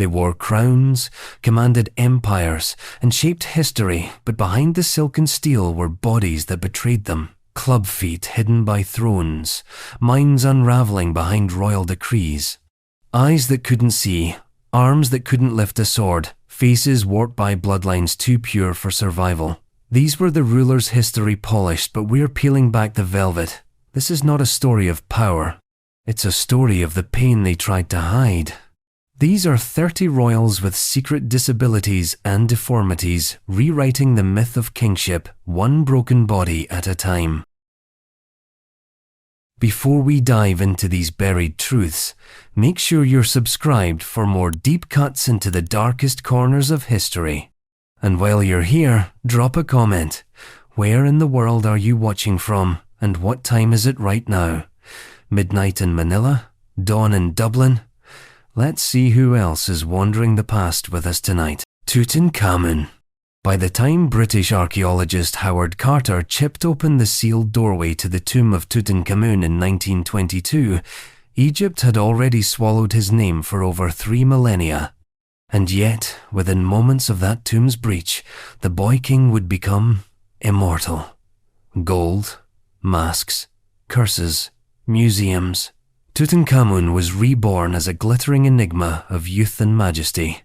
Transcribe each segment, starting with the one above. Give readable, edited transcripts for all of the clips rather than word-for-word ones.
They wore crowns, commanded empires, and shaped history, but behind the silken steel were bodies that betrayed them. Clubfeet hidden by thrones, minds unraveling behind royal decrees. Eyes that couldn't see, arms that couldn't lift a sword, faces warped by bloodlines too pure for survival. These were the rulers history polished, but we're peeling back the velvet. This is not a story of power. It's a story of the pain they tried to hide. These are 30 royals with secret disabilities and deformities, rewriting the myth of kingship, one broken body at a time. Before we dive into these buried truths, make sure you're subscribed for more deep cuts into the darkest corners of history. And while you're here, drop a comment. Where in the world are you watching from, and what time is it right now? Midnight in Manila? Dawn in Dublin? Let's see who else is wandering the past with us tonight. Tutankhamun. By the time British archaeologist Howard Carter chipped open the sealed doorway to the tomb of Tutankhamun in 1922, Egypt had already swallowed his name for over 3 millennia. And yet, within moments of that tomb's breach, the boy king would become immortal. Gold, masks, curses, museums. Tutankhamun was reborn as a glittering enigma of youth and majesty.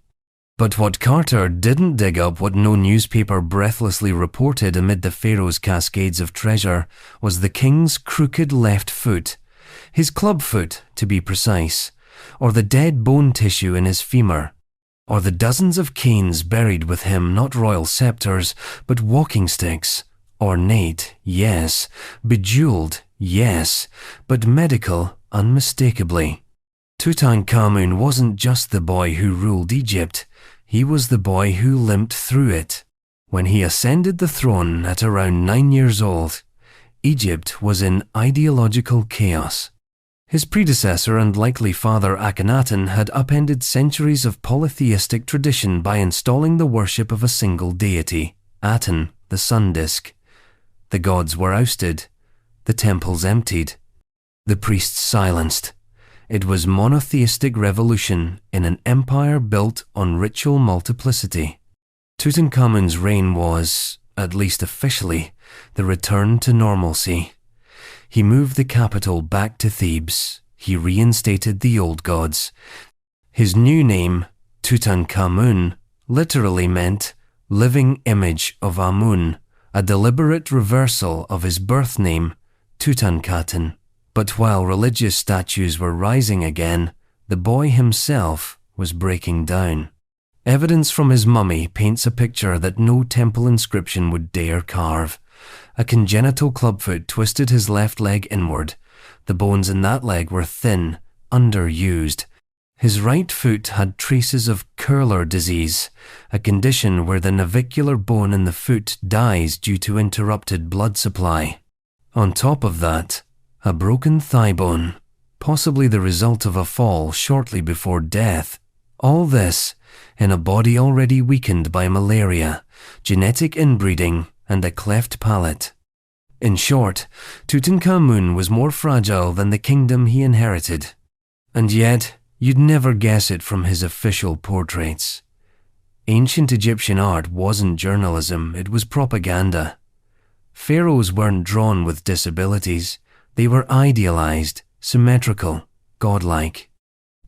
But what Carter didn't dig up, what no newspaper breathlessly reported amid the pharaoh's cascades of treasure, was the king's crooked left foot, his club foot to be precise, or the dead bone tissue in his femur, or the dozens of canes buried with him, not royal scepters, but walking sticks, ornate, yes, bejeweled, yes, but medical, unmistakably. Tutankhamun wasn't just the boy who ruled Egypt, he was the boy who limped through it. When he ascended the throne at around 9 years old, Egypt was in ideological chaos. His predecessor and likely father Akhenaten had upended centuries of polytheistic tradition by installing the worship of a single deity, Aten, the sun disk. The gods were ousted, the temples emptied, the priests silenced. It was monotheistic revolution in an empire built on ritual multiplicity. Tutankhamun's reign was, at least officially, the return to normalcy. He moved the capital back to Thebes. He reinstated the old gods. His new name, Tutankhamun, literally meant living image of Amun, a deliberate reversal of his birth name, Tutankhaten. But while religious statues were rising again, the boy himself was breaking down. Evidence from his mummy paints a picture that no temple inscription would dare carve. A congenital clubfoot twisted his left leg inward. The bones in that leg were thin, underused. His right foot had traces of curler disease, a condition where the navicular bone in the foot dies due to interrupted blood supply. On top of that, a broken thigh bone, possibly the result of a fall shortly before death. All this in a body already weakened by malaria, genetic inbreeding, and a cleft palate. In short, Tutankhamun was more fragile than the kingdom he inherited. And yet, you'd never guess it from his official portraits. Ancient Egyptian art wasn't journalism, it was propaganda. Pharaohs weren't drawn with disabilities. They were idealized, symmetrical, godlike.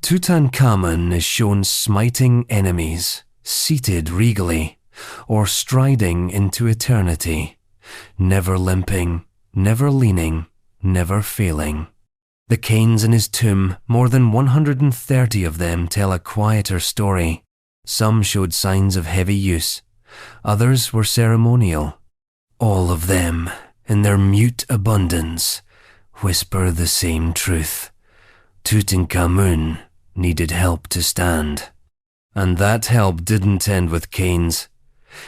Tutankhamun is shown smiting enemies, seated regally, or striding into eternity, never limping, never leaning, never failing. The canes in his tomb, more than 130 of them, tell a quieter story. Some showed signs of heavy use, others were ceremonial. All of them, in their mute abundance, whisper the same truth. Tutankhamun needed help to stand. And that help didn't end with canes.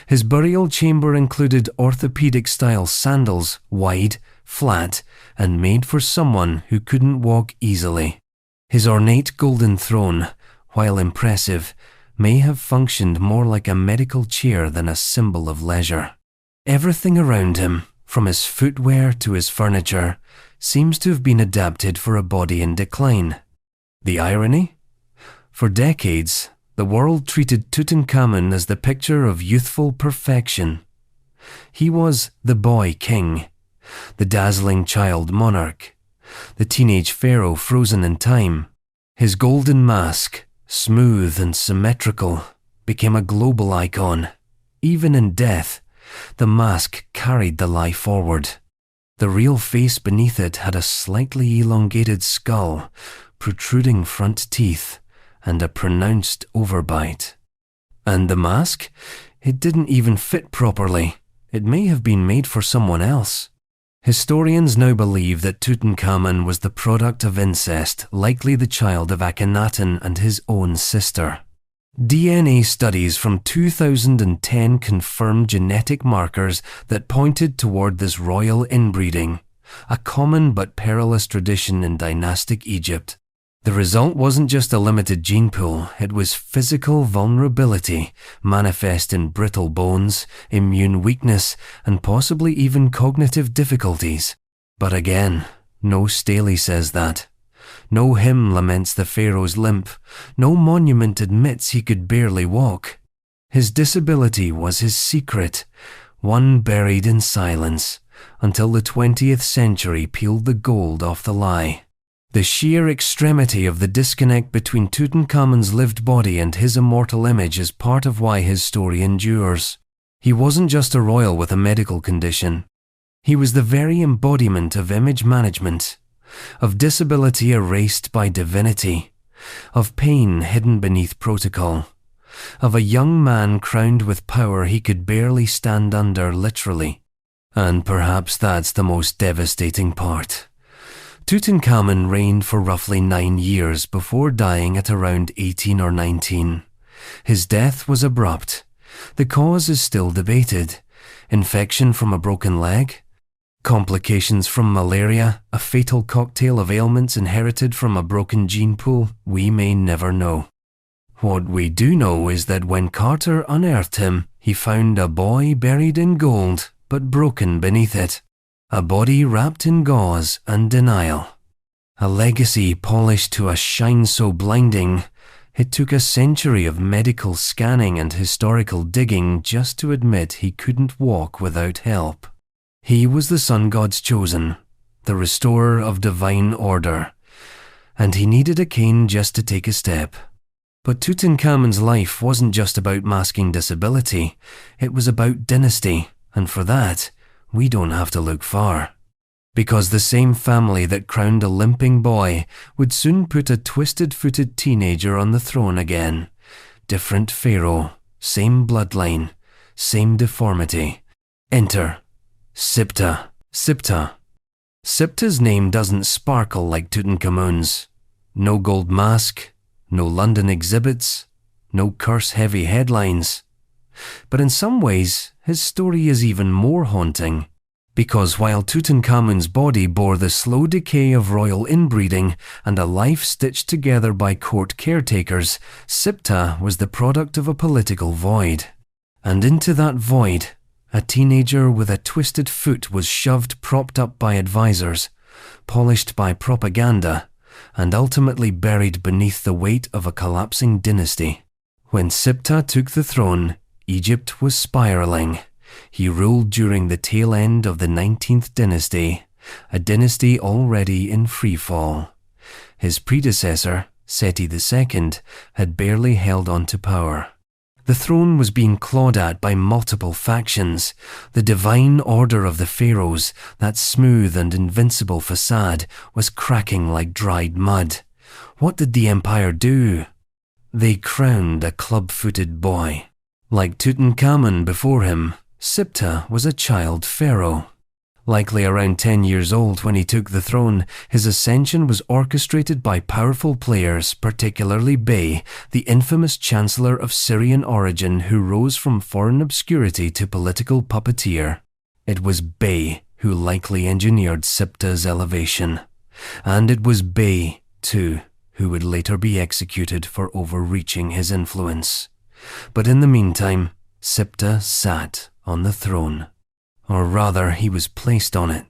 His burial chamber included orthopedic-style sandals, wide, flat, and made for someone who couldn't walk easily. His ornate golden throne, while impressive, may have functioned more like a medical chair than a symbol of leisure. Everything around him, from his footwear to his furniture, seems to have been adapted for a body in decline. The irony? For decades, The world treated Tutankhamun as the picture of youthful perfection. He was the boy king, the dazzling child monarch, the teenage pharaoh frozen in time. His golden mask, smooth and symmetrical, became a global icon. Even in death, the mask carried the lie forward. The real face beneath it had a slightly elongated skull, protruding front teeth, and a pronounced overbite. And the mask? It didn't even fit properly. It may have been made for someone else. Historians now believe that Tutankhamun was the product of incest, likely the child of Akhenaten and his own sister. DNA studies from 2010 confirmed genetic markers that pointed toward this royal inbreeding, a common but perilous tradition in dynastic Egypt. The result wasn't just a limited gene pool, it was physical vulnerability, manifest in brittle bones, immune weakness, and possibly even cognitive difficulties. But again, no Staley says that. No hymn laments the pharaoh's limp. No monument admits he could barely walk. His disability was his secret, one buried in silence, until the 20th century peeled the gold off the lie. The sheer extremity of the disconnect between Tutankhamun's lived body and his immortal image is part of why his story endures. He wasn't just a royal with a medical condition. He was the very embodiment of image management, of disability erased by divinity, of pain hidden beneath protocol, of a young man crowned with power he could barely stand under literally. And perhaps that's the most devastating part. Tutankhamun reigned for roughly 9 years before dying at around 18 or 19. His death was abrupt. The cause is still debated. Infection from a broken leg? Complications from malaria, a fatal cocktail of ailments inherited from a broken gene pool? We may never know. What we do know is that when Carter unearthed him, he found a boy buried in gold, but broken beneath it. A body wrapped in gauze and denial. A legacy polished to a shine so blinding, it took a century of medical scanning and historical digging just to admit he couldn't walk without help. He was the sun god's chosen, the restorer of divine order, and he needed a cane just to take a step. But Tutankhamun's life wasn't just about masking disability, it was about dynasty, and for that, we don't have to look far. Because the same family that crowned a limping boy would soon put a twisted-footed teenager on the throne again. Different pharaoh, same bloodline, same deformity. Enter Siptah. Siptah. Siptah's name doesn't sparkle like Tutankhamun's. No gold mask, no London exhibits, no curse-heavy headlines. But in some ways, his story is even more haunting. Because while Tutankhamun's body bore the slow decay of royal inbreeding and a life stitched together by court caretakers, Siptah was the product of a political void. And into that void, a teenager with a twisted foot was shoved propped up by advisors, polished by propaganda, and ultimately buried beneath the weight of a collapsing dynasty. When Siptah took the throne, Egypt was spiraling. He ruled during the tail end of the 19th dynasty, a dynasty already in freefall. His predecessor, Seti II, had barely held on to power. The throne was being clawed at by multiple factions. The divine order of the pharaohs, that smooth and invincible facade, was cracking like dried mud. What did the empire do? They crowned a club-footed boy. Like Tutankhamun before him, Siptah was a child pharaoh. Likely around 10 years old when he took the throne, his ascension was orchestrated by powerful players, particularly Bey, the infamous chancellor of Syrian origin who rose from foreign obscurity to political puppeteer. It was Bey who likely engineered Siptah's elevation. And it was Bey, too, who would later be executed for overreaching his influence. But in the meantime, Siptah sat on the throne. Or rather, he was placed on it.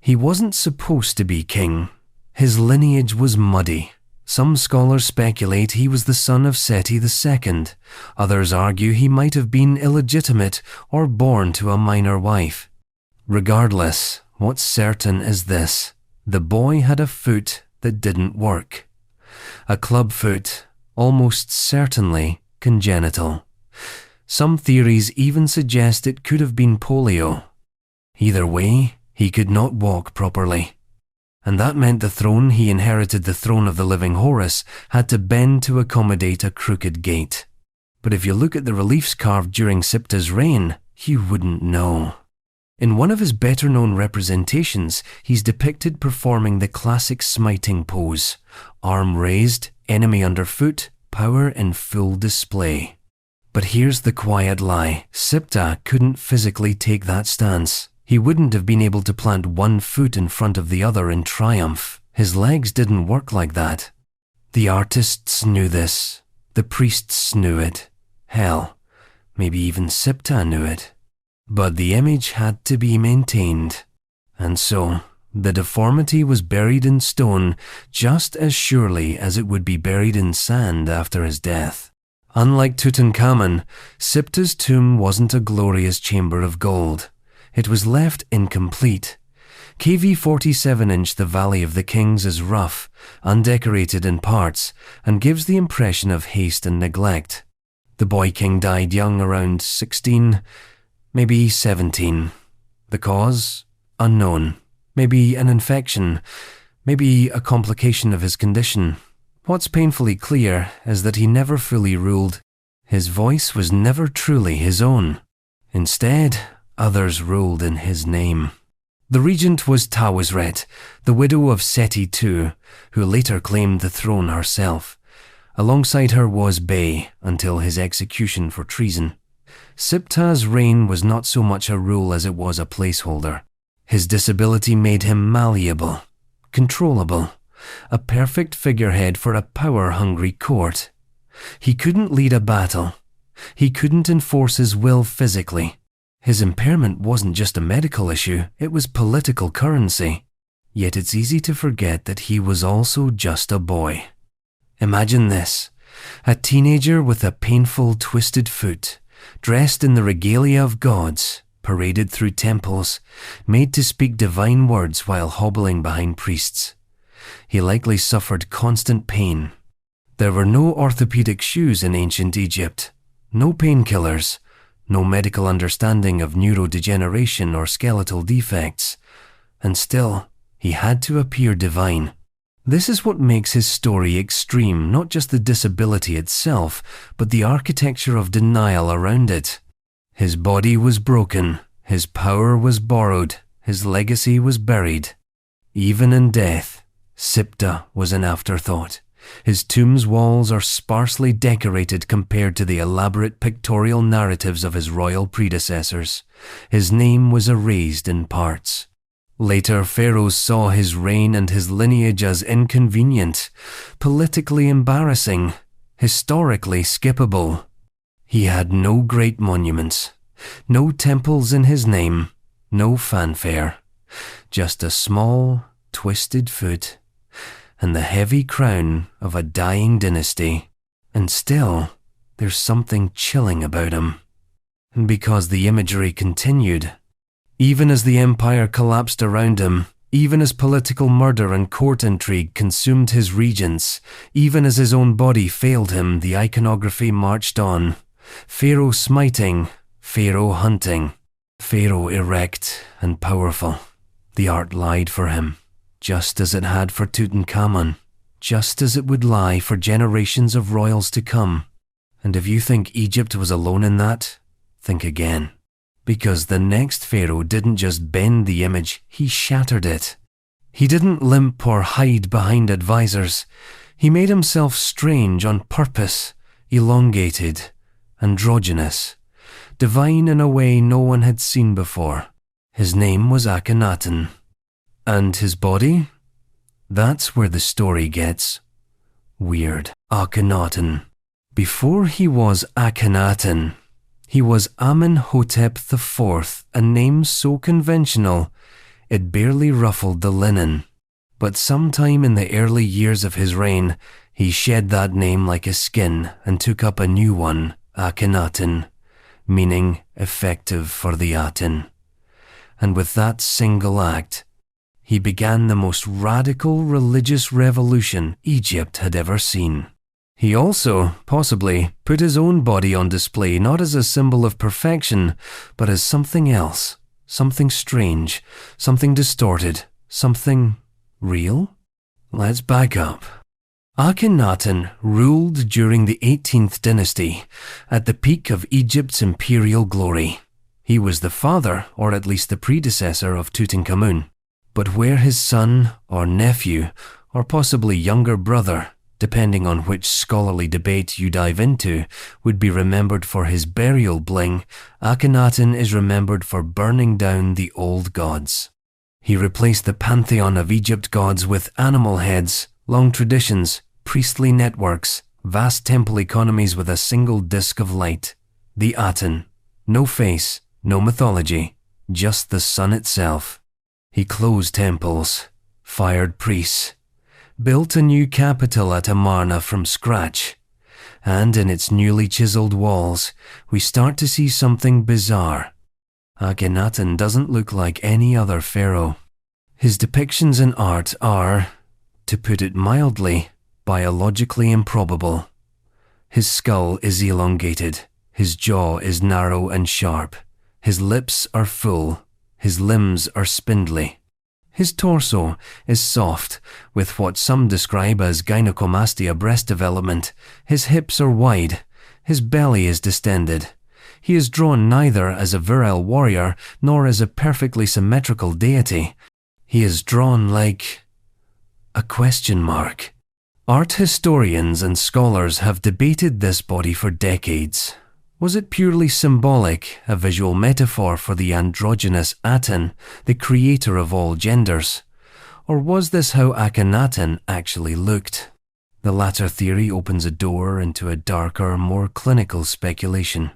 He wasn't supposed to be king. His lineage was muddy. Some scholars speculate he was the son of Seti II. Others argue he might have been illegitimate or born to a minor wife. Regardless, what's certain is this: the boy had a foot that didn't work. A clubfoot, almost certainly congenital. Some theories even suggest it could have been polio. Either way, he could not walk properly. And that meant the throne he inherited, the throne of the living Horus, had to bend to accommodate a crooked gait. But if you look at the reliefs carved during Siptah's reign, you wouldn't know. In one of his better-known representations, he's depicted performing the classic smiting pose, arm raised, enemy underfoot, power in full display. But here's the quiet lie: Siptah couldn't physically take that stance. He wouldn't have been able to plant one foot in front of the other in triumph. His legs didn't work like that. The artists knew this. The priests knew it. Hell, maybe even Siptah knew it. But the image had to be maintained. And so, the deformity was buried in stone just as surely as it would be buried in sand after his death. Unlike Tutankhamun, Siptah's tomb wasn't a glorious chamber of gold. It was left incomplete. KV 47-inch The Valley of the Kings is rough, undecorated in parts, and gives the impression of haste and neglect. The boy king died young, around 16, maybe 17. The cause? Unknown. Maybe an infection, maybe a complication of his condition. What's painfully clear is that he never fully ruled. His voice was never truly his own. Instead, others ruled in his name. The regent was Tawazret, the widow of Seti II, who later claimed the throne herself. Alongside her was Bey, until his execution for treason. Siptah's reign was not so much a rule as it was a placeholder. His disability made him malleable, controllable, a perfect figurehead for a power-hungry court. He couldn't lead a battle. He couldn't enforce his will physically. His impairment wasn't just a medical issue, it was political currency. Yet it's easy to forget that he was also just a boy. Imagine this: a teenager with a painful, twisted foot, dressed in the regalia of gods, paraded through temples, made to speak divine words while hobbling behind priests. He likely suffered constant pain. There were no orthopedic shoes in ancient Egypt, no painkillers, no medical understanding of neurodegeneration or skeletal defects, and still, he had to appear divine. This is what makes his story extreme, not just the disability itself, but the architecture of denial around it. His body was broken, his power was borrowed, his legacy was buried. Even in death, Siptah was an afterthought. His tomb's walls are sparsely decorated compared to the elaborate pictorial narratives of his royal predecessors. His name was erased in parts. Later, pharaohs saw his reign and his lineage as inconvenient, politically embarrassing, historically skippable. He had no great monuments, no temples in his name, no fanfare, just a small, twisted foot and the heavy crown of a dying dynasty. And still, there's something chilling about him. And because the imagery continued, even as the empire collapsed around him, even as political murder and court intrigue consumed his regents, even as his own body failed him, the iconography marched on. Pharaoh smiting, Pharaoh hunting, Pharaoh erect and powerful. The art lied for him, just as it had for Tutankhamun, just as it would lie for generations of royals to come. And if you think Egypt was alone in that, think again. Because the next pharaoh didn't just bend the image, he shattered it. He didn't limp or hide behind advisors. He made himself strange on purpose, elongated, androgynous, divine in a way no one had seen before. His name was Akhenaten. And his body? That's where the story gets weird. Akhenaten. Before he was Akhenaten, he was Amenhotep IV, a name so conventional it barely ruffled the linen. But sometime in the early years of his reign, he shed that name like a skin and took up a new one, Akhenaten, meaning effective for the Aten. And with that single act, he began the most radical religious revolution Egypt had ever seen. He also, possibly, put his own body on display not as a symbol of perfection, but as something else, something strange, something distorted, something real? Let's back up. Akhenaten ruled during the 18th dynasty, at the peak of Egypt's imperial glory. He was the father, or at least the predecessor, of Tutankhamun. But where his son, or nephew, or possibly younger brother, depending on which scholarly debate you dive into, would be remembered for his burial bling, Akhenaten is remembered for burning down the old gods. He replaced the pantheon of Egypt gods with animal heads, long traditions, priestly networks, vast temple economies with a single disk of light. The Aten. No face, no mythology, just the sun itself. He closed temples, fired priests, built a new capital at Amarna from scratch, and in its newly chiseled walls, we start to see something bizarre. Akhenaten doesn't look like any other pharaoh. His depictions in art are, to put it mildly, biologically improbable. His skull is elongated, his jaw is narrow and sharp, his lips are full, his limbs are spindly. His torso is soft, with what some describe as gynecomastia breast development. His hips are wide, his belly is distended. He is drawn neither as a virile warrior nor as a perfectly symmetrical deity. He is drawn like a question mark. Art historians and scholars have debated this body for decades. Was it purely symbolic, a visual metaphor for the androgynous Aten, the creator of all genders? Or was this how Akhenaten actually looked? The latter theory opens a door into a darker, more clinical speculation.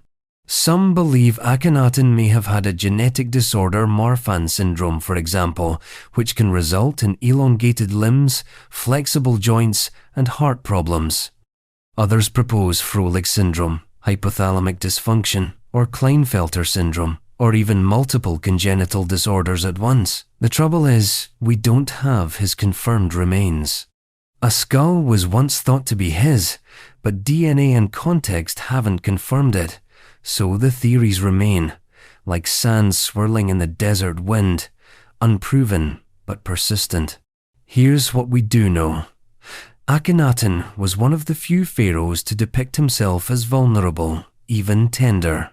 Some believe Akhenaten may have had a genetic disorder, Marfan syndrome for example, which can result in elongated limbs, flexible joints, and heart problems. Others propose Froelich syndrome, hypothalamic dysfunction, or Klinefelter syndrome, or even multiple congenital disorders at once. The trouble is, we don't have his confirmed remains. A skull was once thought to be his, but DNA and context haven't confirmed it. So the theories remain, like sand swirling in the desert wind, unproven but persistent. Here's what we do know. Akhenaten was one of the few pharaohs to depict himself as vulnerable, even tender.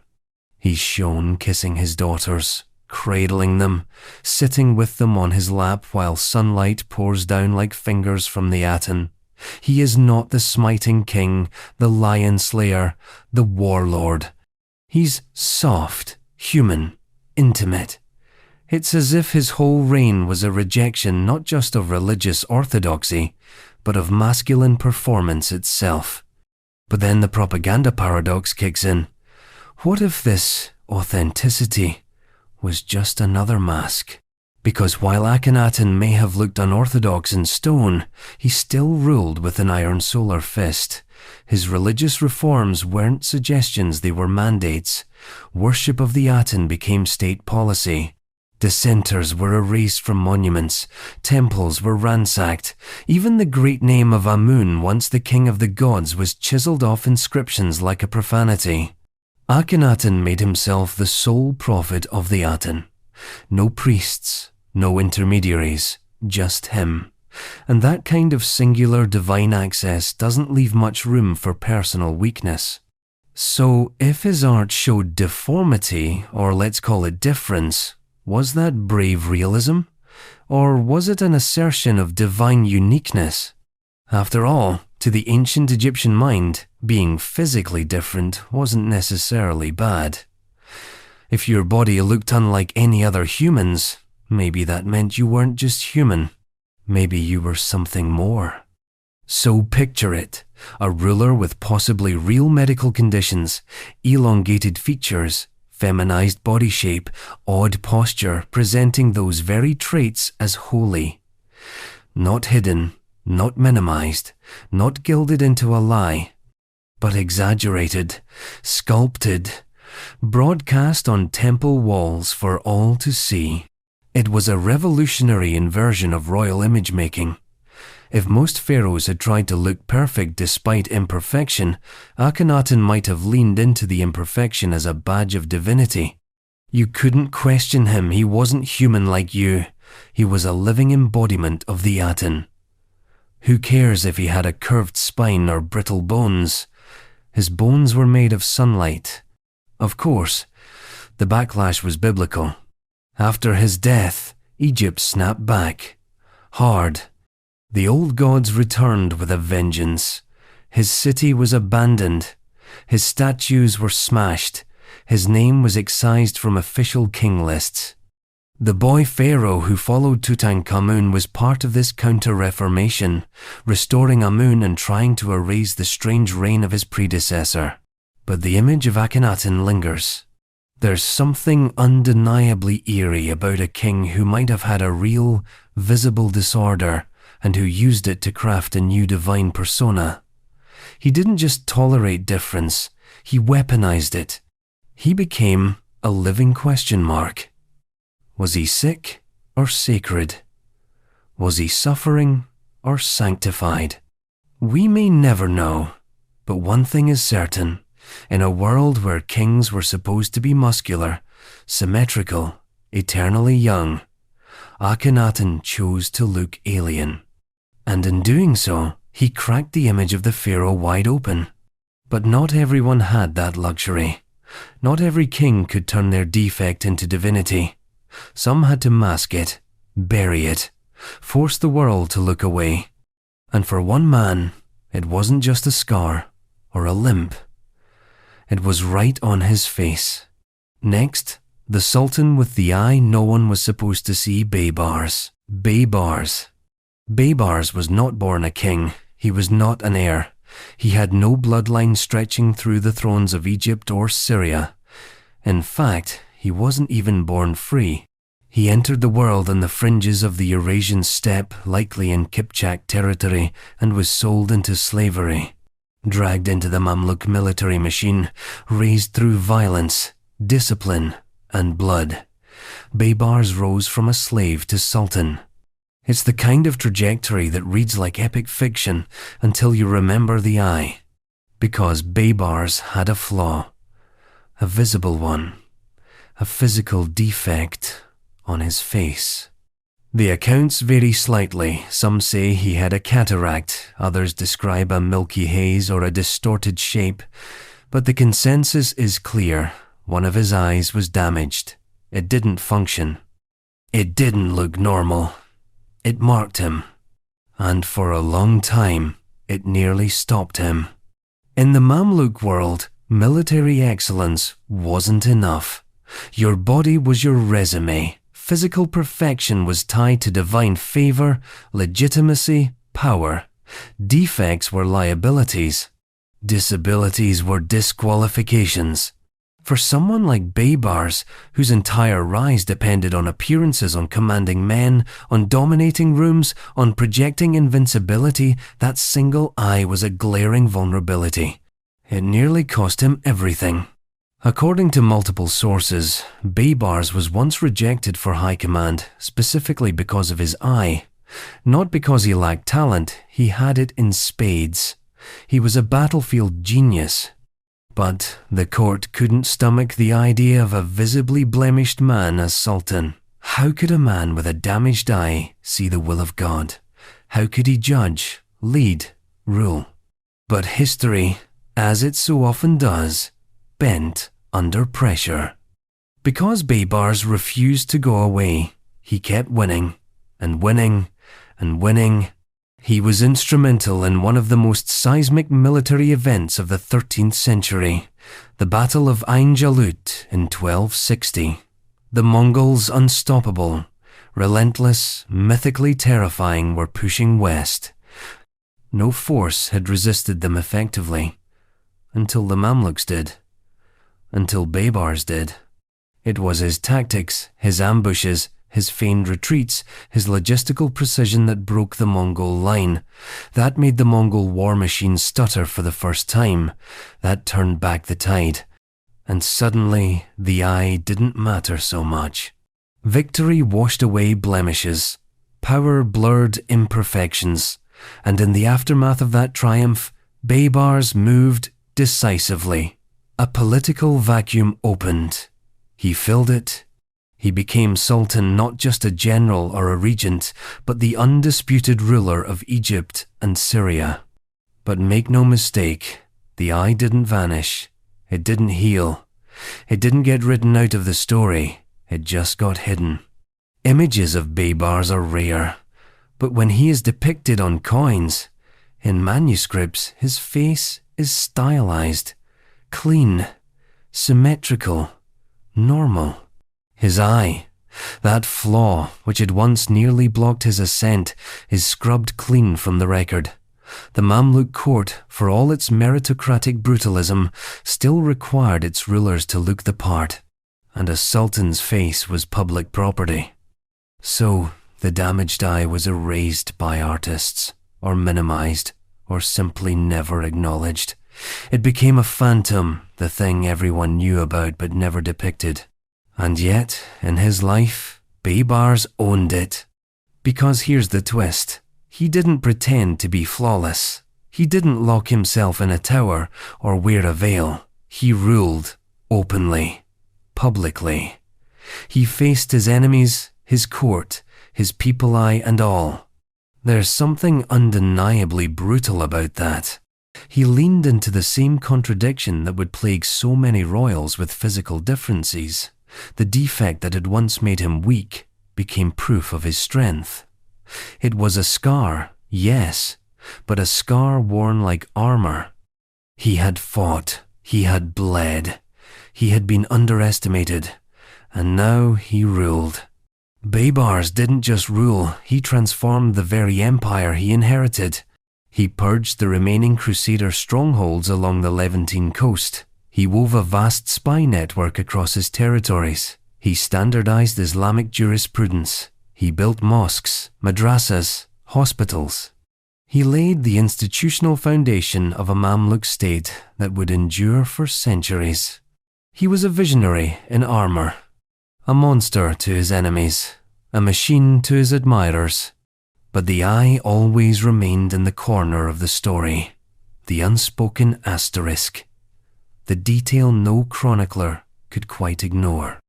He's shown kissing his daughters, cradling them, sitting with them on his lap while sunlight pours down like fingers from the Aten. He is not the smiting king, the lion slayer, the warlord. He's soft, human, intimate. It's as if his whole reign was a rejection not just of religious orthodoxy, but of masculine performance itself. But then the propaganda paradox kicks in. What if this authenticity was just another mask? Because while Akhenaten may have looked unorthodox in stone, he still ruled with an iron solar fist. His religious reforms weren't suggestions, they were mandates. Worship of the Aten became state policy. Dissenters were erased from monuments, temples were ransacked, even the great name of Amun, once the king of the gods, was chiseled off inscriptions like a profanity. Akhenaten made himself the sole prophet of the Aten. No priests, no intermediaries, just him. And that kind of singular divine access doesn't leave much room for personal weakness. So if his art showed deformity, or let's call it difference, was that brave realism? Or was it an assertion of divine uniqueness? After all, to the ancient Egyptian mind, being physically different wasn't necessarily bad. If your body looked unlike any other humans, maybe that meant you weren't just human. Maybe you were something more. So picture it, a ruler with possibly real medical conditions, elongated features, feminized body shape, odd posture, presenting those very traits as holy. Not hidden, not minimized, not gilded into a lie, but exaggerated, sculpted, broadcast on temple walls for all to see. It was a revolutionary inversion of royal image-making. If most pharaohs had tried to look perfect despite imperfection, Akhenaten might have leaned into the imperfection as a badge of divinity. You couldn't question him. He wasn't human like you. He was a living embodiment of the Aten. Who cares if he had a curved spine or brittle bones? His bones were made of sunlight. Of course, the backlash was biblical. After his death, Egypt snapped back. Hard. The old gods returned with a vengeance. His city was abandoned. His statues were smashed. His name was excised from official king lists. The boy pharaoh who followed Tutankhamun was part of this counter-reformation, restoring Amun and trying to erase the strange reign of his predecessor. But the image of Akhenaten lingers. There's something undeniably eerie about a king who might have had a real, visible disorder and who used it to craft a new divine persona. He didn't just tolerate difference, he weaponized it. He became a living question mark. Was he sick or sacred? Was he suffering or sanctified? We may never know, but one thing is certain. In a world where kings were supposed to be muscular, symmetrical, eternally young, Akhenaten chose to look alien. And in doing so, he cracked the image of the pharaoh wide open. But not everyone had that luxury. Not every king could turn their defect into divinity. Some had to mask it, bury it, force the world to look away. And for one man, it wasn't just a scar or a limp. It was right on his face. Next, the sultan with the eye no one was supposed to see, Baybars. Baybars. Baybars was not born a king. He was not an heir. He had no bloodline stretching through the thrones of Egypt or Syria. In fact, he wasn't even born free. He entered the world on the fringes of the Eurasian steppe, likely in Kipchak territory, and was sold into slavery. Dragged into the Mamluk military machine, raised through violence, discipline, and blood. Baybars rose from a slave to sultan. It's the kind of trajectory that reads like epic fiction until you remember the eye. Because Baybars had a flaw. A visible one. A physical defect on his face. The accounts vary slightly. Some say he had a cataract, others describe a milky haze or a distorted shape, but the consensus is clear. One of his eyes was damaged. It didn't function. It didn't look normal. It marked him. And for a long time, it nearly stopped him. In the Mamluk world, military excellence wasn't enough. Your body was your resume. Physical perfection was tied to divine favor, legitimacy, power. Defects were liabilities. Disabilities were disqualifications. For someone like Baybars, whose entire rise depended on appearances, on commanding men, on dominating rooms, on projecting invincibility, that single eye was a glaring vulnerability. It nearly cost him everything. According to multiple sources, Baybars was once rejected for high command, specifically because of his eye. Not because he lacked talent, he had it in spades. He was a battlefield genius. But the court couldn't stomach the idea of a visibly blemished man as sultan. How could a man with a damaged eye see the will of God? How could he judge, lead, rule? But history, as it so often does, bent under pressure. Because Baybars refused to go away, he kept winning, and winning, and winning. He was instrumental in one of the most seismic military events of the 13th century, the Battle of Ain Jalut in 1260. The Mongols, unstoppable, relentless, mythically terrifying, were pushing west. No force had resisted them effectively, until the Mamluks did. Until Baybars did. It was his tactics, his ambushes, his feigned retreats, his logistical precision that broke the Mongol line. That made the Mongol war machine stutter for the first time. That turned back the tide. And suddenly, the eye didn't matter so much. Victory washed away blemishes. Power blurred imperfections. And in the aftermath of that triumph, Baybars moved decisively. A political vacuum opened. He filled it. He became sultan, not just a general or a regent, but the undisputed ruler of Egypt and Syria. But make no mistake, the eye didn't vanish. It didn't heal. It didn't get written out of the story. It just got hidden. Images of Baybars are rare, but when he is depicted on coins, in manuscripts, his face is stylized, clean, symmetrical, normal. His eye, that flaw which had once nearly blocked his ascent, is scrubbed clean from the record. The Mamluk court, for all its meritocratic brutalism, still required its rulers to look the part, and a sultan's face was public property. So, the damaged eye was erased by artists, or minimized, or simply never acknowledged. It became a phantom, the thing everyone knew about but never depicted. And yet, in his life, Baybars owned it. Because here's the twist. He didn't pretend to be flawless. He didn't lock himself in a tower or wear a veil. He ruled openly, publicly. He faced his enemies, his court, his people eye and all. There's something undeniably brutal about that. He leaned into the same contradiction that would plague so many royals with physical differences. The defect that had once made him weak became proof of his strength. It was a scar, yes, but a scar worn like armor. He had fought, he had bled, he had been underestimated, and now he ruled. Baybars didn't just rule, he transformed the very empire he inherited. He purged the remaining Crusader strongholds along the Levantine coast. He wove a vast spy network across his territories. He standardized Islamic jurisprudence. He built mosques, madrasas, hospitals. He laid the institutional foundation of a Mamluk state that would endure for centuries. He was a visionary in armor, a monster to his enemies, a machine to his admirers. But the eye always remained in the corner of the story, the unspoken asterisk, the detail no chronicler could quite ignore.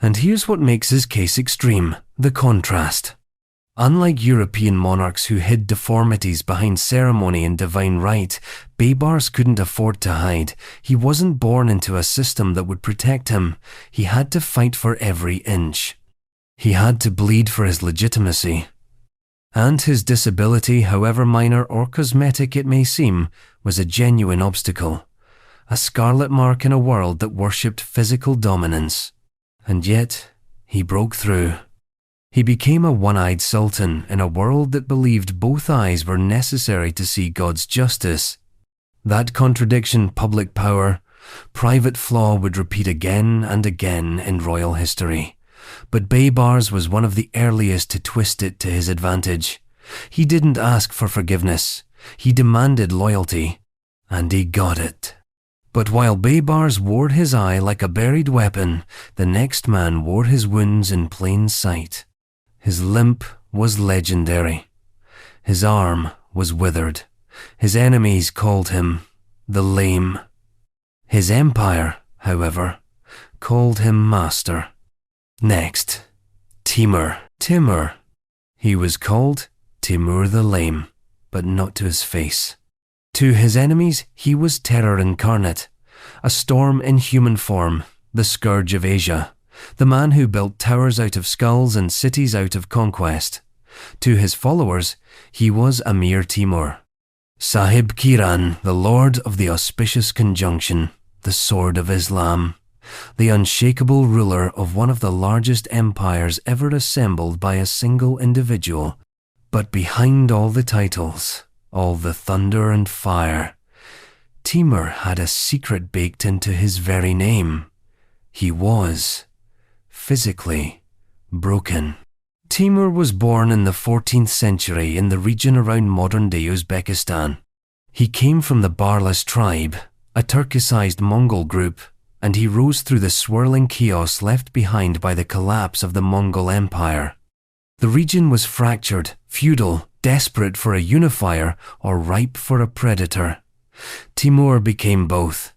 And here's what makes his case extreme, the contrast. Unlike European monarchs who hid deformities behind ceremony and divine right, Baybars couldn't afford to hide. He wasn't born into a system that would protect him. He had to fight for every inch. He had to bleed for his legitimacy. And his disability, however minor or cosmetic it may seem, was a genuine obstacle. A scarlet mark in a world that worshipped physical dominance. And yet, he broke through. He became a one-eyed sultan in a world that believed both eyes were necessary to see God's justice. That contradiction, public power, private flaw would repeat again and again in royal history. But Baybars was one of the earliest to twist it to his advantage. He didn't ask for forgiveness. He demanded loyalty. And he got it. But while Baybars wore his eye like a buried weapon, the next man wore his wounds in plain sight. His limp was legendary. His arm was withered. His enemies called him the lame. His empire, however, called him master. Next, Timur. He was called Timur the Lame, but not to his face. To his enemies, he was terror incarnate, a storm in human form, the scourge of Asia, the man who built towers out of skulls and cities out of conquest. To his followers, he was Amir Timur, Sahib Kiran, the lord of the auspicious conjunction, the sword of Islam, the unshakable ruler of one of the largest empires ever assembled by a single individual. But behind all the titles, all the thunder and fire, Timur had a secret baked into his very name. He was, physically, broken. Timur was born in the 14th century in the region around modern-day Uzbekistan. He came from the Barlas tribe, a Turkicized Mongol group, and he rose through the swirling chaos left behind by the collapse of the Mongol Empire. The region was fractured, feudal, desperate for a unifier, or ripe for a predator. Timur became both.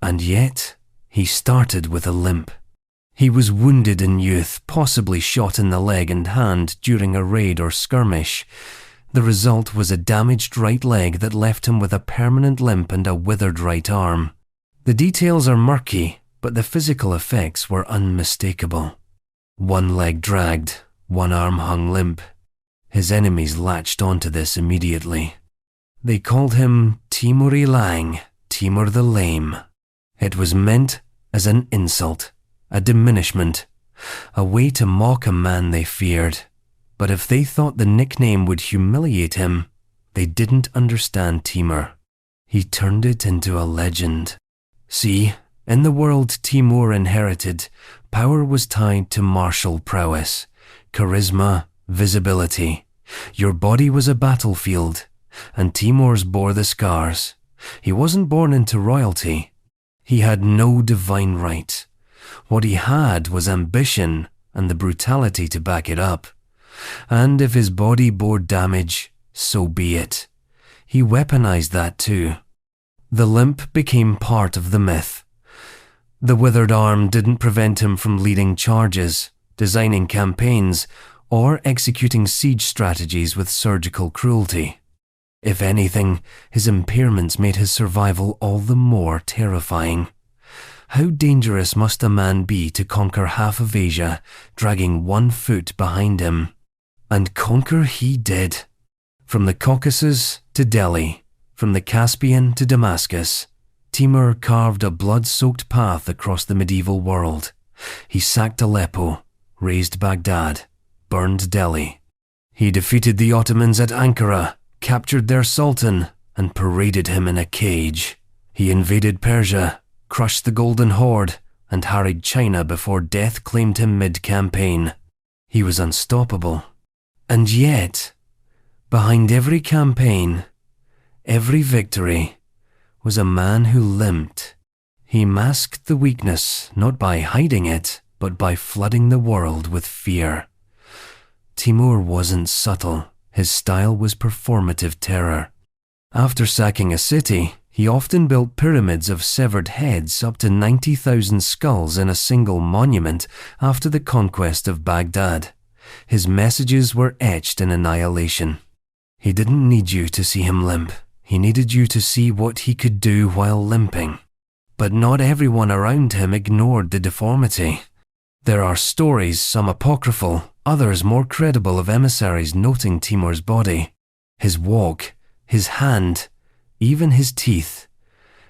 And yet, he started with a limp. He was wounded in youth, possibly shot in the leg and hand during a raid or skirmish. The result was a damaged right leg that left him with a permanent limp and a withered right arm. The details are murky, but the physical effects were unmistakable. One leg dragged, one arm hung limp. His enemies latched onto this immediately. They called him Timuri Lang, Timur the Lame. It was meant as an insult, a diminishment, a way to mock a man they feared. But if they thought the nickname would humiliate him, they didn't understand Timur. He turned it into a legend. See, in the world Timur inherited, power was tied to martial prowess, charisma, visibility. Your body was a battlefield, and Timur's bore the scars. He wasn't born into royalty. He had no divine right. What he had was ambition and the brutality to back it up. And if his body bore damage, so be it. He weaponized that too. The limp became part of the myth. The withered arm didn't prevent him from leading charges, designing campaigns, or executing siege strategies with surgical cruelty. If anything, his impairments made his survival all the more terrifying. How dangerous must a man be to conquer half of Asia, dragging 1 foot behind him? And conquer he did. From the Caucasus to Delhi, from the Caspian to Damascus, Timur carved a blood-soaked path across the medieval world. He sacked Aleppo, razed Baghdad, burned Delhi. He defeated the Ottomans at Ankara, captured their sultan, and paraded him in a cage. He invaded Persia, crushed the Golden Horde, and harried China before death claimed him mid-campaign. He was unstoppable. And yet, behind every campaign, every victory, was a man who limped. He masked the weakness not by hiding it, but by flooding the world with fear. Timur wasn't subtle. His style was performative terror. After sacking a city, he often built pyramids of severed heads up to 90,000 skulls in a single monument after the conquest of Baghdad. His messages were etched in annihilation. He didn't need you to see him limp. He needed you to see what he could do while limping. But not everyone around him ignored the deformity. There are stories, some apocryphal, others more credible, of emissaries noting Timur's body, his walk, his hand, even his teeth.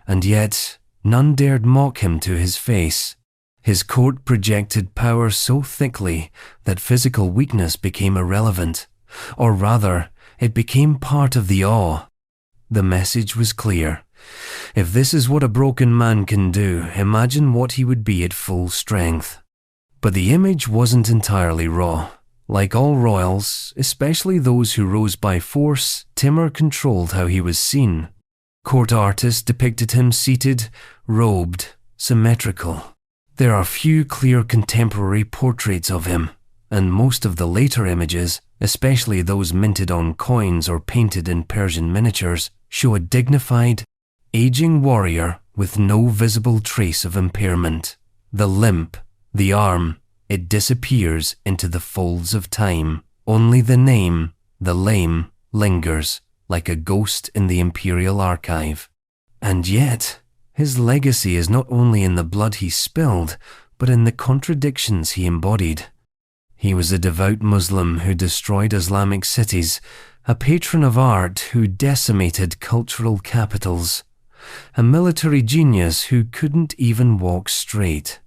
And yet, none dared mock him to his face. His coat projected power so thickly that physical weakness became irrelevant, or rather, it became part of the awe. The message was clear. If this is what a broken man can do, imagine what he would be at full strength. But the image wasn't entirely raw. Like all royals, especially those who rose by force, Timur controlled how he was seen. Court artists depicted him seated, robed, symmetrical. There are few clear contemporary portraits of him, and most of the later images, especially those minted on coins or painted in Persian miniatures, show a dignified, aging warrior with no visible trace of impairment. The limp, the arm, it disappears into the folds of time. Only the name, the lame, lingers like a ghost in the imperial archive. And yet, his legacy is not only in the blood he spilled, but in the contradictions he embodied. He was a devout Muslim who destroyed Islamic cities, a patron of art who decimated cultural capitals, a military genius who couldn't even walk straight.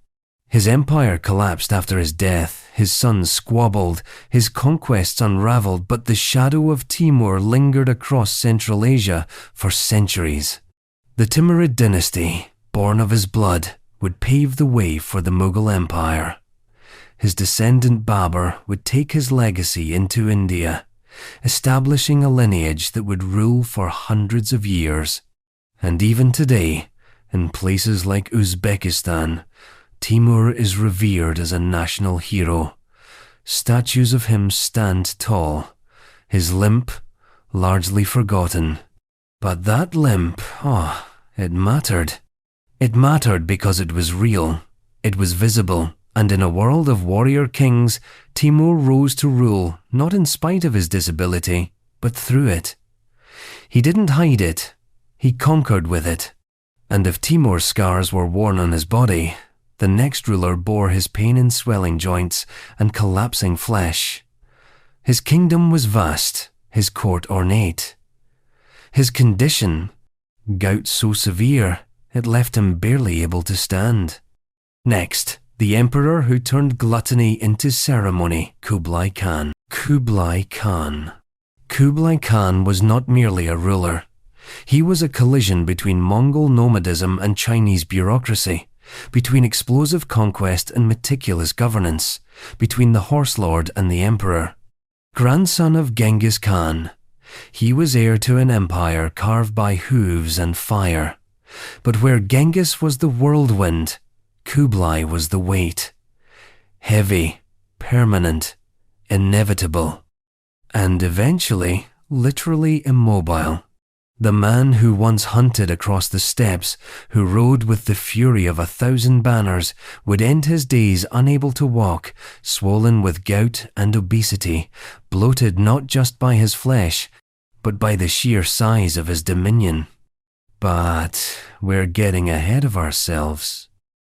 His empire collapsed after his death, his sons squabbled, his conquests unraveled, but the shadow of Timur lingered across Central Asia for centuries. The Timurid dynasty, born of his blood, would pave the way for the Mughal Empire. his descendant Babur would take his legacy into India, establishing a lineage that would rule for hundreds of years. And even today, in places like Uzbekistan, Timur is revered as a national hero. Statues of him stand tall, his limp largely forgotten. But that limp, it mattered. It mattered because it was real, it was visible, and in a world of warrior kings, Timur rose to rule not in spite of his disability, but through it. He didn't hide it, he conquered with it. And if Timur's scars were worn on his body, the next ruler bore his pain in swelling joints and collapsing flesh. His kingdom was vast, his court ornate. His condition, gout so severe, it left him barely able to stand. Next, the emperor who turned gluttony into ceremony, Kublai Khan. Kublai Khan. Kublai Khan was not merely a ruler. He was a collision between Mongol nomadism and Chinese bureaucracy, between explosive conquest and meticulous governance, between the horse lord and the emperor. Grandson of Genghis Khan, he was heir to an empire carved by hooves and fire. But where Genghis was the whirlwind, Kublai was the weight. Heavy, permanent, inevitable, and eventually, literally immobile. The man who once hunted across the steppes, who rode with the fury of 1,000 banners, would end his days unable to walk, swollen with gout and obesity, bloated not just by his flesh, but by the sheer size of his dominion. But we're getting ahead of ourselves.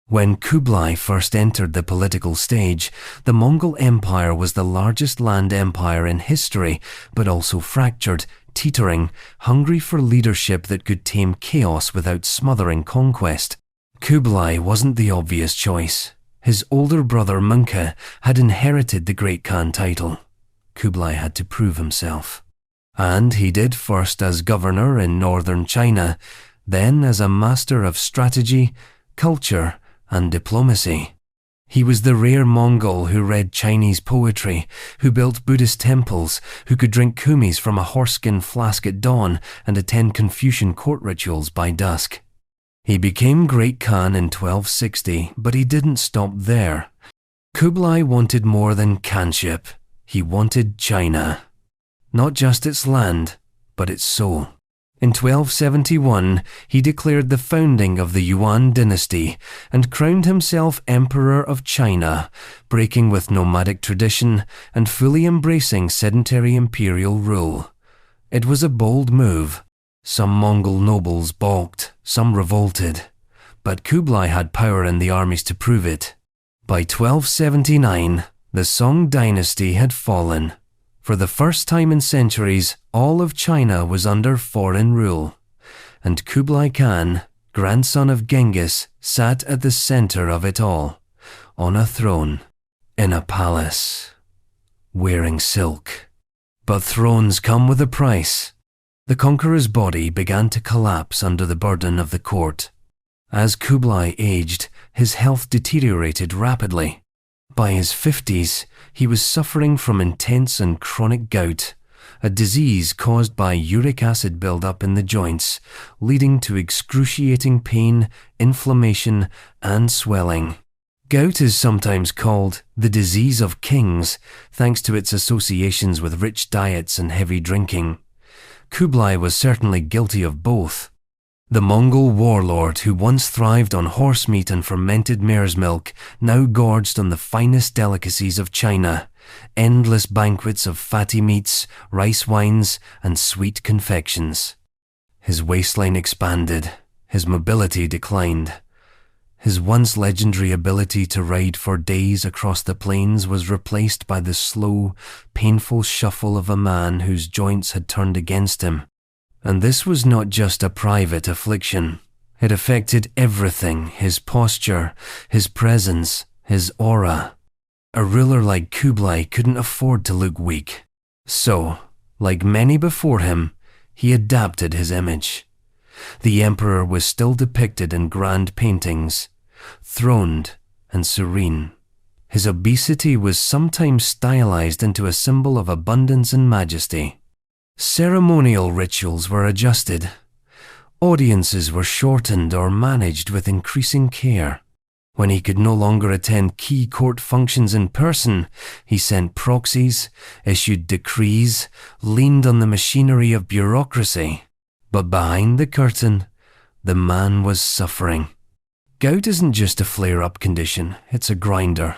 When Kublai first entered the political stage, the Mongol Empire was the largest land empire in history, but also fractured, teetering, hungry for leadership that could tame chaos without smothering conquest. Kublai wasn't the obvious choice. His older brother Mungke had inherited the Great Khan title. Kublai had to prove himself. And he did first as governor in northern China, then as a master of strategy, culture, and diplomacy. He was the rare Mongol who read Chinese poetry, who built Buddhist temples, who could drink kumis from a horse-skin flask at dawn and attend Confucian court rituals by dusk. He became Great Khan in 1260, but he didn't stop there. Kublai wanted more than Khanship. He wanted China. Not just its land, but its soul. In 1271, he declared the founding of the Yuan dynasty and crowned himself Emperor of China, breaking with nomadic tradition and fully embracing sedentary imperial rule. It was a bold move. Some Mongol nobles balked, some revolted, but Kublai had power in the armies to prove it. By 1279, the Song dynasty had fallen. For the first time in centuries, all of China was under foreign rule, and Kublai Khan, grandson of Genghis, sat at the center of it all, on a throne, in a palace, wearing silk. But thrones come with a price. The conqueror's body began to collapse under the burden of the court. As Kublai aged, his health deteriorated rapidly. By his 50s, he was suffering from intense and chronic gout, a disease caused by uric acid buildup in the joints, leading to excruciating pain, inflammation, and swelling. Gout is sometimes called the disease of kings, thanks to its associations with rich diets and heavy drinking. Kublai was certainly guilty of both. The Mongol warlord who once thrived on horse meat and fermented mare's milk now gorged on the finest delicacies of China, endless banquets of fatty meats, rice wines, and sweet confections. His waistline expanded, his mobility declined. His once legendary ability to ride for days across the plains was replaced by the slow, painful shuffle of a man whose joints had turned against him. And this was not just a private affliction. It affected everything: his posture, his presence, his aura. A ruler like Kublai couldn't afford to look weak. So, like many before him, he adapted his image. The emperor was still depicted in grand paintings, throned and serene, His obesity was sometimes stylized into a symbol of abundance and majesty. Ceremonial rituals were adjusted. Audiences were shortened or managed with increasing care. When he could no longer attend key court functions in person, he sent proxies, issued decrees, leaned on the machinery of bureaucracy. But behind the curtain, the man was suffering. Gout isn't just a flare-up condition, it's a grinder.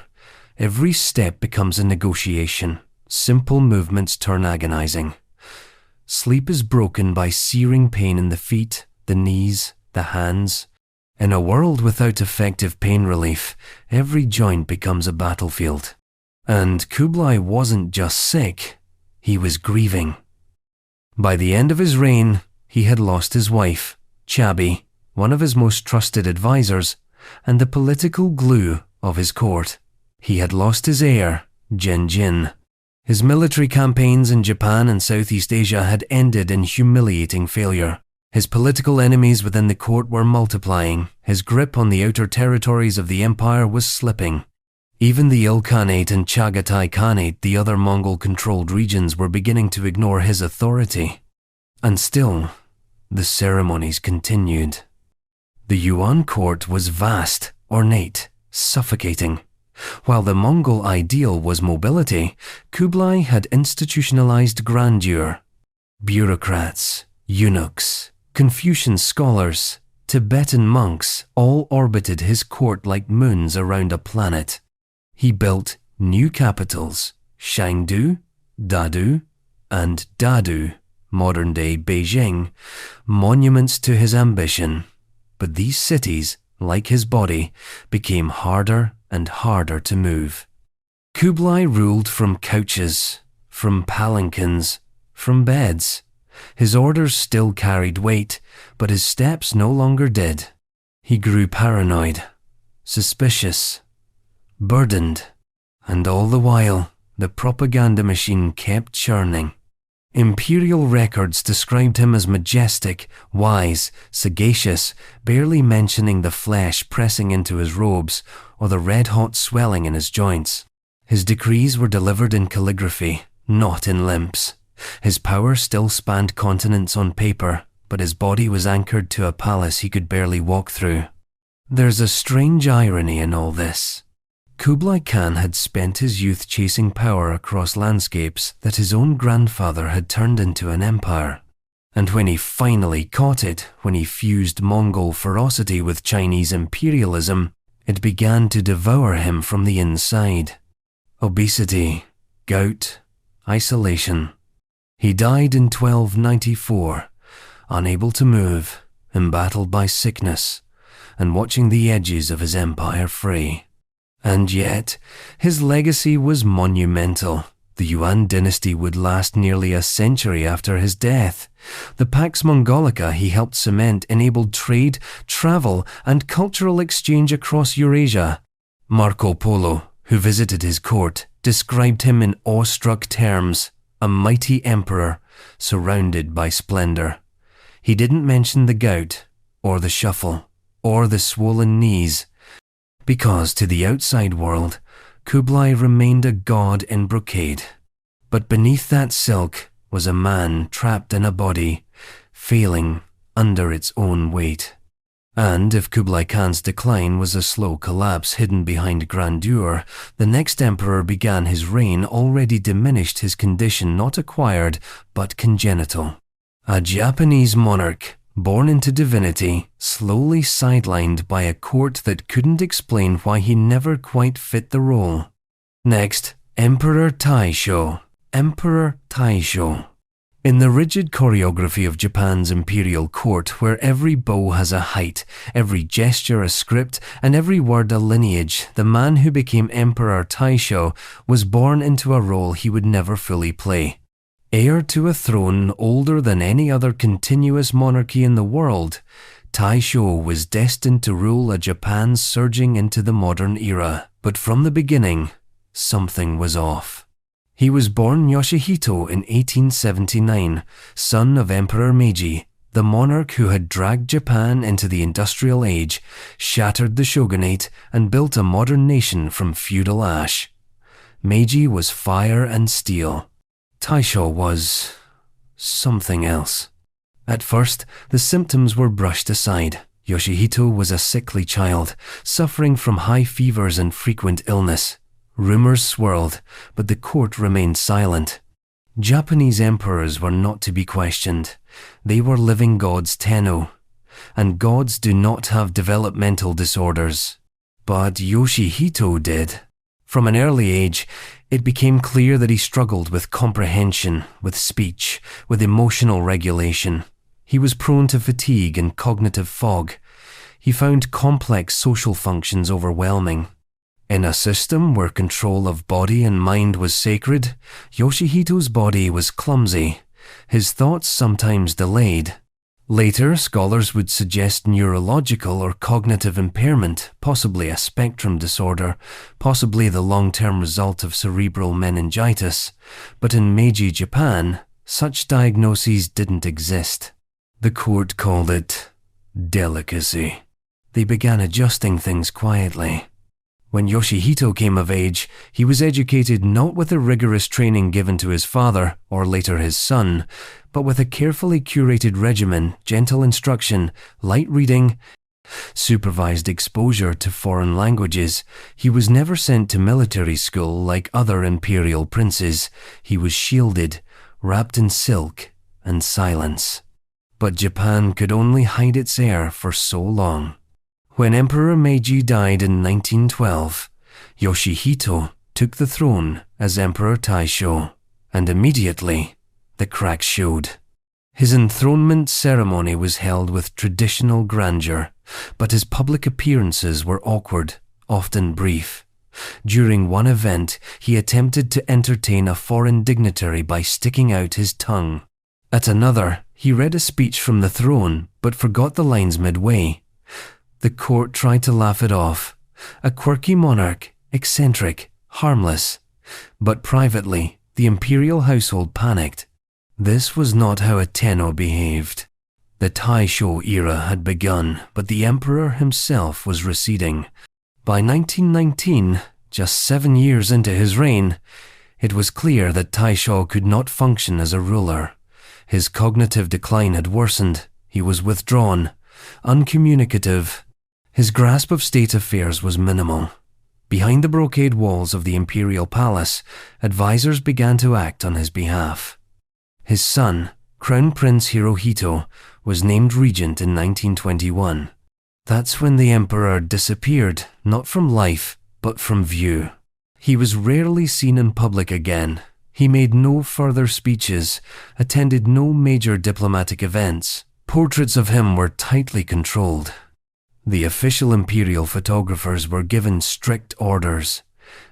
Every step becomes a negotiation. Simple movements turn agonizing. Sleep is broken by searing pain in the feet, the knees, the hands. In a world without effective pain relief, every joint becomes a battlefield. And Kublai wasn't just sick, he was grieving. By the end of his reign, he had lost his wife, Chabi, one of his most trusted advisors, and the political glue of his court. He had lost his heir, Genjin. His military campaigns in Japan and Southeast Asia had ended in humiliating failure. His political enemies within the court were multiplying. His grip on the outer territories of the empire was slipping. Even the Ilkhanate and Chagatai Khanate, the other Mongol-controlled regions, were beginning to ignore his authority. And still, the ceremonies continued. The Yuan court was vast, ornate, suffocating. While the Mongol ideal was mobility, Kublai had institutionalized grandeur. Bureaucrats, eunuchs, Confucian scholars, Tibetan monks all orbited his court like moons around a planet. He built new capitals, Chengdu, Dadu, and Dadu, modern-day Beijing, monuments to his ambition. But these cities, like his body, became harder and harder to move. Kublai ruled from couches, from palanquins, from beds. His orders still carried weight, but his steps no longer did. He grew paranoid, suspicious, burdened, and all the while, the propaganda machine kept churning. Imperial records described him as majestic, wise, sagacious, barely mentioning the flesh pressing into his robes or the red-hot swelling in his joints. His decrees were delivered in calligraphy, not in limps. His power still spanned continents on paper, but his body was anchored to a palace he could barely walk through. There's a strange irony in all this. Kublai Khan had spent his youth chasing power across landscapes that his own grandfather had turned into an empire. And when he finally caught it, when he fused Mongol ferocity with Chinese imperialism, it began to devour him from the inside. Obesity, gout, isolation. He died in 1294, unable to move, embattled by sickness, and watching the edges of his empire fray. And yet, his legacy was monumental. The Yuan dynasty would last nearly a century after his death. The Pax Mongolica he helped cement enabled trade, travel, and cultural exchange across Eurasia. Marco Polo, who visited his court, described him in awestruck terms, a mighty emperor surrounded by splendor. He didn't mention the gout, or the shuffle, or the swollen knees, because to the outside world, Kublai remained a god in brocade. But beneath that silk was a man trapped in a body, failing under its own weight. And if Kublai Khan's decline was a slow collapse hidden behind grandeur, the next emperor began his reign already diminished, his condition not acquired but congenital. A Japanese monarch, born into divinity, slowly sidelined by a court that couldn't explain why he never quite fit the role. Next, Emperor Taishō. Emperor Taishō. In the rigid choreography of Japan's imperial court, where every bow has a height, every gesture a script, and every word a lineage, the man who became Emperor Taishō was born into a role he would never fully play. Heir to a throne older than any other continuous monarchy in the world, Taishō was destined to rule a Japan surging into the modern era. But from the beginning, something was off. He was born Yoshihito in 1879, son of Emperor Meiji, The monarch who had dragged Japan into the industrial age, shattered the shogunate, and built a modern nation from feudal ash. Meiji was fire and steel. Taishō was something else. At first, the symptoms were brushed aside. Yoshihito was a sickly child, suffering from high fevers and frequent illness. Rumors swirled, but the court remained silent. Japanese emperors were not to be questioned. They were living gods Tenno, and gods do not have developmental disorders. But Yoshihito did. From an early age, it became clear that he struggled with comprehension, with speech, with emotional regulation. He was prone to fatigue and cognitive fog. He found complex social functions overwhelming. In a system where control of body and mind was sacred, Yoshihito's body was clumsy, his thoughts sometimes delayed. Later, scholars would suggest neurological or cognitive impairment, possibly a spectrum disorder, possibly the long-term result of cerebral meningitis. But in Meiji Japan, such diagnoses didn't exist. The court called it delicacy. They began adjusting things quietly. When Yoshihito came of age, he was educated not with the rigorous training given to his father, or later his son, but with a carefully curated regimen, gentle instruction, light reading, supervised exposure to foreign languages. He was never sent to military school like other imperial princes. He was shielded, wrapped in silk and silence. But Japan could only hide its heir for so long. When Emperor Meiji died in 1912, Yoshihito took the throne as Emperor Taishō, and immediately the cracks showed. His enthronement ceremony was held with traditional grandeur, but his public appearances were awkward, often brief. During one event, he attempted to entertain a foreign dignitary by sticking out his tongue. At another, he read a speech from the throne, but forgot the lines midway. The court tried to laugh it off. A quirky monarch, eccentric, harmless. But privately, the imperial household panicked. This was not how a Tenno behaved. The Taishō era had begun, but the emperor himself was receding. By 1919, just 7 years into his reign, it was clear that Taishō could not function as a ruler. His cognitive decline had worsened. He was withdrawn, uncommunicative. His grasp of state affairs was minimal. Behind the brocade walls of the imperial palace, advisors began to act on his behalf. His son, Crown Prince Hirohito, was named regent in 1921. That's when the emperor disappeared, not from life, but from view. He was rarely seen in public again. He made no further speeches, attended no major diplomatic events. Portraits of him were tightly controlled. The official imperial photographers were given strict orders.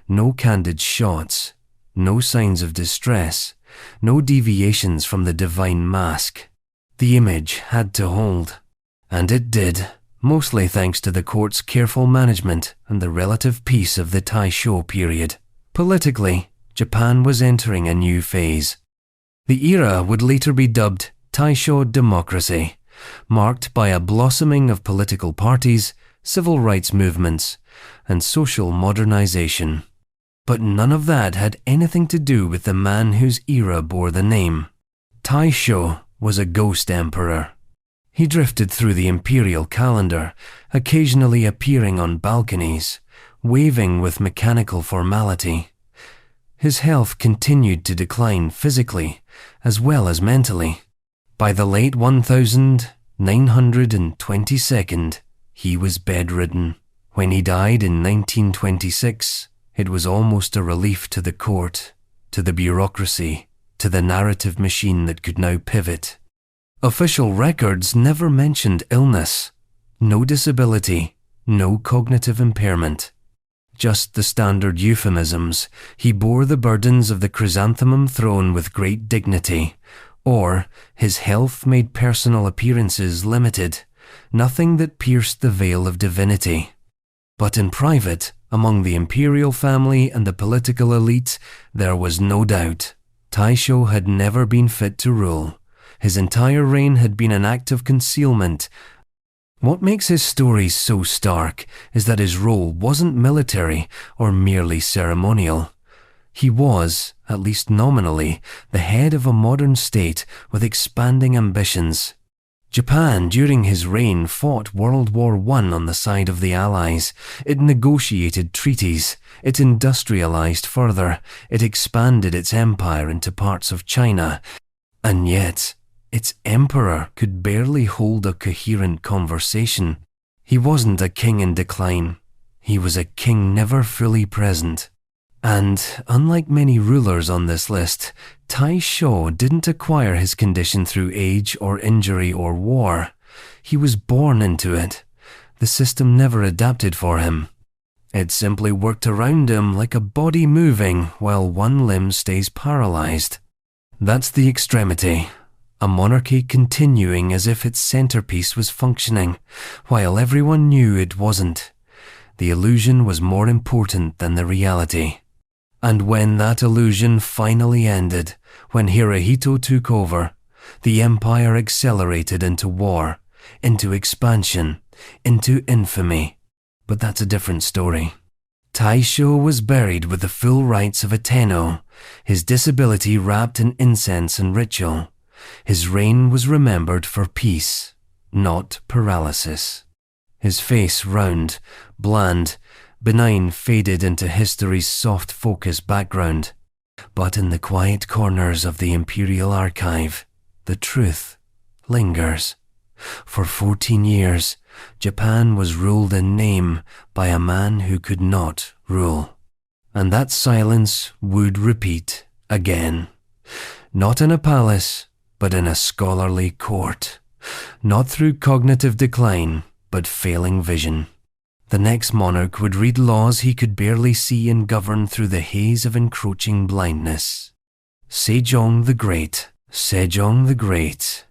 No candid shots, no signs of distress, no deviations from the divine mask. The image had to hold. And it did, mostly thanks to the court's careful management and the relative peace of the Taishō period. Politically, Japan was entering a new phase. The era would later be dubbed Taishō democracy, marked by a blossoming of political parties, civil rights movements, and social modernization. But none of that had anything to do with the man whose era bore the name. Taishō was a ghost emperor. He drifted through the imperial calendar, occasionally appearing on balconies, waving with mechanical formality. His health continued to decline physically as well as mentally. By the late 1922, he was bedridden. When he died in 1926, it was almost a relief to the court, to the bureaucracy, to the narrative machine that could now pivot. Official records never mentioned illness, no disability, no cognitive impairment. Just the standard euphemisms. He bore the burdens of the chrysanthemum throne with great dignity, or his health made personal appearances limited, nothing that pierced the veil of divinity. But in private, among the imperial family and the political elite, there was no doubt. Taishō had never been fit to rule. His entire reign had been an act of concealment. What makes his story so stark is that his role wasn't military or merely ceremonial. He was, at least nominally, the head of a modern state with expanding ambitions. Japan, during his reign, fought World War I on the side of the Allies. It negotiated treaties. It industrialized further. It expanded its empire into parts of China. And yet, its emperor could barely hold a coherent conversation. He wasn't a king in decline. He was a king never fully present. And, unlike many rulers on this list, Taishō didn't acquire his condition through age or injury or war. He was born into it. The system never adapted for him. It simply worked around him like a body moving while one limb stays paralyzed. That's the extremity. A monarchy continuing as if its centerpiece was functioning, while everyone knew it wasn't. The illusion was more important than the reality. And when that illusion finally ended, when Hirohito took over, the empire accelerated into war, into expansion, into infamy. But that's a different story. Taishō was buried with the full rites of a Tenno, his disability wrapped in incense and ritual. His reign was remembered for peace, not paralysis. His face round, bland, benign faded into history's soft focus background. But in the quiet corners of the imperial archive, the truth lingers. For 14 years, Japan was ruled in name by a man who could not rule. And that silence would repeat again. Not in a palace, but in a scholarly court. Not through cognitive decline, but failing vision. The next monarch would read laws he could barely see and govern through the haze of encroaching blindness. Sejong the Great. Sejong the Great.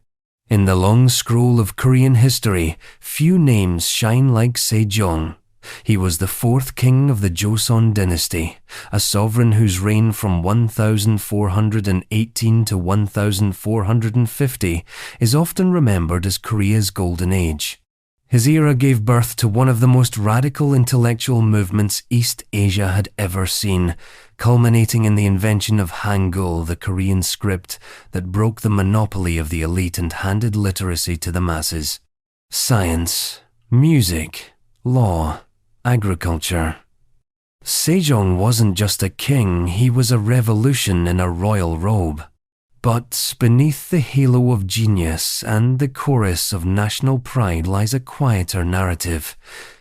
In the long scroll of Korean history, few names shine like Sejong. He was the fourth king of the Joseon dynasty, a sovereign whose reign from 1418 to 1450 is often remembered as Korea's golden age. His era gave birth to one of the most radical intellectual movements East Asia had ever seen, culminating in the invention of Hangul, the Korean script that broke the monopoly of the elite and handed literacy to the masses. Science, music, law, agriculture. Sejong wasn't just a king, he was a revolution in a royal robe. But beneath the halo of genius and the chorus of national pride lies a quieter narrative.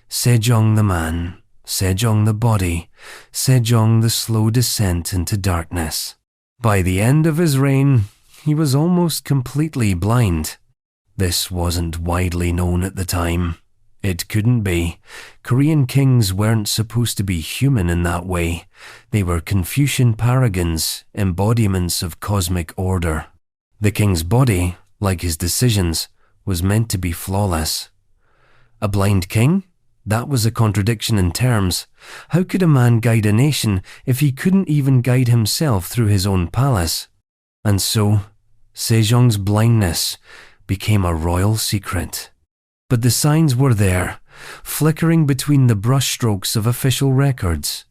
Sejong the man, Sejong the body, Sejong the slow descent into darkness. By the end of his reign, he was almost completely blind. This wasn't widely known at the time. It couldn't be. Korean kings weren't supposed to be human in that way. They were Confucian paragons, embodiments of cosmic order. The king's body, like his decisions, was meant to be flawless. A blind king? That was a contradiction in terms. How could a man guide a nation if he couldn't even guide himself through his own palace? And so, Sejong's blindness became a royal secret. But the signs were there, flickering between the brushstrokes of official records.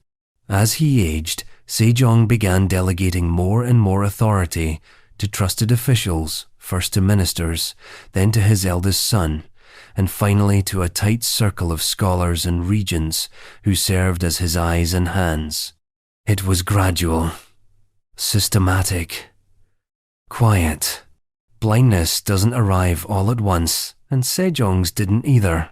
As he aged, Sejong began delegating more and more authority to trusted officials, first to ministers, then to his eldest son, and finally to a tight circle of scholars and regents who served as his eyes and hands. It was gradual, systematic, quiet. Blindness doesn't arrive all at once, and Sejong's didn't either.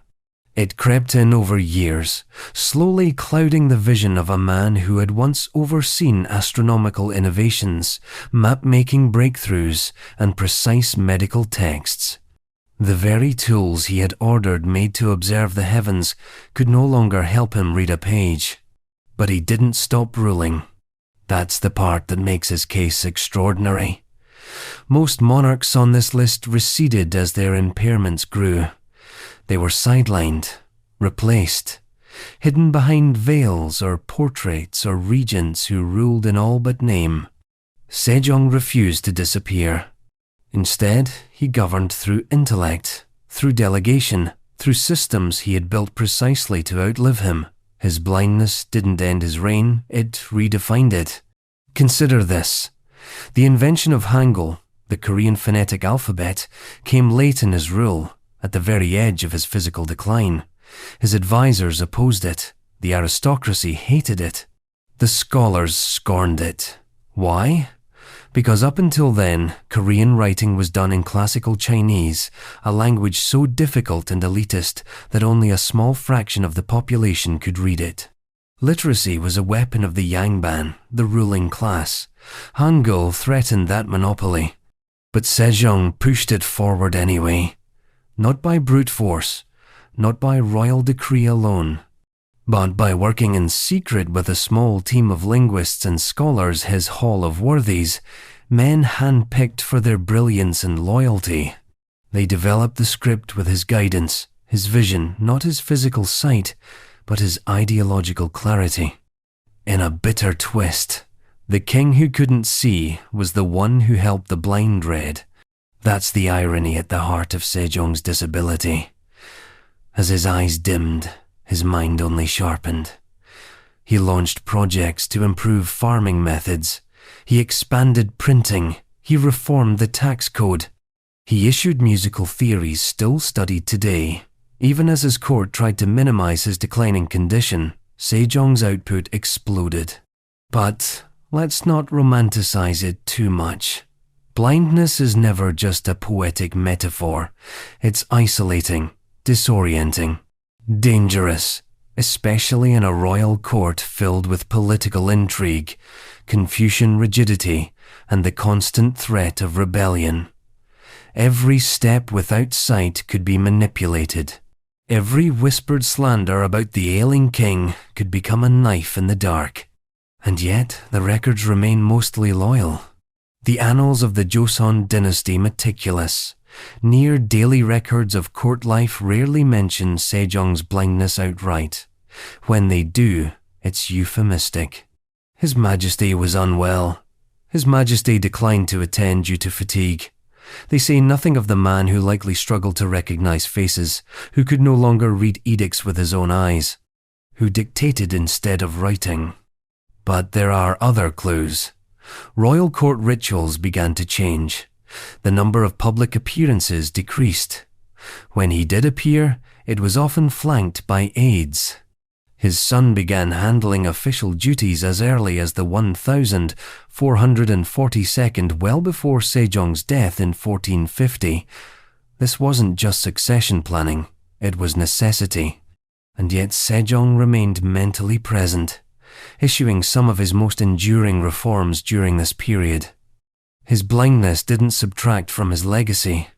It crept in over years, slowly clouding the vision of a man who had once overseen astronomical innovations, map-making breakthroughs, and precise medical texts. The very tools he had ordered made to observe the heavens could no longer help him read a page. But he didn't stop ruling. That's the part that makes his case extraordinary. Most monarchs on this list receded as their impairments grew. They were sidelined, replaced, hidden behind veils or portraits or regents who ruled in all but name. Sejong refused to disappear. Instead, he governed through intellect, through delegation, through systems he had built precisely to outlive him. His blindness didn't end his reign, it redefined it. Consider this. The invention of Hangul, the Korean phonetic alphabet, came late in his rule, at the very edge of his physical decline. His advisors opposed it. The aristocracy hated it. The scholars scorned it. Why? Because up until then, Korean writing was done in classical Chinese, a language so difficult and elitist that only a small fraction of the population could read it. Literacy was a weapon of the Yangban, the ruling class. Hangul threatened that monopoly. But Sejong pushed it forward anyway. Not by brute force, not by royal decree alone, but by working in secret with a small team of linguists and scholars, his Hall of Worthies, men handpicked for their brilliance and loyalty. They developed the script with his guidance, his vision, not his physical sight, but his ideological clarity. In a bitter twist, the king who couldn't see was the one who helped the blind read. That's the irony at the heart of Sejong's disability. As his eyes dimmed, his mind only sharpened. He launched projects to improve farming methods. He expanded printing. He reformed the tax code. He issued musical theories still studied today. Even as his court tried to minimize his declining condition, Sejong's output exploded. But let's not romanticize it too much. Blindness is never just a poetic metaphor. It's isolating, disorienting, dangerous, especially in a royal court filled with political intrigue, Confucian rigidity, and the constant threat of rebellion. Every step without sight could be manipulated. Every whispered slander about the ailing king could become a knife in the dark. And yet, the records remain mostly loyal. The annals of the Joseon dynasty meticulous. Near daily records of court life rarely mention Sejong's blindness outright. When they do, it's euphemistic. His Majesty was unwell. His Majesty declined to attend due to fatigue. They say nothing of the man who likely struggled to recognize faces, who could no longer read edicts with his own eyes, who dictated instead of writing. But there are other clues. Royal court rituals began to change. The number of public appearances decreased. When he did appear, it was often flanked by aides. His son began handling official duties as early as the 1442nd, well before Sejong's death in 1450. This wasn't just succession planning, it was necessity. And yet Sejong remained mentally present, issuing some of his most enduring reforms during this period. His blindness didn't subtract from his legacy.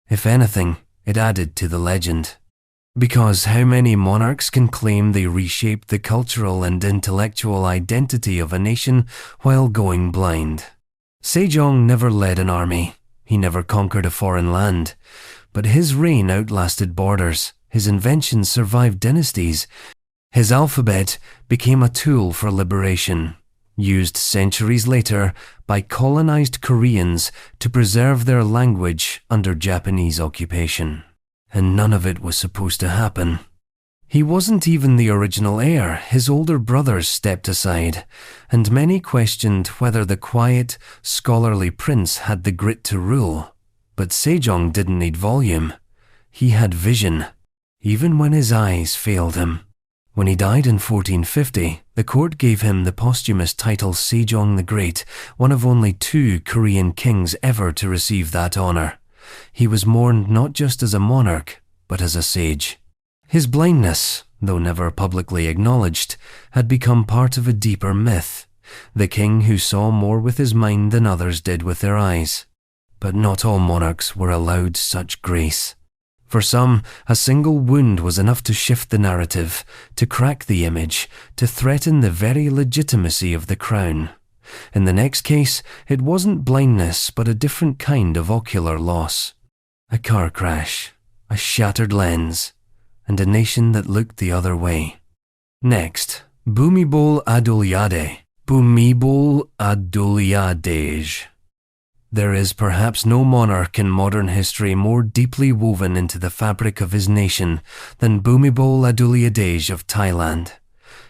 If anything, it added to the legend. Because how many monarchs can claim they reshaped the cultural and intellectual identity of a nation while going blind? Sejong never led an army. He never conquered a foreign land. But his reign outlasted borders. His inventions survived dynasties. His alphabet became a tool for liberation, used centuries later by colonized Koreans to preserve their language under Japanese occupation. And none of it was supposed to happen. He wasn't even the original heir. His older brothers stepped aside, and many questioned whether the quiet, scholarly prince had the grit to rule. But Sejong didn't need volume. He had vision, even when his eyes failed him. When he died in 1450, the court gave him the posthumous title Sejong the Great, one of only 2 Korean kings ever to receive that honor. He was mourned not just as a monarch, but as a sage. His blindness, though never publicly acknowledged, had become part of a deeper myth, the king who saw more with his mind than others did with their eyes. But not all monarchs were allowed such grace. For some, a single wound was enough to shift the narrative, to crack the image, to threaten the very legitimacy of the crown. In the next case, it wasn't blindness, but a different kind of ocular loss. A car crash, a shattered lens, and a nation that looked the other way. Next, Bhumibol Adulyadej. Bhumibol Adulyadej. There is perhaps no monarch in modern history more deeply woven into the fabric of his nation than Bhumibol Adulyadej of Thailand.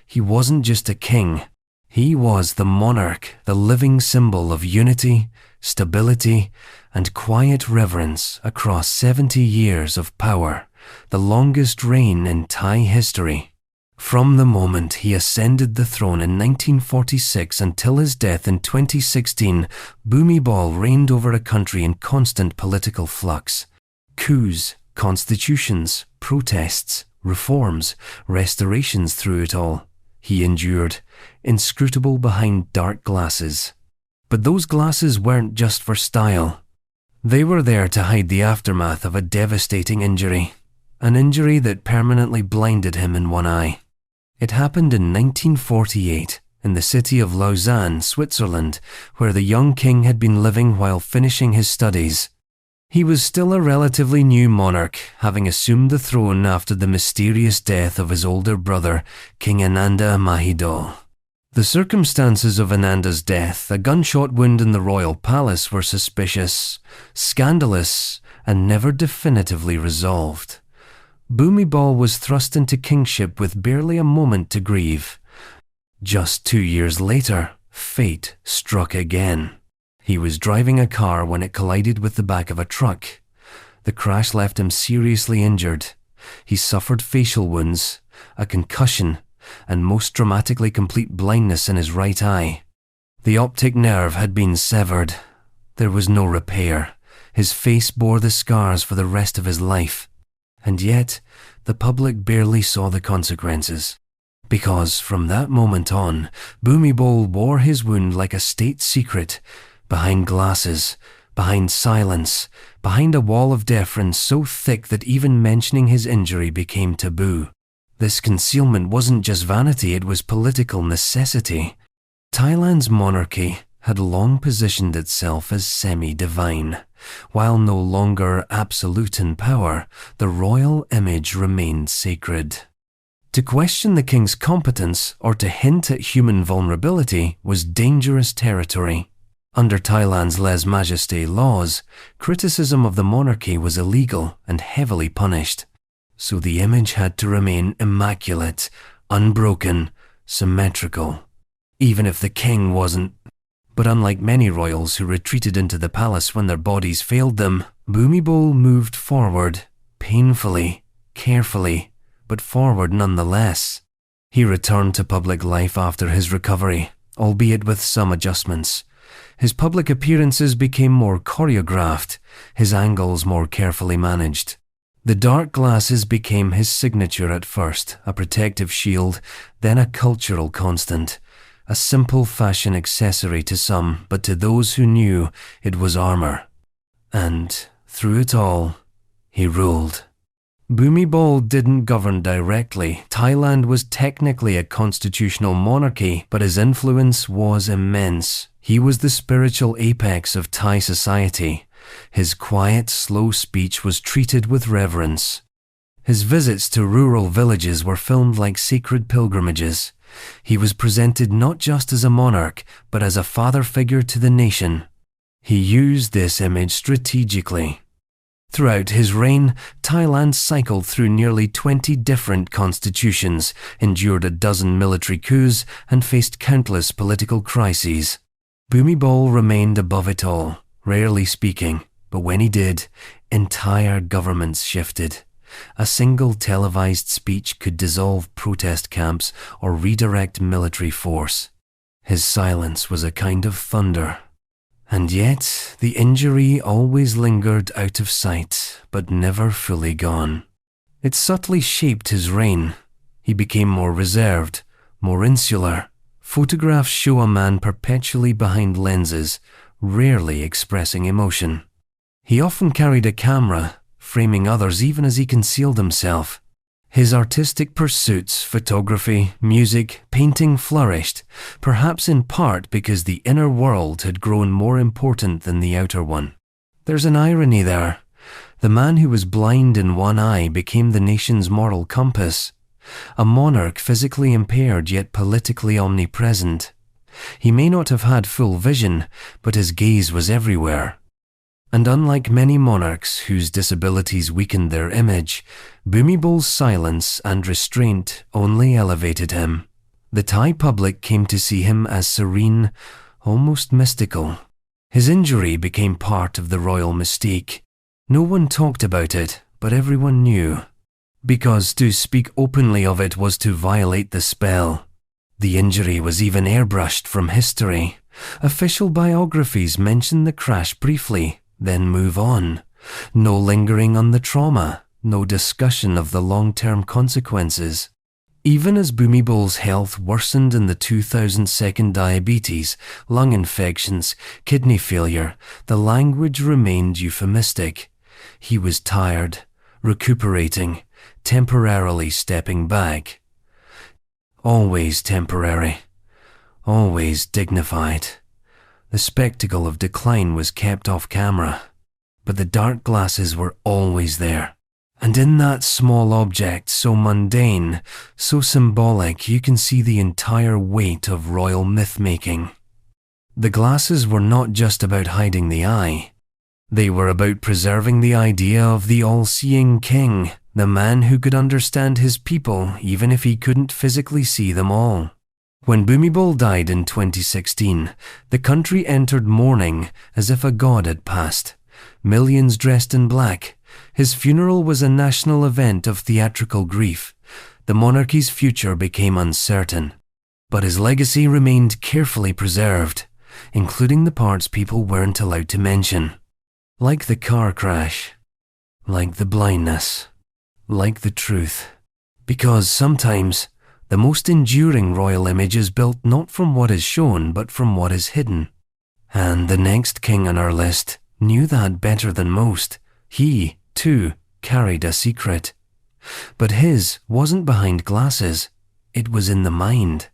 He wasn't just a king. He was the monarch, the living symbol of unity, stability, and quiet reverence across 70 years of power, the longest reign in Thai history. From the moment he ascended the throne in 1946 until his death in 2016, Bhumibol reigned over a country in constant political flux. Coups, constitutions, protests, reforms, restorations through it all. He endured, inscrutable behind dark glasses. But those glasses weren't just for style. They were there to hide the aftermath of a devastating injury, an injury that permanently blinded him in one eye. It happened in 1948 in the city of Lausanne, Switzerland, where the young king had been living while finishing his studies. He was still a relatively new monarch, having assumed the throne after the mysterious death of his older brother, King Ananda Mahidol. The circumstances of Ananda's death, a gunshot wound in the royal palace, were suspicious, scandalous, and never definitively resolved. Bhumibol was thrust into kingship with barely a moment to grieve. Just 2 years later, fate struck again. He was driving a car when it collided with the back of a truck. The crash left him seriously injured. He suffered facial wounds, a concussion, and most dramatically complete blindness in his right eye. The optic nerve had been severed. There was no repair. His face bore the scars for the rest of his life. And yet, the public barely saw the consequences. Because from that moment on, Bhumibol wore his wound like a state secret, behind glasses, behind silence, behind a wall of deference so thick that even mentioning his injury became taboo. This concealment wasn't just vanity, it was political necessity. Thailand's monarchy had long positioned itself as semi-divine. While no longer absolute in power, the royal image remained sacred. To question the king's competence or to hint at human vulnerability was dangerous territory. Under Thailand's lèse-majesté laws, criticism of the monarchy was illegal and heavily punished. So the image had to remain immaculate, unbroken, symmetrical, even if the king wasn't. But unlike many royals who retreated into the palace when their bodies failed them, Bhumibol moved forward, painfully, carefully, but forward nonetheless. He returned to public life after his recovery, albeit with some adjustments. His public appearances became more choreographed, his angles more carefully managed. The dark glasses became his signature at first, a protective shield, then a cultural constant. A simple fashion accessory to some, but to those who knew it was armor. And, through it all, he ruled. Bhumibol didn't govern directly. Thailand was technically a constitutional monarchy, but his influence was immense. He was the spiritual apex of Thai society. His quiet, slow speech was treated with reverence. His visits to rural villages were filmed like sacred pilgrimages. He was presented not just as a monarch, but as a father figure to the nation. He used this image strategically. Throughout his reign, Thailand cycled through nearly 20 different constitutions, endured a dozen military coups, and faced countless political crises. Bhumibol remained above it all, rarely speaking, but when he did, entire governments shifted. A single televised speech could dissolve protest camps or redirect military force. His silence was a kind of thunder. And yet, the injury always lingered out of sight, but never fully gone. It subtly shaped his reign. He became more reserved, more insular. Photographs show a man perpetually behind lenses, rarely expressing emotion. He often carried a camera, framing others even as he concealed himself. His artistic pursuits, photography, music, painting flourished, perhaps in part because the inner world had grown more important than the outer one. There's an irony there. The man who was blind in one eye became the nation's moral compass. A monarch physically impaired yet politically omnipresent. He may not have had full vision, but his gaze was everywhere. And unlike many monarchs whose disabilities weakened their image, Bhumibol's silence and restraint only elevated him. The Thai public came to see him as serene, almost mystical. His injury became part of the royal mystique. No one talked about it, but everyone knew. Because to speak openly of it was to violate the spell. The injury was even airbrushed from history. Official biographies mention the crash briefly, then move on. No lingering on the trauma, no discussion of the long-term consequences. Even as Bhumibol's health worsened in the 2002 diabetes, lung infections, kidney failure, the language remained euphemistic. He was tired, recuperating, temporarily stepping back. Always temporary, always dignified. The spectacle of decline was kept off camera, but the dark glasses were always there. And in that small object, so mundane, so symbolic, you can see the entire weight of royal myth-making. The glasses were not just about hiding the eye. They were about preserving the idea of the all-seeing king, the man who could understand his people even if he couldn't physically see them all. When Bhumibol died in 2016, the country entered mourning as if a god had passed. Millions dressed in black. His funeral was a national event of theatrical grief. The monarchy's future became uncertain. But his legacy remained carefully preserved, including the parts people weren't allowed to mention. Like the car crash. Like the blindness. Like the truth. Because sometimes, the most enduring royal image is built not from what is shown, but from what is hidden. And the next king on our list knew that better than most. He, too, carried a secret. But his wasn't behind glasses. It was in the mind.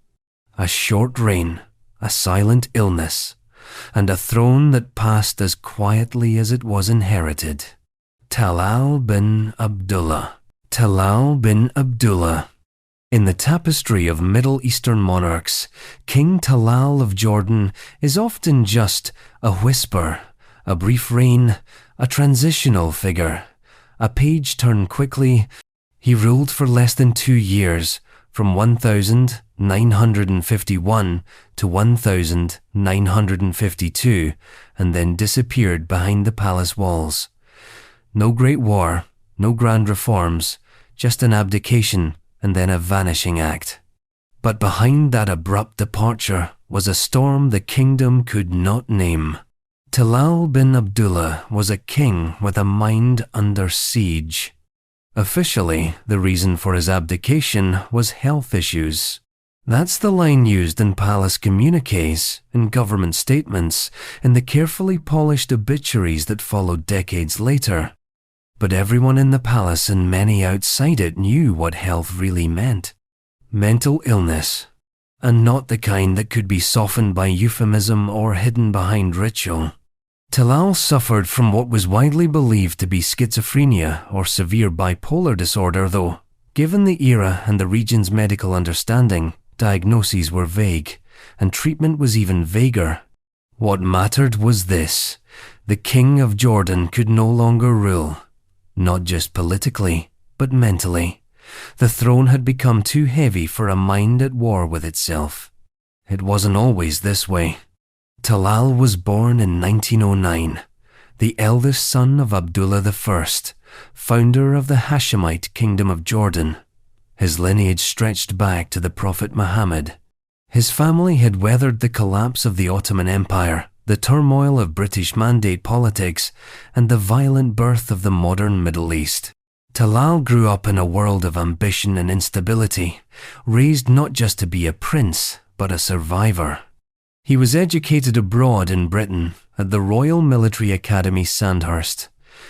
A short reign, a silent illness, and a throne that passed as quietly as it was inherited. Talal bin Abdullah. Talal bin Abdullah. In the tapestry of Middle Eastern monarchs, King Talal of Jordan is often just a whisper, a brief reign, a transitional figure. A page turned quickly. He ruled for less than 2 years, from 1951 to 1952, and then disappeared behind the palace walls. No great war, no grand reforms, just an abdication and then a vanishing act. But behind that abrupt departure was a storm the kingdom could not name. Talal bin Abdullah was a king with a mind under siege. Officially, the reason for his abdication was health issues. That's the line used in palace communiques, in government statements, in the carefully polished obituaries that followed decades later. But everyone in the palace and many outside it knew what health really meant. Mental illness, and not the kind that could be softened by euphemism or hidden behind ritual. Talal suffered from what was widely believed to be schizophrenia or severe bipolar disorder, though, given the era and the region's medical understanding, diagnoses were vague, and treatment was even vaguer. What mattered was this: the king of Jordan could no longer rule. Not just politically, but mentally. The throne had become too heavy for a mind at war with itself. It wasn't always this way. Talal was born in 1909, the eldest son of Abdullah I, founder of the Hashemite Kingdom of Jordan. His lineage stretched back to the Prophet Muhammad. His family had weathered the collapse of the Ottoman Empire, the turmoil of British Mandate politics, and the violent birth of the modern Middle East. Talal grew up in a world of ambition and instability, raised not just to be a prince, but a survivor. He was educated abroad in Britain, at the Royal Military Academy Sandhurst.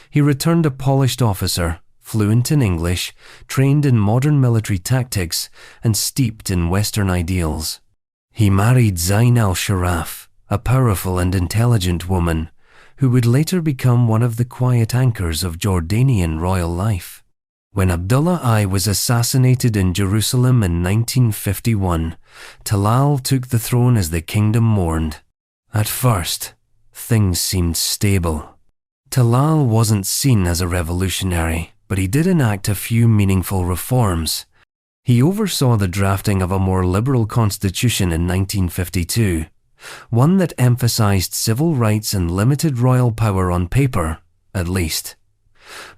He returned a polished officer, fluent in English, trained in modern military tactics, and steeped in Western ideals. He married Zain al-Sharaf, a powerful and intelligent woman, who would later become one of the quiet anchors of Jordanian royal life. When Abdullah I was assassinated in Jerusalem in 1951, Talal took the throne as the kingdom mourned. At first, things seemed stable. Talal wasn't seen as a revolutionary, but he did enact a few meaningful reforms. He oversaw the drafting of a more liberal constitution in 1952, one that emphasized civil rights and limited royal power on paper, at least.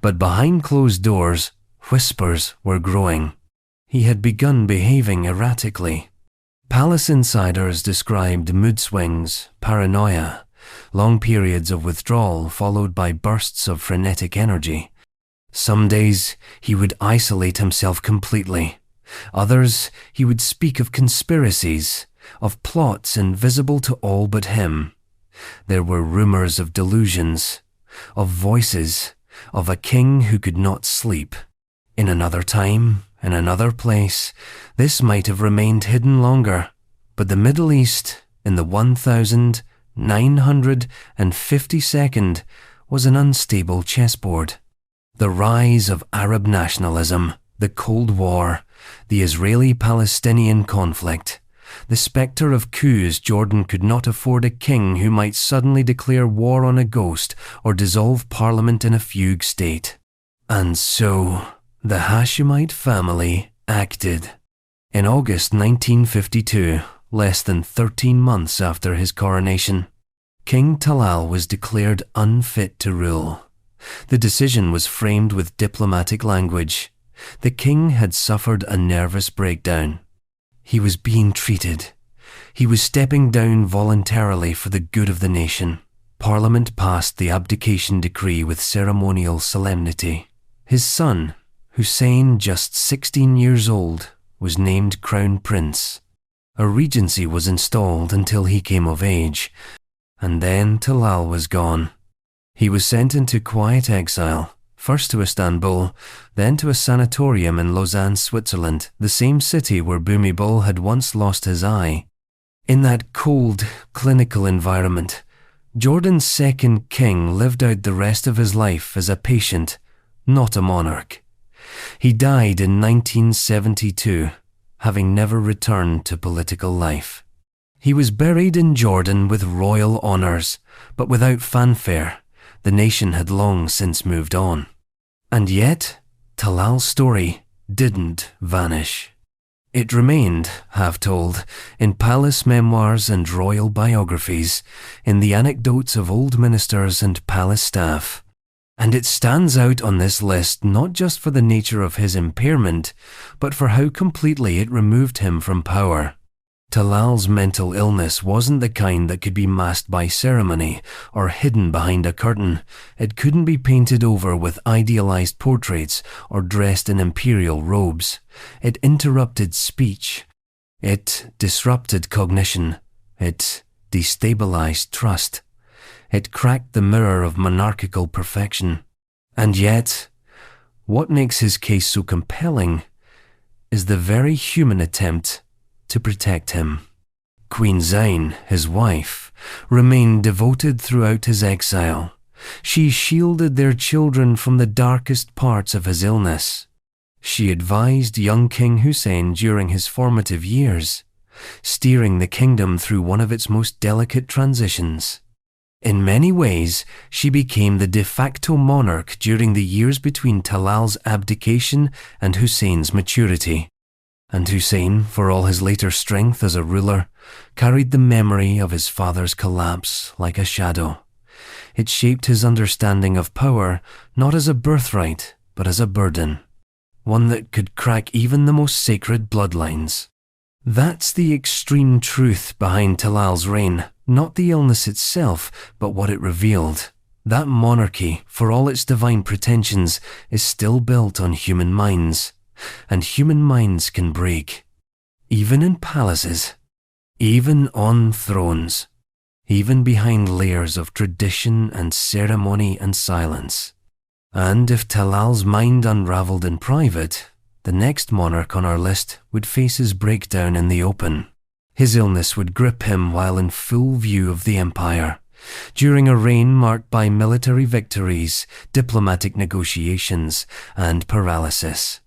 But behind closed doors, whispers were growing. He had begun behaving erratically. Palace insiders described mood swings, paranoia, long periods of withdrawal followed by bursts of frenetic energy. Some days he would isolate himself completely. Others he would speak of conspiracies, of plots invisible to all but him. There were rumors of delusions, of voices, of a king who could not sleep. In another time, in another place, this might have remained hidden longer, but the Middle East, in the 1952nd, was an unstable chessboard. The rise of Arab nationalism, the Cold War, the Israeli-Palestinian conflict, the spectre of coups. Jordan could not afford a king who might suddenly declare war on a ghost or dissolve parliament in a fugue state. And so, the Hashemite family acted. In August 1952, less than 13 months after his coronation, King Talal was declared unfit to rule. The decision was framed with diplomatic language. The king had suffered a nervous breakdown. He was being treated. He was stepping down voluntarily for the good of the nation. Parliament passed the abdication decree with ceremonial solemnity. His son, Hussein, just 16 years old, was named Crown Prince. A regency was installed until he came of age, and then Talal was gone. He was sent into quiet exile, first to Istanbul, then to a sanatorium in Lausanne, Switzerland, the same city where Bhumibol had once lost his eye. In that cold, clinical environment, Jordan's second king lived out the rest of his life as a patient, not a monarch. He died in 1972, having never returned to political life. He was buried in Jordan with royal honours, but without fanfare. The nation had long since moved on. And yet, Talal's story didn't vanish. It remained, half-told, in palace memoirs and royal biographies, in the anecdotes of old ministers and palace staff. And it stands out on this list not just for the nature of his impairment, but for how completely it removed him from power. Talal's mental illness wasn't the kind that could be masked by ceremony or hidden behind a curtain. It couldn't be painted over with idealized portraits or dressed in imperial robes. It interrupted speech. It disrupted cognition. It destabilized trust. It cracked the mirror of monarchical perfection. And yet, what makes his case so compelling is the very human attempt to protect him. Queen Zayn, his wife, remained devoted throughout his exile. She shielded their children from the darkest parts of his illness. She advised young King Hussein during his formative years, steering the kingdom through one of its most delicate transitions. In many ways, she became the de facto monarch during the years between Talal's abdication and Hussein's maturity. And Hussein, for all his later strength as a ruler, carried the memory of his father's collapse like a shadow. It shaped his understanding of power not as a birthright, but as a burden, one that could crack even the most sacred bloodlines. That's the extreme truth behind Talal's reign, not the illness itself, but what it revealed. That monarchy, for all its divine pretensions, is still built on human minds. And human minds can break, even in palaces, even on thrones, even behind layers of tradition and ceremony and silence. And if Talal's mind unravelled in private, the next monarch on our list would face his breakdown in the open. His illness would grip him while in full view of the empire. during a reign marked by military victories, diplomatic negotiations, and paralysis.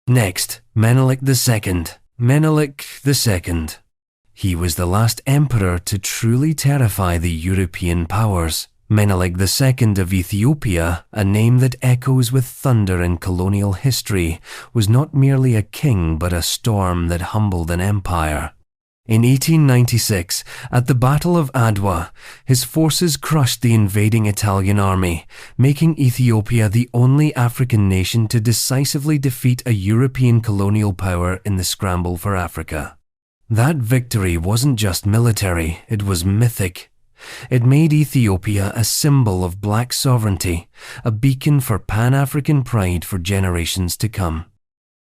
Next, Menelik II. Menelik II. He was the last emperor to truly terrify the European powers. Menelik II of Ethiopia, a name that echoes with thunder in colonial history, was not merely a king but a storm that humbled an empire. In 1896, at the Battle of Adwa, his forces crushed the invading Italian army, making Ethiopia the only African nation to decisively defeat a European colonial power in the scramble for Africa. That victory wasn't just military, it was mythic. It made Ethiopia a symbol of black sovereignty, a beacon for Pan-African pride for generations to come.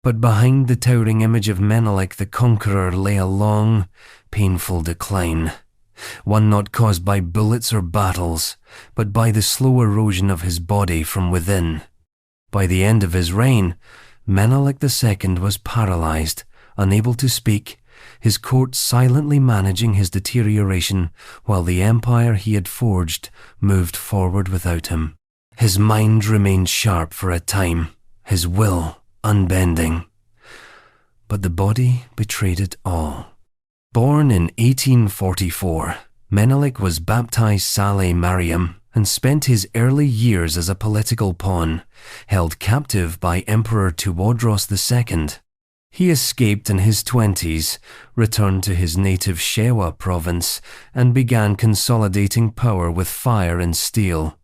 But behind the towering image of Menelik the Conqueror lay a long, painful decline, one not caused by bullets or battles, but by the slow erosion of his body from within. By the end of his reign, Menelik II was paralyzed, unable to speak, his court silently managing his deterioration while the empire he had forged moved forward without him. His mind remained sharp for a time, his will unbending. But the body betrayed it all. Born in 1844, Menelik was baptized Saleh Mariam and spent his early years as a political pawn, held captive by Emperor Tewodros II. He escaped in his 20s, returned to his native Shewa province, and began consolidating power with fire and steel.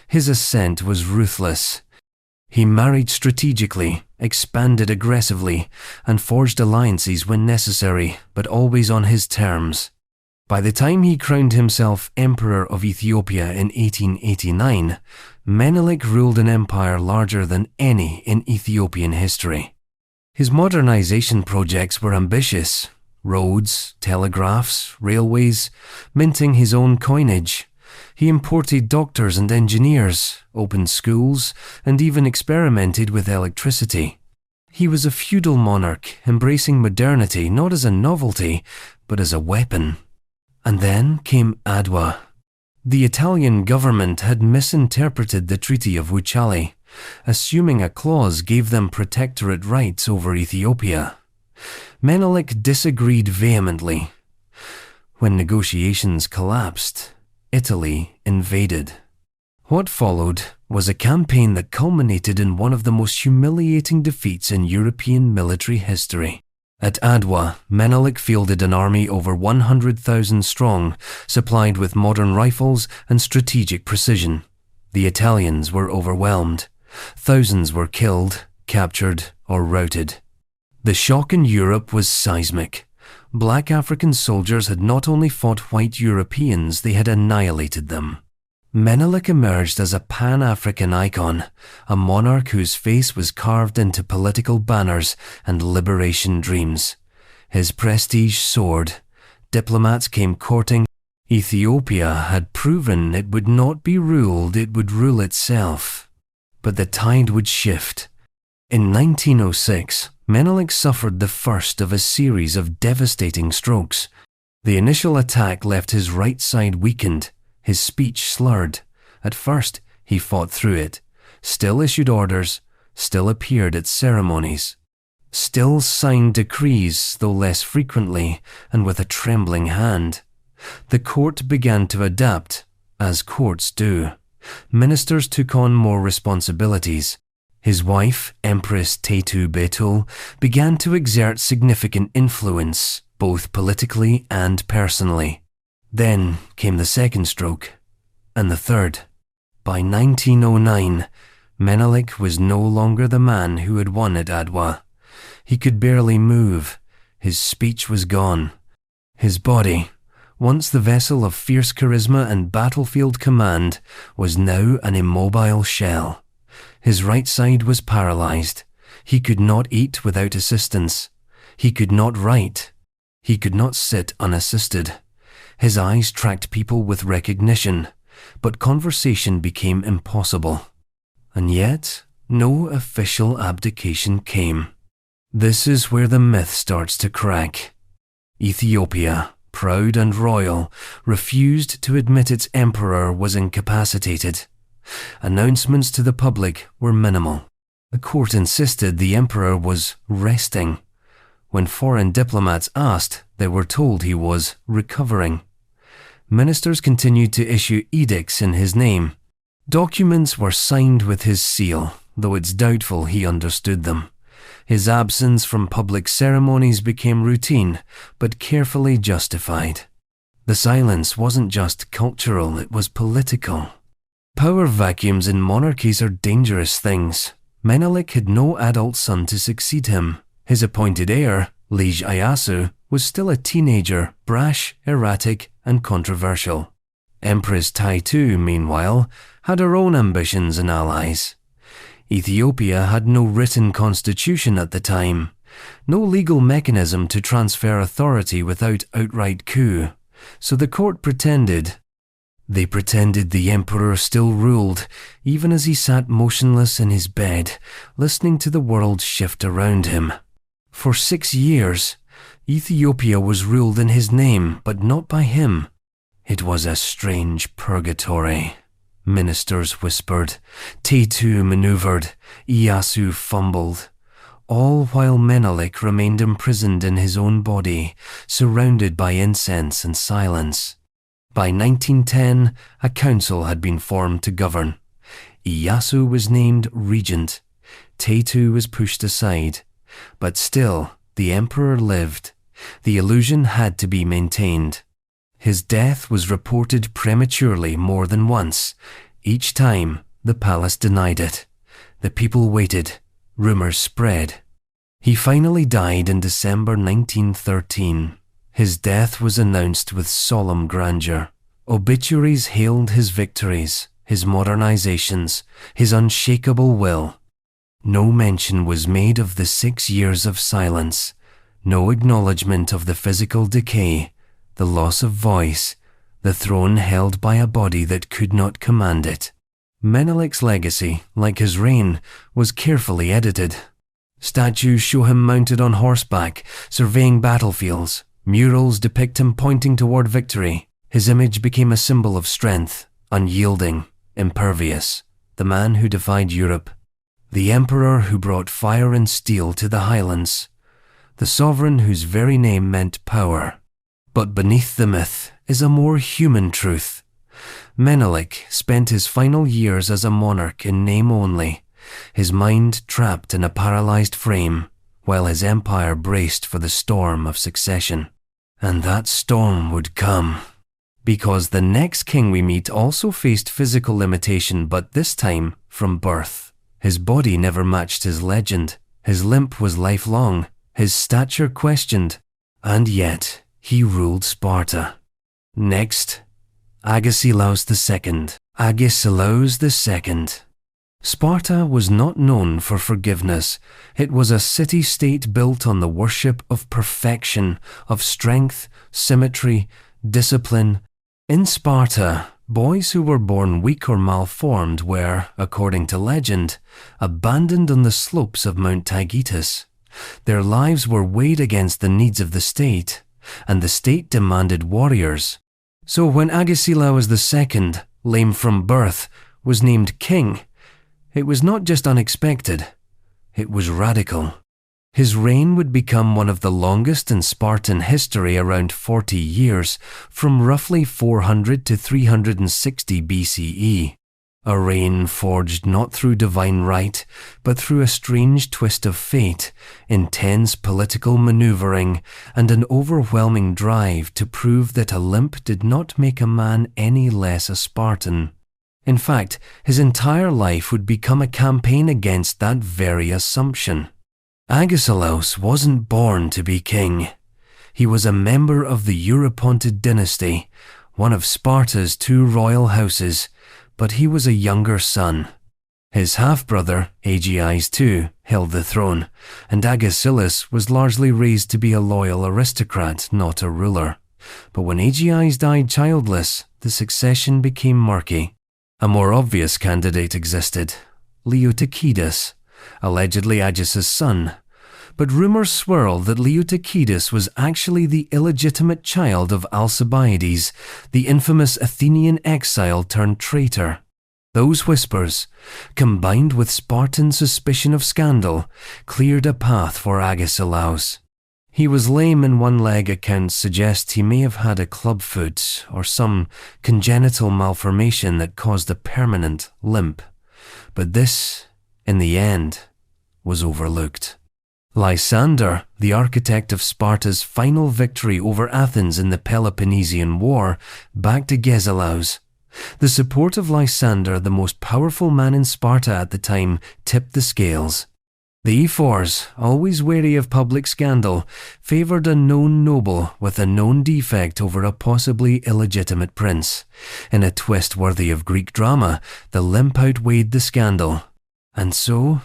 His ascent was ruthless. He married strategically, expanded aggressively, and forged alliances when necessary, but always on his terms. By the time he crowned himself Emperor of Ethiopia in 1889, Menelik ruled an empire larger than any in Ethiopian history. His modernization projects were ambitious: roads, telegraphs, railways, minting his own coinage. He imported doctors and engineers, opened schools, and even experimented with electricity. He was a feudal monarch, embracing modernity not as a novelty, but as a weapon. And then came Adwa. The Italian government had misinterpreted the Treaty of Wuchale, assuming a clause gave them protectorate rights over Ethiopia. Menelik disagreed vehemently. When negotiations collapsed, Italy invaded. What followed was a campaign that culminated in one of the most humiliating defeats in European military history. At Adwa, Menelik fielded an army over 100,000 strong, supplied with modern rifles and strategic precision. The Italians were overwhelmed. Thousands were killed, captured, or routed. The shock in Europe was seismic. Black African soldiers had not only fought white Europeans, they had annihilated them. Menelik emerged as a Pan-African icon, a monarch whose face was carved into political banners and liberation dreams. His prestige soared. Diplomats came courting. Ethiopia had proven it would not be ruled, it would rule itself. But the tide would shift. In 1906, Menelik suffered the first of a series of devastating strokes. The initial attack left his right side weakened, his speech slurred. At first, he fought through it, still issued orders, still appeared at ceremonies, still signed decrees, though less frequently and with a trembling hand. The court began to adapt, as courts do. Ministers took on more responsibilities. His wife, Empress Tetu Betul, began to exert significant influence, both politically and personally. Then came the second stroke, and the third. By 1909, Menelik was no longer the man who had won at Adwa. He could barely move. His speech was gone. His body, once the vessel of fierce charisma and battlefield command, was now an immobile shell. His right side was paralyzed. He could not eat without assistance. He could not write. He could not sit unassisted. His eyes tracked people with recognition, but conversation became impossible. And yet, no official abdication came. This is where the myth starts to crack. Ethiopia, proud and royal, refused to admit its emperor was incapacitated. Announcements to the public were minimal. The court insisted the emperor was resting. When foreign diplomats asked, they were told he was recovering. Ministers continued to issue edicts in his name. Documents were signed with his seal, though it's doubtful he understood them. His absence from public ceremonies became routine, but carefully justified. The silence wasn't just cultural, it was political. Power vacuums in monarchies are dangerous things. Menelik had no adult son to succeed him. His appointed heir, liege Ieyasu, was still a teenager, brash, erratic, and controversial. Empress Taishō, meanwhile, had her own ambitions and allies. Ethiopia had no written constitution at the time, no legal mechanism to transfer authority without outright coup, so the court pretended. They pretended the emperor still ruled, even as he sat motionless in his bed, listening to the world shift around him. For 6 years, Ethiopia was ruled in his name, but not by him. It was a strange purgatory. Ministers whispered, Taishō maneuvered, Ieyasu fumbled, all while Menelik remained imprisoned in his own body, surrounded by incense and silence. By 1910, a council had been formed to govern. Ieyasu was named regent. Taishō was pushed aside. But still, the emperor lived. The illusion had to be maintained. His death was reported prematurely more than once. Each time, the palace denied it. The people waited. Rumors spread. He finally died in December 1913. His death was announced with solemn grandeur. Obituaries hailed his victories, his modernizations, his unshakable will. No mention was made of the 6 years of silence, no acknowledgement of the physical decay, the loss of voice, the throne held by a body that could not command it. Menelik's legacy, like his reign, was carefully edited. Statues show him mounted on horseback, surveying battlefields. Murals depict him pointing toward victory. His image became a symbol of strength, unyielding, impervious, the man who defied Europe, the emperor who brought fire and steel to the highlands, the sovereign whose very name meant power. But beneath the myth is a more human truth. Menelik spent his final years as a monarch in name only, his mind trapped in a paralyzed frame, while his empire braced for the storm of succession. And that storm would come. Because the next king we meet also faced physical limitation, but this time from birth. His body never matched his legend. His limp was lifelong, his stature questioned, and yet he ruled Sparta. Next, Agesilaus II. Agesilaus II. Sparta was not known for forgiveness. It was a city-state built on the worship of perfection, of strength, symmetry, discipline. In Sparta, boys who were born weak or malformed were, according to legend, abandoned on the slopes of Mount Taygetus. Their lives were weighed against the needs of the state, and the state demanded warriors. So when Agesilaus II, lame from birth, was named king, it was not just unexpected, it was radical. His reign would become one of the longest in Spartan history, around 40 years, from roughly 400 to 360 BCE. A reign forged not through divine right, but through a strange twist of fate, intense political maneuvering, and an overwhelming drive to prove that a limp did not make a man any less a Spartan. In fact, his entire life would become a campaign against that very assumption. Agesilaus wasn't born to be king. He was a member of the Eurypontid dynasty, one of Sparta's 2 royal houses, but he was a younger son. His half-brother, Agesilaus II, held the throne, and Agesilaus was largely raised to be a loyal aristocrat, not a ruler. But when Agesilaus died childless, the succession became murky. A more obvious candidate existed, Leotychides, allegedly Agesilaus' son, but rumors swirled that Leotychides was actually the illegitimate child of Alcibiades, the infamous Athenian exile turned traitor. Those whispers, combined with Spartan suspicion of scandal, cleared a path for Agesilaus. He was lame in one leg. Accounts suggest he may have had a clubfoot or some congenital malformation that caused a permanent limp. But this, in the end, was overlooked. Lysander, the architect of Sparta's final victory over Athens in the Peloponnesian War, backed Agesilaus. The support of Lysander, the most powerful man in Sparta at the time, tipped the scales. The ephors, always wary of public scandal, favoured a known noble with a known defect over a possibly illegitimate prince. In a twist worthy of Greek drama, the limp outweighed the scandal. And so,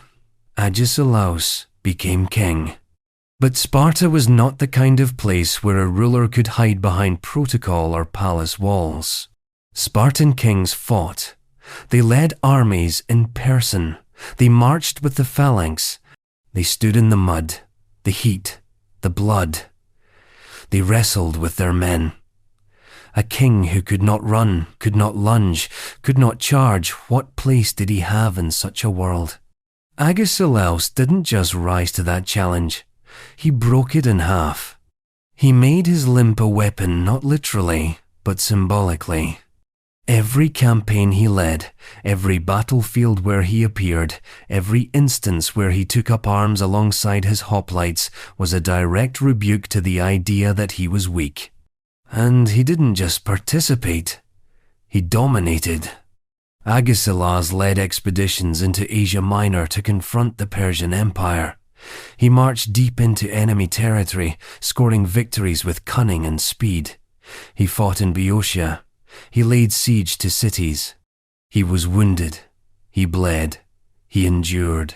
Agesilaus became king. But Sparta was not the kind of place where a ruler could hide behind protocol or palace walls. Spartan kings fought. They led armies in person. They marched with the phalanx. They stood in the mud, the heat, the blood. They wrestled with their men. A king who could not run, could not lunge, could not charge, what place did he have in such a world? Agesilaus didn't just rise to that challenge. He broke it in half. He made his limp a weapon, not literally, but symbolically. Every campaign he led, every battlefield where he appeared, every instance where he took up arms alongside his hoplites was a direct rebuke to the idea that he was weak. And he didn't just participate, he dominated. Agesilaus led expeditions into Asia Minor to confront the Persian Empire. He marched deep into enemy territory, scoring victories with cunning and speed. He fought in Boeotia. He laid siege to cities. He was wounded. He bled. He endured.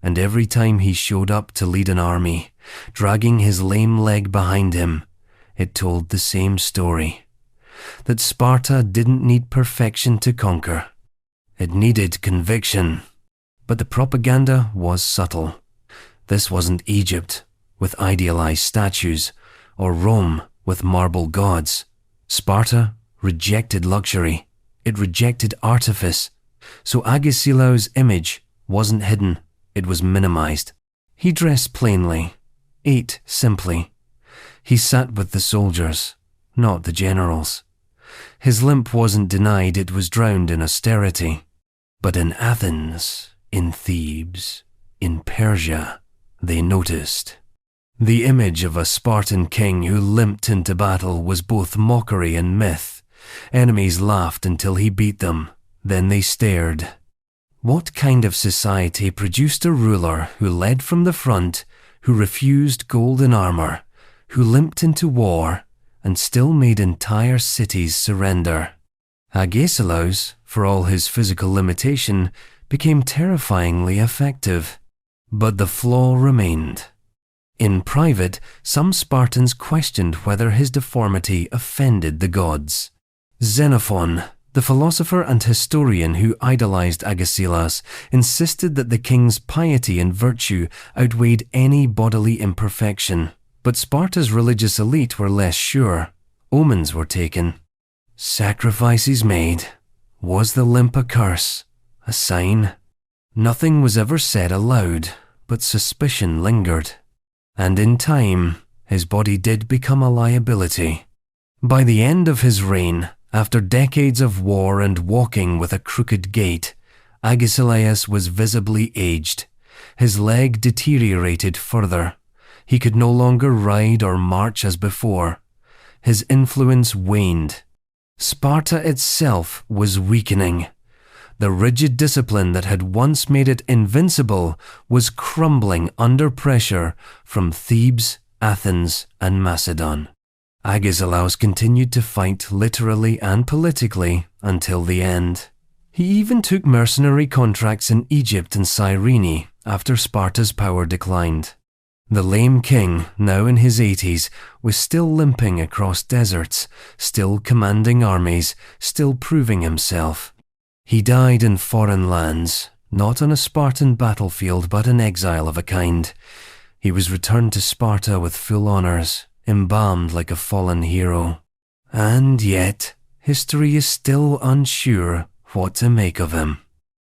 And every time he showed up to lead an army, dragging his lame leg behind him, it told the same story. That Sparta didn't need perfection to conquer. It needed conviction. But the propaganda was subtle. This wasn't Egypt, with idealized statues, or Rome, with marble gods. Sparta rejected luxury. It rejected artifice. So Agesilaus' image wasn't hidden, it was minimized. He dressed plainly, ate simply. He sat with the soldiers, not the generals. His limp wasn't denied, it was drowned in austerity. But in Athens, in Thebes, in Persia, they noticed. The image of a Spartan king who limped into battle was both mockery and myth. Enemies laughed until he beat them, then they stared. What kind of society produced a ruler who led from the front, who refused golden armor, who limped into war, and still made entire cities surrender? Agesilaus, for all his physical limitation, became terrifyingly effective. But the flaw remained. In private, some Spartans questioned whether his deformity offended the gods. Xenophon, the philosopher and historian who idolized Agesilaus, insisted that the king's piety and virtue outweighed any bodily imperfection. But Sparta's religious elite were less sure. Omens were taken. Sacrifices made. Was the limp a curse? A sign? Nothing was ever said aloud, but suspicion lingered. And in time, his body did become a liability. By the end of his reign, after decades of war and walking with a crooked gait, Agesilaus was visibly aged. His leg deteriorated further. He could no longer ride or march as before. His influence waned. Sparta itself was weakening. The rigid discipline that had once made it invincible was crumbling under pressure from Thebes, Athens, and Macedon. Agesilaus continued to fight literally and politically until the end. He even took mercenary contracts in Egypt and Cyrene after Sparta's power declined. The lame king, now in his 80s, was still limping across deserts, still commanding armies, still proving himself. He died in foreign lands, not on a Spartan battlefield but in exile of a kind. He was returned to Sparta with full honors, embalmed like a fallen hero. And yet, history is still unsure what to make of him.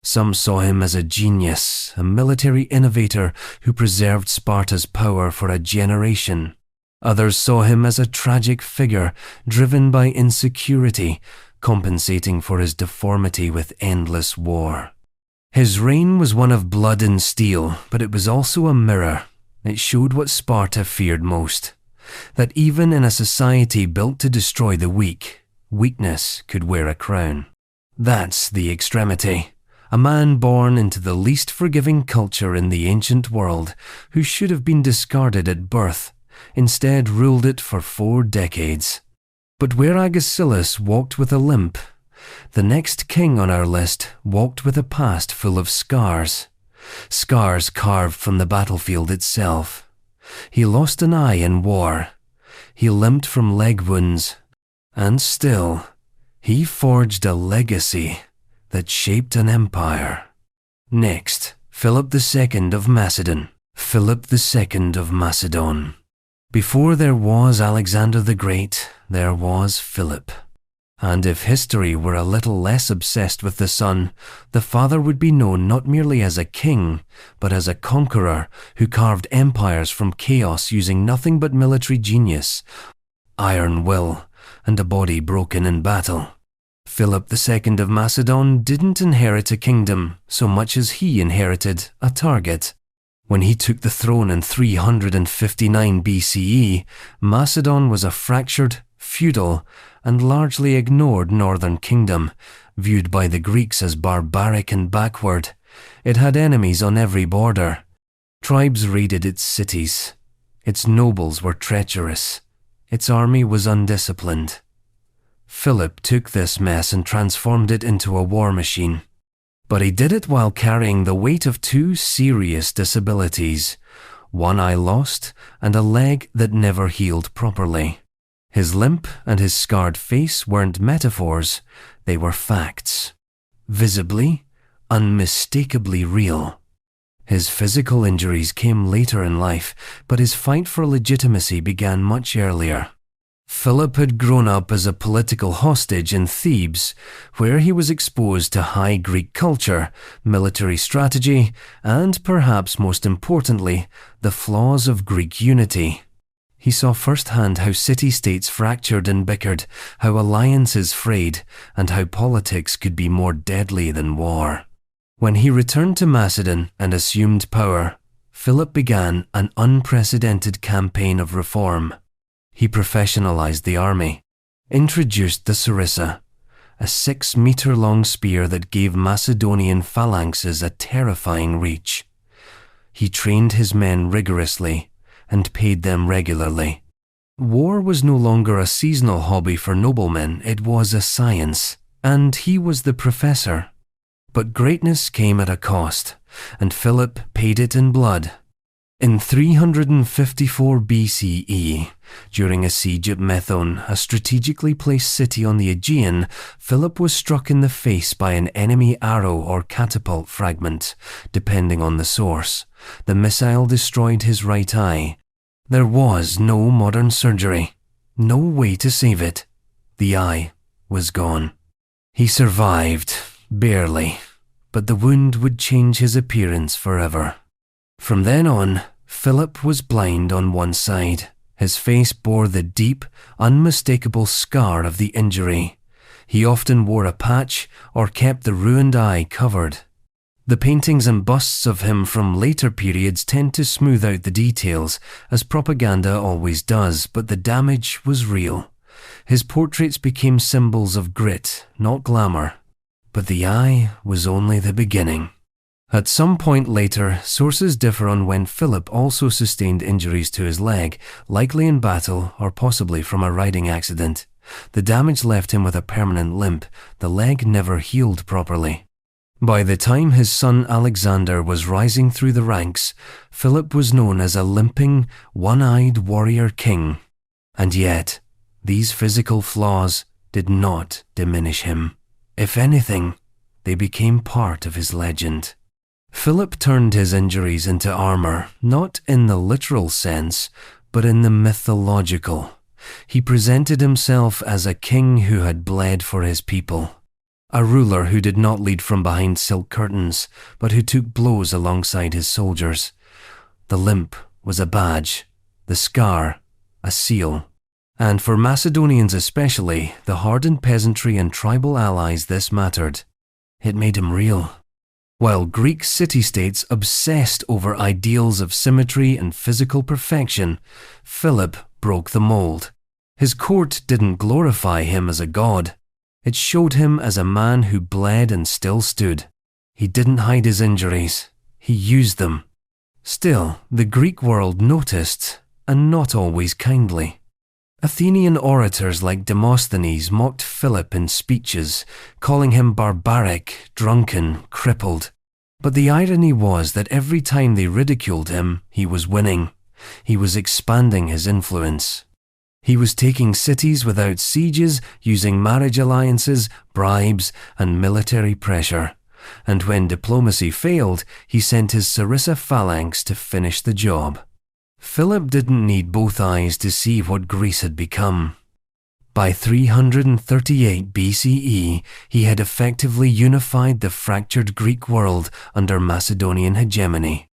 Some saw him as a genius, a military innovator who preserved Sparta's power for a generation. Others saw him as a tragic figure, driven by insecurity, compensating for his deformity with endless war. His reign was one of blood and steel, but it was also a mirror. It showed what Sparta feared most, that even in a society built to destroy the weak, weakness could wear a crown. That's the extremity. A man born into the least forgiving culture in the ancient world, who should have been discarded at birth, instead ruled it for 4 decades. But where Agesilaus walked with a limp, the next king on our list walked with a past full of scars. Scars carved from the battlefield itself. He lost an eye in war. He limped from leg wounds. And still, he forged a legacy that shaped an empire. Next, Philip II of Macedon. Philip II of Macedon. Before there was Alexander the Great, there was Philip. And if history were a little less obsessed with the son, the father would be known not merely as a king, but as a conqueror who carved empires from chaos using nothing but military genius, iron will, and a body broken in battle. Philip II of Macedon didn't inherit a kingdom so much as he inherited a target. When he took the throne in 359 BCE, Macedon was a fractured, feudal, and largely ignored northern kingdom, viewed by the Greeks as barbaric and backward. It had enemies on every border. Tribes raided its cities. Its nobles were treacherous. Its army was undisciplined. Philip took this mess and transformed it into a war machine. But he did it while carrying the weight of 2 serious disabilities, one eye lost and a leg that never healed properly. His limp and his scarred face weren't metaphors, they were facts. Visibly, unmistakably real. His physical injuries came later in life, but his fight for legitimacy began much earlier. Philip had grown up as a political hostage in Thebes, where he was exposed to high Greek culture, military strategy, and perhaps most importantly, the flaws of Greek unity. He saw firsthand how city-states fractured and bickered, how alliances frayed, and how politics could be more deadly than war. When he returned to Macedon and assumed power, Philip began an unprecedented campaign of reform. He professionalized the army, introduced the sarissa, a 6-meter-long spear that gave Macedonian phalanxes a terrifying reach. He trained his men rigorously and paid them regularly. War was no longer a seasonal hobby for noblemen, it was a science, and he was the professor. But greatness came at a cost, and Philip paid it in blood. In 354 BCE, during a siege at Methone, a strategically placed city on the Aegean, Philip was struck in the face by an enemy arrow or catapult fragment, depending on the source. The missile destroyed his right eye. There was no modern surgery, no way to save it. The eye was gone. He survived, barely, but the wound would change his appearance forever. From then on, Philip was blind on one side. His face bore the deep, unmistakable scar of the injury. He often wore a patch or kept the ruined eye covered. The paintings and busts of him from later periods tend to smooth out the details, as propaganda always does, but the damage was real. His portraits became symbols of grit, not glamour. But the eye was only the beginning. At some point later, sources differ on when Philip also sustained injuries to his leg, likely in battle or possibly from a riding accident. The damage left him with a permanent limp. The leg never healed properly. By the time his son Alexander was rising through the ranks, Philip was known as a limping, one-eyed warrior king. And yet, these physical flaws did not diminish him. If anything, they became part of his legend. Philip turned his injuries into armor, not in the literal sense, but in the mythological. He presented himself as a king who had bled for his people, a ruler who did not lead from behind silk curtains, but who took blows alongside his soldiers. The limp was a badge, the scar a seal. And for Macedonians especially, the hardened peasantry and tribal allies, this mattered. It made him real. While Greek city-states obsessed over ideals of symmetry and physical perfection, Philip broke the mold. His court didn't glorify him as a god. It showed him as a man who bled and still stood. He didn't hide his injuries. He used them. Still, the Greek world noticed, and not always kindly. Athenian orators like Demosthenes mocked Philip in speeches, calling him barbaric, drunken, crippled. But the irony was that every time they ridiculed him, he was winning. He was expanding his influence. He was taking cities without sieges, using marriage alliances, bribes, and military pressure. And when diplomacy failed, he sent his Sarissa phalanx to finish the job. Philip didn't need both eyes to see what Greece had become. By 338 BCE, he had effectively unified the fractured Greek world under Macedonian hegemony.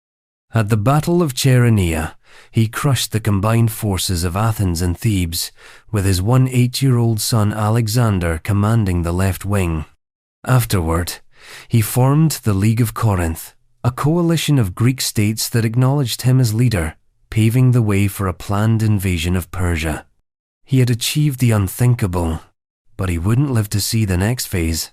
At the Battle of Chaeronea, he crushed the combined forces of Athens and Thebes, with his 8-year-old son Alexander commanding the left wing. Afterward, he formed the League of Corinth, a coalition of Greek states that acknowledged him as leader, paving the way for a planned invasion of Persia. He had achieved the unthinkable, but he wouldn't live to see the next phase.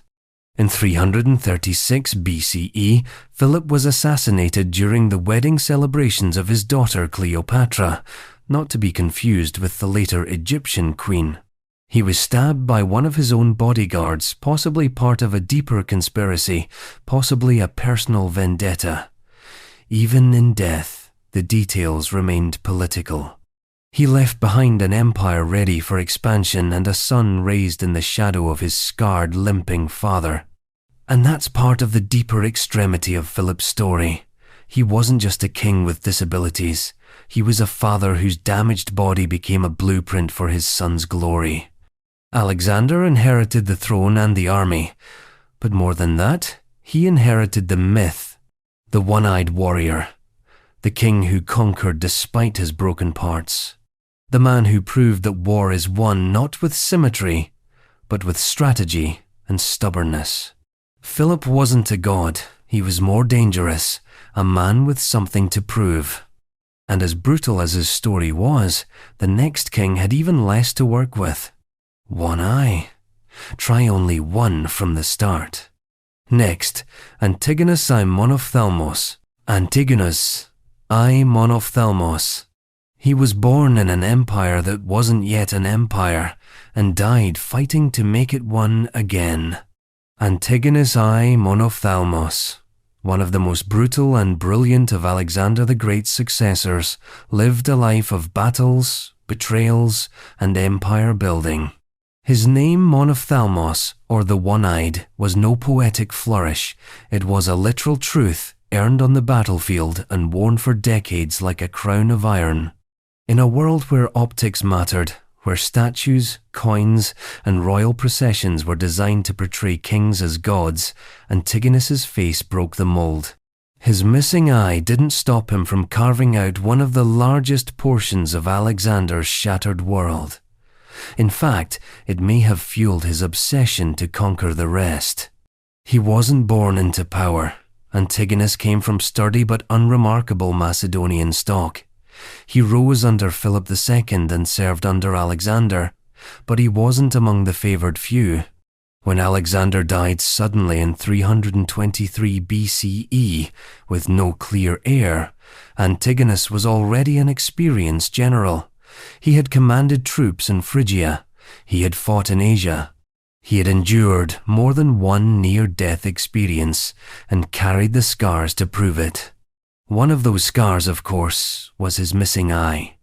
In 336 BCE, Philip was assassinated during the wedding celebrations of his daughter Cleopatra, not to be confused with the later Egyptian queen. He was stabbed by one of his own bodyguards, possibly part of a deeper conspiracy, possibly a personal vendetta. Even in death, the details remained political. He left behind an empire ready for expansion and a son raised in the shadow of his scarred, limping father. And that's part of the deeper extremity of Philip's story. He wasn't just a king with disabilities. He was a father whose damaged body became a blueprint for his son's glory. Alexander inherited the throne and the army, but more than that, he inherited the myth, the one-eyed warrior, the king who conquered despite his broken parts, the man who proved that war is won not with symmetry, but with strategy and stubbornness. Philip wasn't a god, he was more dangerous, a man with something to prove. And as brutal as his story was, the next king had even less to work with. One eye. Try only one from the start. Next, Antigonus I Monophthalmos. Antigonus I Monophthalmos. He was born in an empire that wasn't yet an empire, and died fighting to make it one again. Antigonus I Monophthalmos, one of the most brutal and brilliant of Alexander the Great's successors, lived a life of battles, betrayals, and empire building. His name Monophthalmos, or the One-Eyed, was no poetic flourish. It was a literal truth, earned on the battlefield and worn for decades like a crown of iron. In a world where optics mattered, where statues, coins, and royal processions were designed to portray kings as gods, Antigonus's face broke the mold. His missing eye didn't stop him from carving out one of the largest portions of Alexander's shattered world. In fact, it may have fueled his obsession to conquer the rest. He wasn't born into power. Antigonus came from sturdy but unremarkable Macedonian stock. He rose under Philip II and served under Alexander, but he wasn't among the favoured few. When Alexander died suddenly in 323 BCE with no clear heir, Antigonus was already an experienced general. He had commanded troops in Phrygia. He had fought in Asia. He had endured more than one near-death experience and carried the scars to prove it. One of those scars, of course, was his missing eye.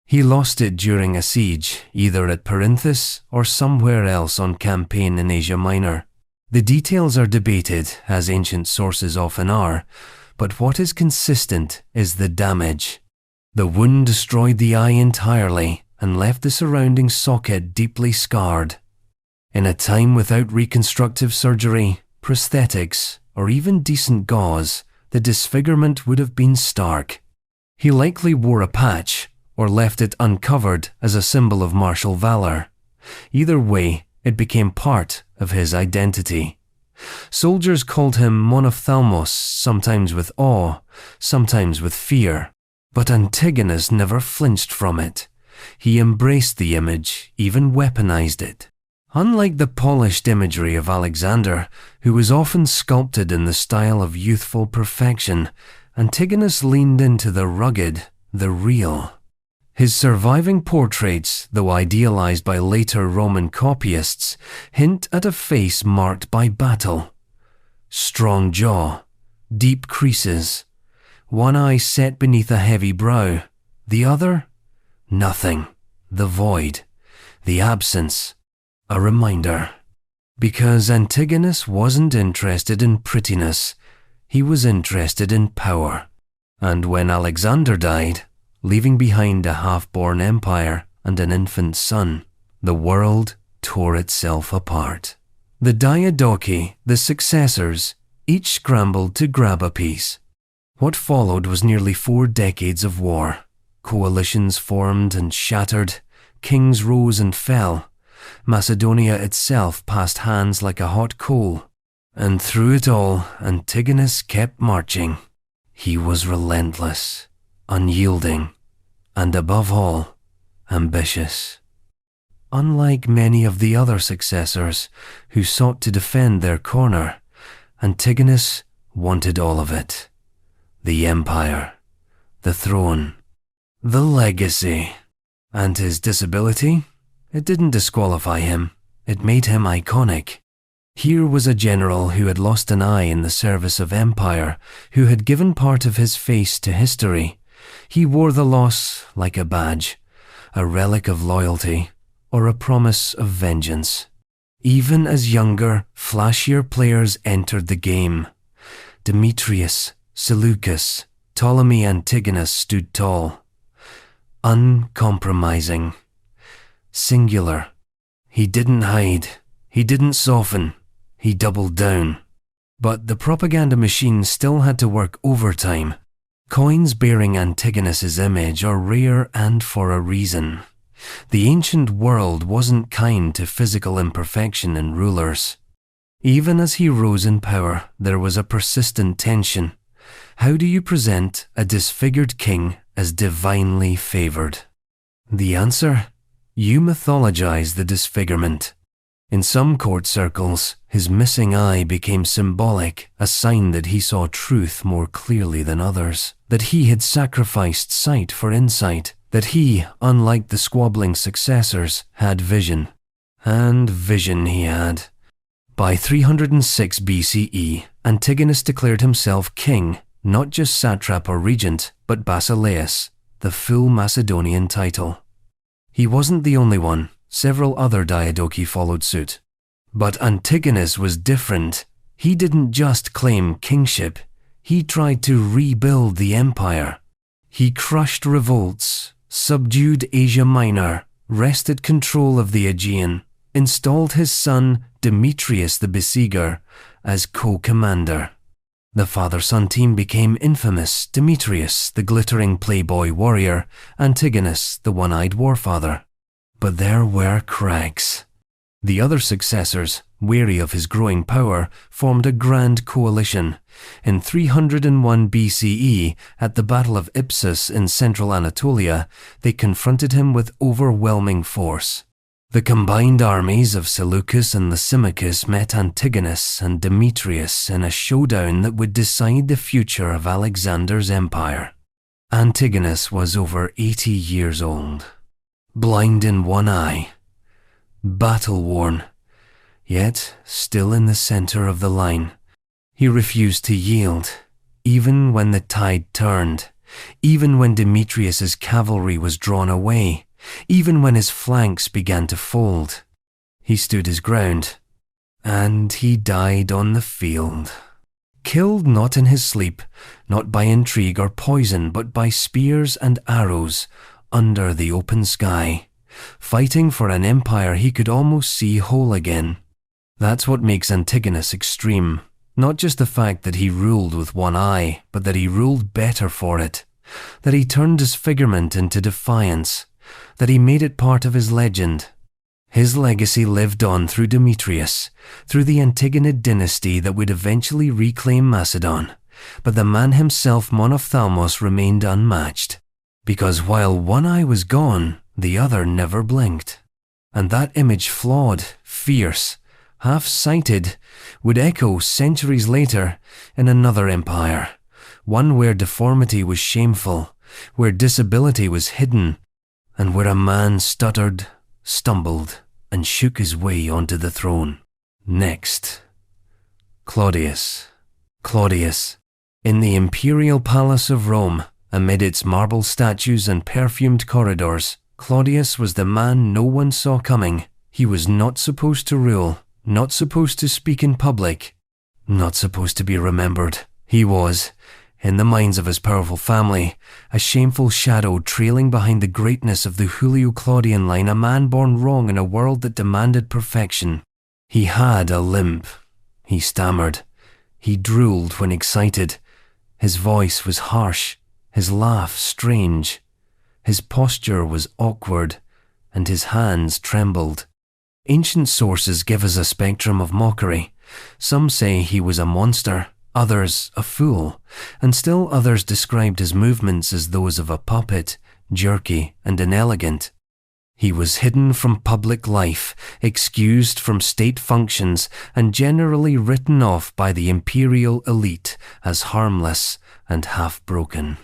He lost it during a siege, either at Perinthus or somewhere else on campaign in Asia Minor. The details are debated, as ancient sources often are, but what is consistent is the damage. The wound destroyed the eye entirely and left the surrounding socket deeply scarred. In a time without reconstructive surgery, prosthetics, or even decent gauze, the disfigurement would have been stark. He likely wore a patch or left it uncovered as a symbol of martial valor. Either way, it became part of his identity. Soldiers called him Monophthalmos, sometimes with awe, sometimes with fear. But Antigonus never flinched from it. He embraced the image, even weaponized it. Unlike the polished imagery of Alexander, who was often sculpted in the style of youthful perfection, Antigonus leaned into the rugged, the real. His surviving portraits, though idealized by later Roman copyists, hint at a face marked by battle. Strong jaw, deep creases, one eye set beneath a heavy brow, the other, nothing, the void, the absence, a reminder. Because Antigonus wasn't interested in prettiness, he was interested in power. And when Alexander died, leaving behind a half-born empire and an infant son, the world tore itself apart. The Diadochi, the successors, each scrambled to grab a piece. What followed was nearly 4 decades of war. Coalitions formed and shattered, kings rose and fell. Macedonia itself passed hands like a hot coal. And through it all, Antigonus kept marching. He was relentless, unyielding, and above all, ambitious. Unlike many of the other successors who sought to defend their corner, Antigonus wanted all of it. The empire, the throne, the legacy. And his disability? It didn't disqualify him. It made him iconic. Here was a general who had lost an eye in the service of empire, who had given part of his face to history. He wore the loss like a badge, a relic of loyalty, or a promise of vengeance. Even as younger, flashier players entered the game. Demetrius, Seleucus, Ptolemy Antigonus stood tall. Uncompromising. Singular. He didn't hide. He didn't soften. He doubled down. But the propaganda machine still had to work overtime. Coins bearing Antigonus's image are rare and for a reason. The ancient world wasn't kind to physical imperfection in rulers. Even as he rose in power, there was a persistent tension. How do you present a disfigured king as divinely favored? The answer? You mythologize the disfigurement. In some court circles, his missing eye became symbolic, a sign that he saw truth more clearly than others, that he had sacrificed sight for insight, that he, unlike the squabbling successors, had vision. And vision he had. By 306 BCE, Antigonus declared himself king, not just satrap or regent, but basileus, the full Macedonian title. He wasn't the only one. Several other Diadochi followed suit. But Antigonus was different. He didn't just claim kingship. He tried to rebuild the empire. He crushed revolts, subdued Asia Minor, wrested control of the Aegean, installed his son Demetrius the Besieger as co-commander. The father-son team became infamous: Demetrius, the glittering playboy warrior, Antigonus, the one-eyed warfather. But there were cracks. The other successors, weary of his growing power, formed a grand coalition. In 301 BCE, at the Battle of Ipsus in central Anatolia, they confronted him with overwhelming force. The combined armies of Seleucus and Lysimachus met Antigonus and Demetrius in a showdown that would decide the future of Alexander's empire. Antigonus was over 80 years old. Blind in one eye, battle-worn, yet still in the center of the line. He refused to yield, even when the tide turned, even when Demetrius's cavalry was drawn away, even when his flanks began to fold. He stood his ground, and he died on the field. Killed not in his sleep, not by intrigue or poison, but by spears and arrows, under the open sky, fighting for an empire he could almost see whole again. That's what makes Antigonus extreme. Not just the fact that he ruled with one eye, but that he ruled better for it. That he turned disfigurement into defiance. That he made it part of his legend. His legacy lived on through Demetrius, through the Antigonid dynasty that would eventually reclaim Macedon. But the man himself, Monophthalmos, remained unmatched. Because while one eye was gone, the other never blinked. And that image, flawed, fierce, half-sighted, would echo centuries later in another empire, one where deformity was shameful, where disability was hidden, and where a man stuttered, stumbled, and shook his way onto the throne. Next, Claudius. Claudius. In the imperial palace of Rome, amid its marble statues and perfumed corridors, Claudius was the man no one saw coming. He was not supposed to rule, not supposed to speak in public, not supposed to be remembered. He was, in the minds of his powerful family, a shameful shadow trailing behind the greatness of the Julio-Claudian line, a man born wrong in a world that demanded perfection. He had a limp. He stammered. He drooled when excited. His voice was harsh, his laugh strange. His posture was awkward, and his hands trembled. Ancient sources give us a spectrum of mockery. Some say he was a monster, others a fool, and still others described his movements as those of a puppet, jerky and inelegant. He was hidden from public life, excused from state functions, and generally written off by the imperial elite as harmless and half-broken.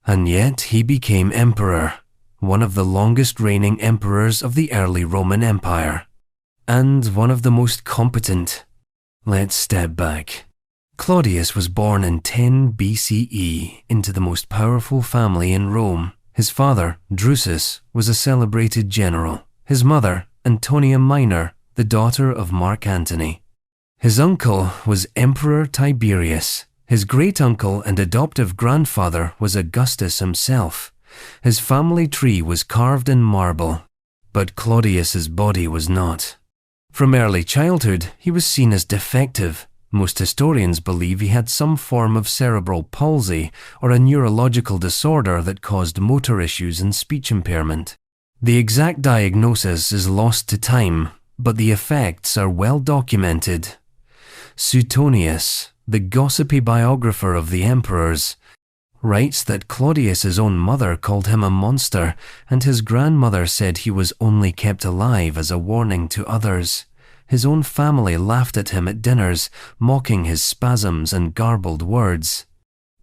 And yet he became emperor, one of the longest reigning emperors of the early Roman Empire, and one of the most competent. Let's step back. Claudius was born in 10 BCE into the most powerful family in Rome. His father, Drusus, was a celebrated general. His mother, Antonia Minor, the daughter of Mark Antony. His uncle was Emperor Tiberius. His great-uncle and adoptive grandfather was Augustus himself. His family tree was carved in marble, but Claudius's body was not. From early childhood, he was seen as defective. Most historians believe he had some form of cerebral palsy or a neurological disorder that caused motor issues and speech impairment. The exact diagnosis is lost to time, but the effects are well documented. Suetonius, the gossipy biographer of the emperors, writes that Claudius's own mother called him a monster, and his grandmother said he was only kept alive as a warning to others. His own family laughed at him at dinners, mocking his spasms and garbled words.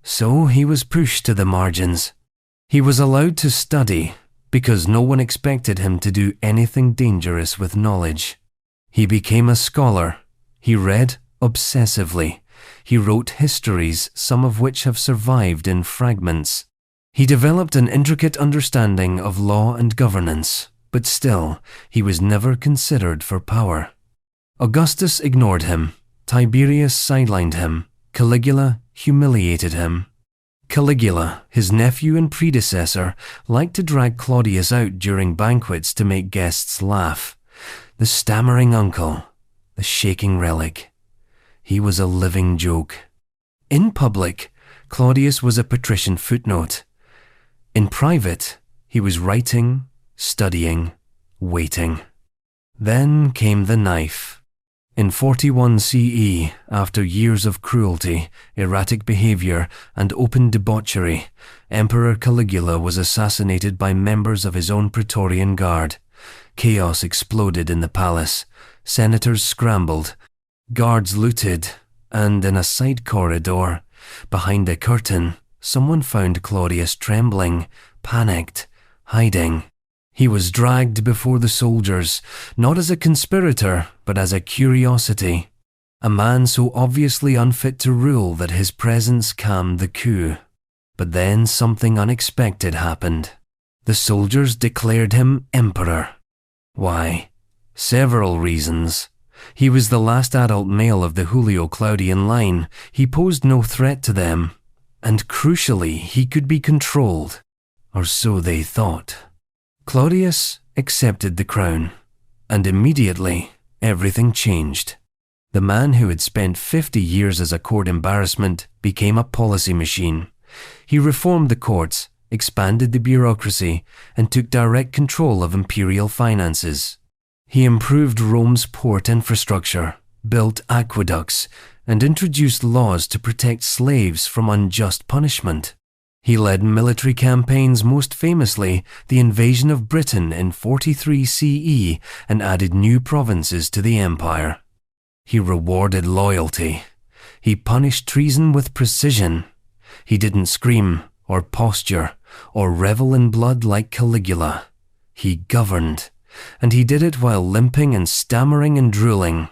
So he was pushed to the margins. He was allowed to study, because no one expected him to do anything dangerous with knowledge. He became a scholar. He read obsessively. He wrote histories, some of which have survived in fragments. He developed an intricate understanding of law and governance, but still, he was never considered for power. Augustus ignored him. Tiberius sidelined him. Caligula humiliated him. Caligula, his nephew and predecessor, liked to drag Claudius out during banquets to make guests laugh. The stammering uncle, the shaking relic. He was a living joke. In public, Claudius was a patrician footnote. In private, he was writing, studying, waiting. Then came the knife. In 41 CE, after years of cruelty, erratic behavior, and open debauchery, Emperor Caligula was assassinated by members of his own Praetorian Guard. Chaos exploded in the palace. Senators scrambled. Guards looted, and in a side corridor, behind a curtain, someone found Claudius trembling, panicked, hiding. He was dragged before the soldiers, not as a conspirator, but as a curiosity. A man so obviously unfit to rule that his presence calmed the coup. But then something unexpected happened. The soldiers declared him emperor. Why? Several reasons. He was the last adult male of the Julio-Claudian line. He posed no threat to them. And crucially, he could be controlled, or so they thought. Claudius accepted the crown, and immediately everything changed. The man who had spent 50 years as a court embarrassment became a policy machine. He reformed the courts, expanded the bureaucracy, and took direct control of imperial finances. He improved Rome's port infrastructure, built aqueducts, and introduced laws to protect slaves from unjust punishment. He led military campaigns, most famously the invasion of Britain in 43 CE, and added new provinces to the empire. He rewarded loyalty. He punished treason with precision. He didn't scream or posture or revel in blood like Caligula. He governed, and he did it while limping and stammering and drooling.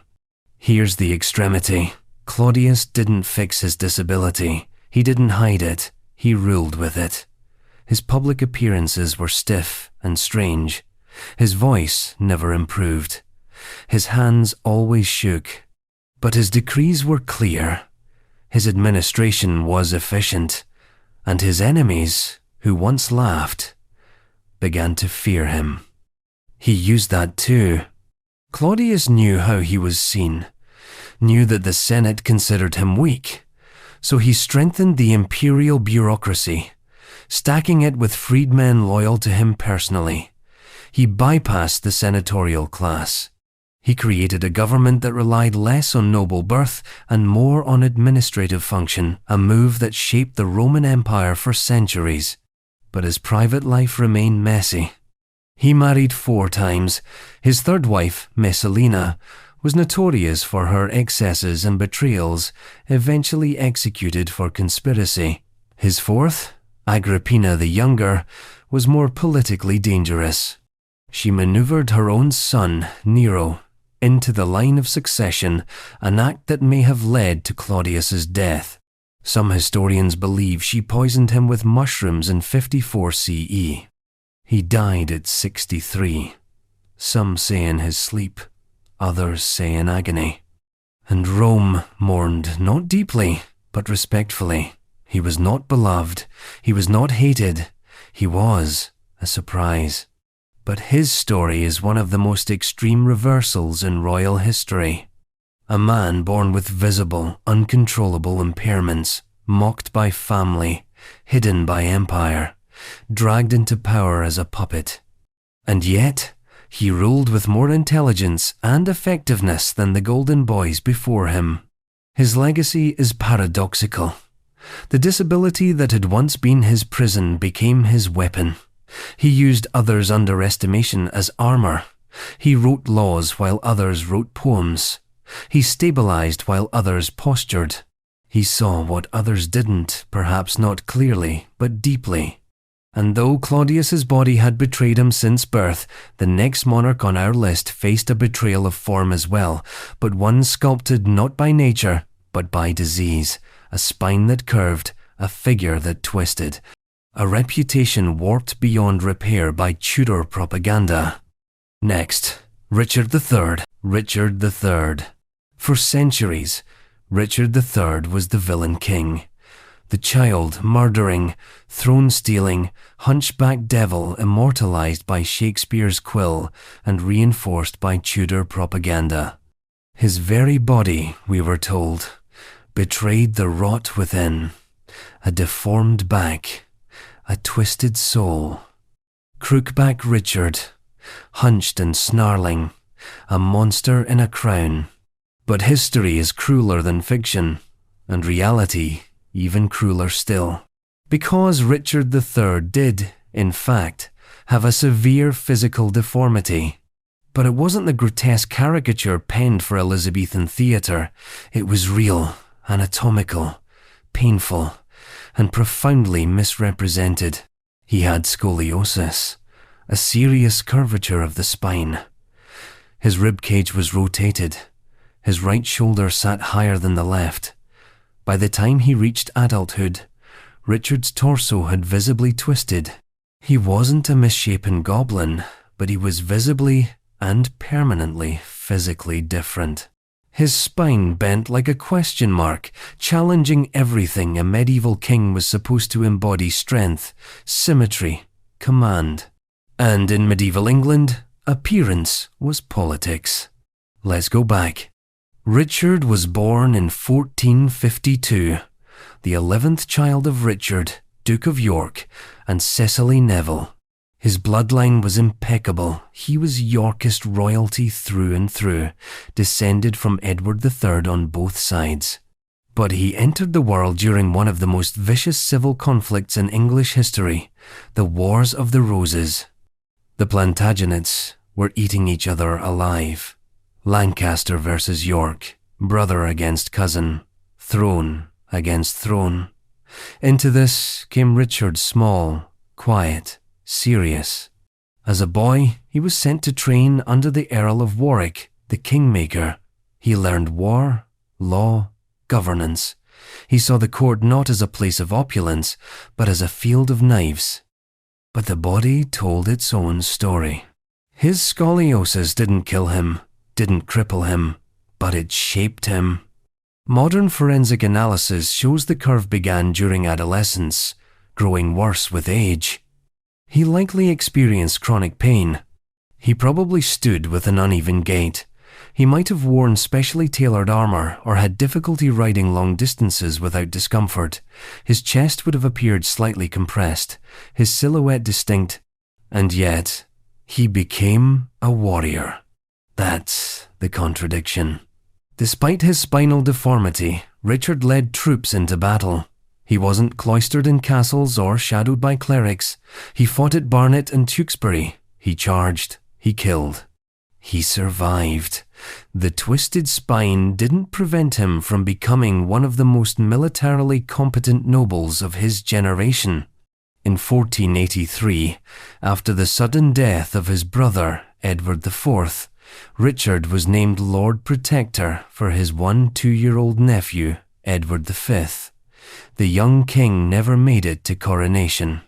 Here's the extremity. Claudius didn't fix his disability. He didn't hide it. He ruled with it. His public appearances were stiff and strange. His voice never improved. His hands always shook. But his decrees were clear. His administration was efficient. And his enemies, who once laughed, began to fear him. He used that too. Claudius knew how he was seen, knew that the Senate considered him weak. So he strengthened the imperial bureaucracy, stacking it with freedmen loyal to him personally. He bypassed the senatorial class. He created a government that relied less on noble birth and more on administrative function, a move that shaped the Roman Empire for centuries. But his private life remained messy. He married 4 times. His third wife, Messalina, was notorious for her excesses and betrayals, eventually executed for conspiracy. His fourth, Agrippina the Younger, was more politically dangerous. She maneuvered her own son, Nero, into the line of succession, an act that may have led to Claudius's death. Some historians believe she poisoned him with mushrooms in 54 CE. He died at 63. Some say in his sleep, others say in agony. And Rome mourned not deeply, but respectfully. He was not beloved. He was not hated. He was a surprise. But his story is one of the most extreme reversals in royal history. A man born with visible, uncontrollable impairments, mocked by family, hidden by empire, dragged into power as a puppet. And yet, he ruled with more intelligence and effectiveness than the golden boys before him. His legacy is paradoxical. The disability that had once been his prison became his weapon. He used others' underestimation as armor. He wrote laws while others wrote poems. He stabilized while others postured. He saw what others didn't, perhaps not clearly, but deeply. And though Claudius's body had betrayed him since birth, the next monarch on our list faced a betrayal of form as well, but one sculpted not by nature, but by disease, a spine that curved, a figure that twisted, a reputation warped beyond repair by Tudor propaganda. Next, Richard III. Richard III. For centuries, Richard III was the villain king. The child, murdering, throne-stealing, hunchback devil immortalized by Shakespeare's quill and reinforced by Tudor propaganda. His very body, we were told, betrayed the rot within, a deformed back, a twisted soul. Crookback Richard, hunched and snarling, a monster in a crown. But history is crueler than fiction, and reality even crueler still. Because Richard III did, in fact, have a severe physical deformity. But it wasn't the grotesque caricature penned for Elizabethan theatre. It was real, anatomical, painful, and profoundly misrepresented. He had scoliosis, a serious curvature of the spine. His ribcage was rotated. His right shoulder sat higher than the left. By the time he reached adulthood, Richard's torso had visibly twisted. He wasn't a misshapen goblin, but he was visibly and permanently physically different. His spine bent like a question mark, challenging everything a medieval king was supposed to embody: strength, symmetry, command. And in medieval England, appearance was politics. Let's go back. Richard was born in 1452, the 11th child of Richard, Duke of York, and Cecily Neville. His bloodline was impeccable. He was Yorkist royalty through and through, descended from Edward III on both sides. But he entered the world during one of the most vicious civil conflicts in English history, the Wars of the Roses. The Plantagenets were eating each other alive. Lancaster versus York, brother against cousin, throne against throne. Into this came Richard, small, quiet, serious. As a boy, he was sent to train under the Earl of Warwick, the kingmaker. He learned war, law, governance. He saw the court not as a place of opulence, but as a field of knives. But the body told its own story. His scoliosis didn't kill him, didn't cripple him, but it shaped him. Modern forensic analysis shows the curve began during adolescence, growing worse with age. He likely experienced chronic pain. He probably stood with an uneven gait. He might have worn specially tailored armor or had difficulty riding long distances without discomfort. His chest would have appeared slightly compressed, his silhouette distinct, and yet he became a warrior. That's the contradiction. Despite his spinal deformity, Richard led troops into battle. He wasn't cloistered in castles or shadowed by clerics. He fought at Barnet and Tewkesbury. He charged. He killed. He survived. The twisted spine didn't prevent him from becoming one of the most militarily competent nobles of his generation. In 1483, after the sudden death of his brother, Edward IV, Richard was named Lord Protector for his 2-year-old nephew, Edward V. The young king never made it to coronation.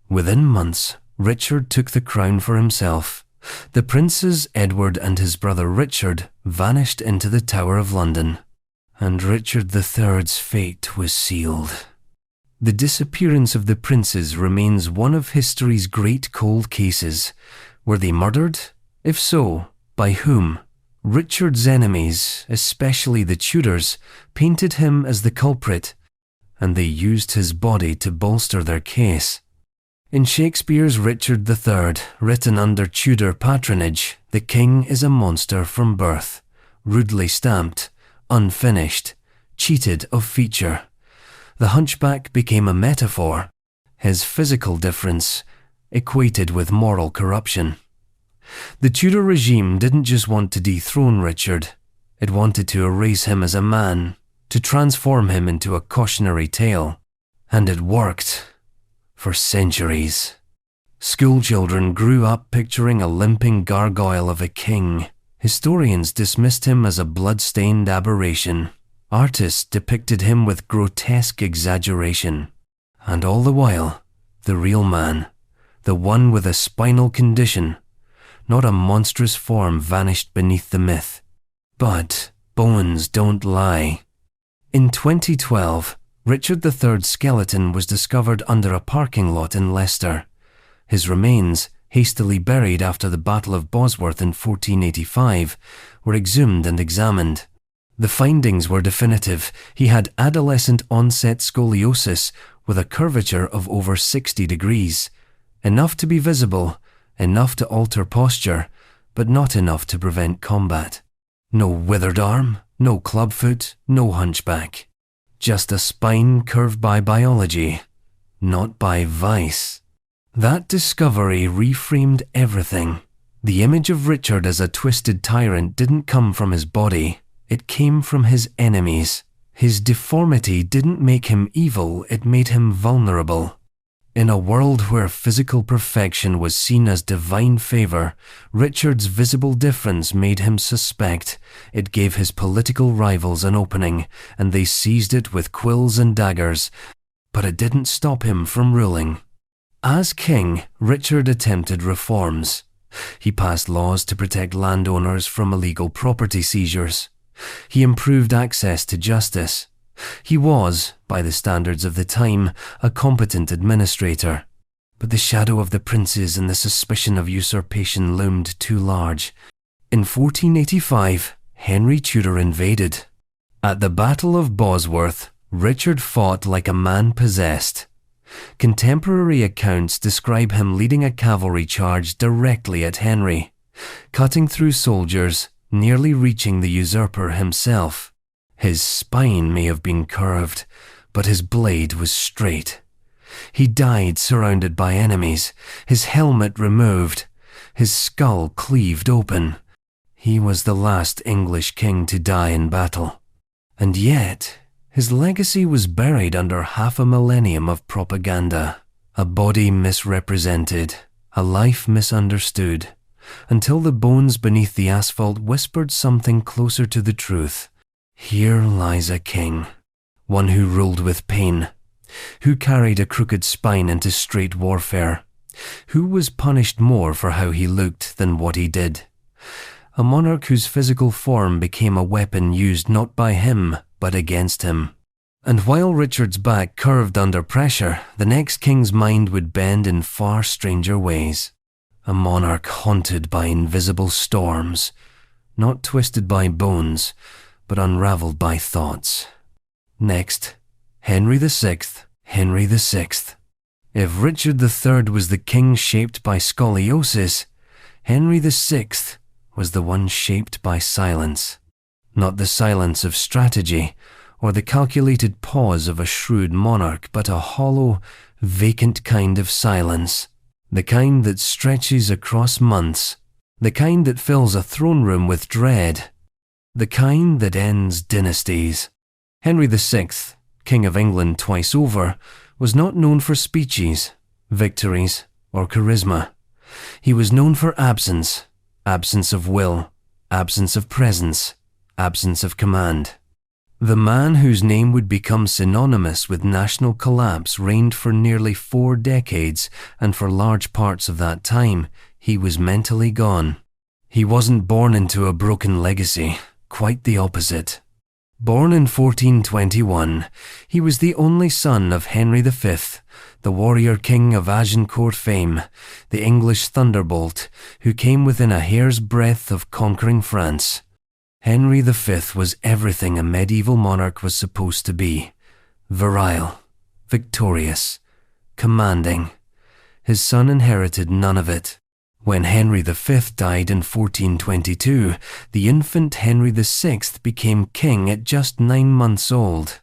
Within months, Richard took the crown for himself. The princes Edward and his brother Richard vanished into the Tower of London, and Richard III's fate was sealed. The disappearance of the princes remains one of history's great cold cases. Were they murdered? If so, by whom? Richard's enemies, especially the Tudors, painted him as the culprit, and they used his body to bolster their case. In Shakespeare's Richard III, written under Tudor patronage, the king is a monster from birth, rudely stamped, unfinished, cheated of feature. The hunchback became a metaphor, his physical difference equated with moral corruption. The Tudor regime didn't just want to dethrone Richard, it wanted to erase him as a man, to transform him into a cautionary tale. And it worked. For centuries. Schoolchildren grew up picturing a limping gargoyle of a king. Historians dismissed him as a blood-stained aberration. Artists depicted him with grotesque exaggeration. And all the while, the real man, the one with a spinal condition, not a monstrous form, vanished beneath the myth. But bones don't lie. In 2012, Richard III's skeleton was discovered under a parking lot in Leicester. His remains, hastily buried after the Battle of Bosworth in 1485, were exhumed and examined. The findings were definitive. He had adolescent onset scoliosis with a curvature of over 60 degrees. Enough to be visible, enough to alter posture, but not enough to prevent combat. No withered arm, no clubfoot, no hunchback. Just a spine curved by biology, not by vice. That discovery reframed everything. The image of Richard as a twisted tyrant didn't come from his body, it came from his enemies. His deformity didn't make him evil, it made him vulnerable. In a world where physical perfection was seen as divine favor, Richard's visible difference made him suspect. It gave his political rivals an opening, and they seized it with quills and daggers. But it didn't stop him from ruling. As king, Richard attempted reforms. He passed laws to protect landowners from illegal property seizures. He improved access to justice. He was, by the standards of the time, a competent administrator. But the shadow of the princes and the suspicion of usurpation loomed too large. In 1485, Henry Tudor invaded. At the Battle of Bosworth, Richard fought like a man possessed. Contemporary accounts describe him leading a cavalry charge directly at Henry, cutting through soldiers, nearly reaching the usurper himself. His spine may have been curved, but his blade was straight. He died surrounded by enemies, his helmet removed, his skull cleaved open. He was the last English king to die in battle. And yet, his legacy was buried under half a millennium of propaganda, a body misrepresented, a life misunderstood, until the bones beneath the asphalt whispered something closer to the truth. Here lies a king, one who ruled with pain, who carried a crooked spine into straight warfare, who was punished more for how he looked than what he did. A monarch whose physical form became a weapon used not by him, but against him. And while Richard's back curved under pressure, the next king's mind would bend in far stranger ways. A monarch haunted by invisible storms, not twisted by bones, but unraveled by thoughts. Next, Henry VI, Henry VI. If Richard III was the king shaped by scoliosis, Henry VI was the one shaped by silence. Not the silence of strategy, or the calculated pause of a shrewd monarch, but a hollow, vacant kind of silence. The kind that stretches across months. The kind that fills a throne room with dread. The kind that ends dynasties. Henry VI, King of England twice over, was not known for speeches, victories, or charisma. He was known for absence. Absence of will, absence of presence, absence of command. The man whose name would become synonymous with national collapse reigned for nearly 4 decades, and for large parts of that time, he was mentally gone. He wasn't born into a broken legacy, quite the opposite. Born in 1421, he was the only son of Henry V, the warrior king of Agincourt fame, the English thunderbolt, who came within a hair's breadth of conquering France. Henry V was everything a medieval monarch was supposed to be: virile, victorious, commanding. His son inherited none of it. When Henry V died in 1422, the infant Henry VI became king at just 9 months old.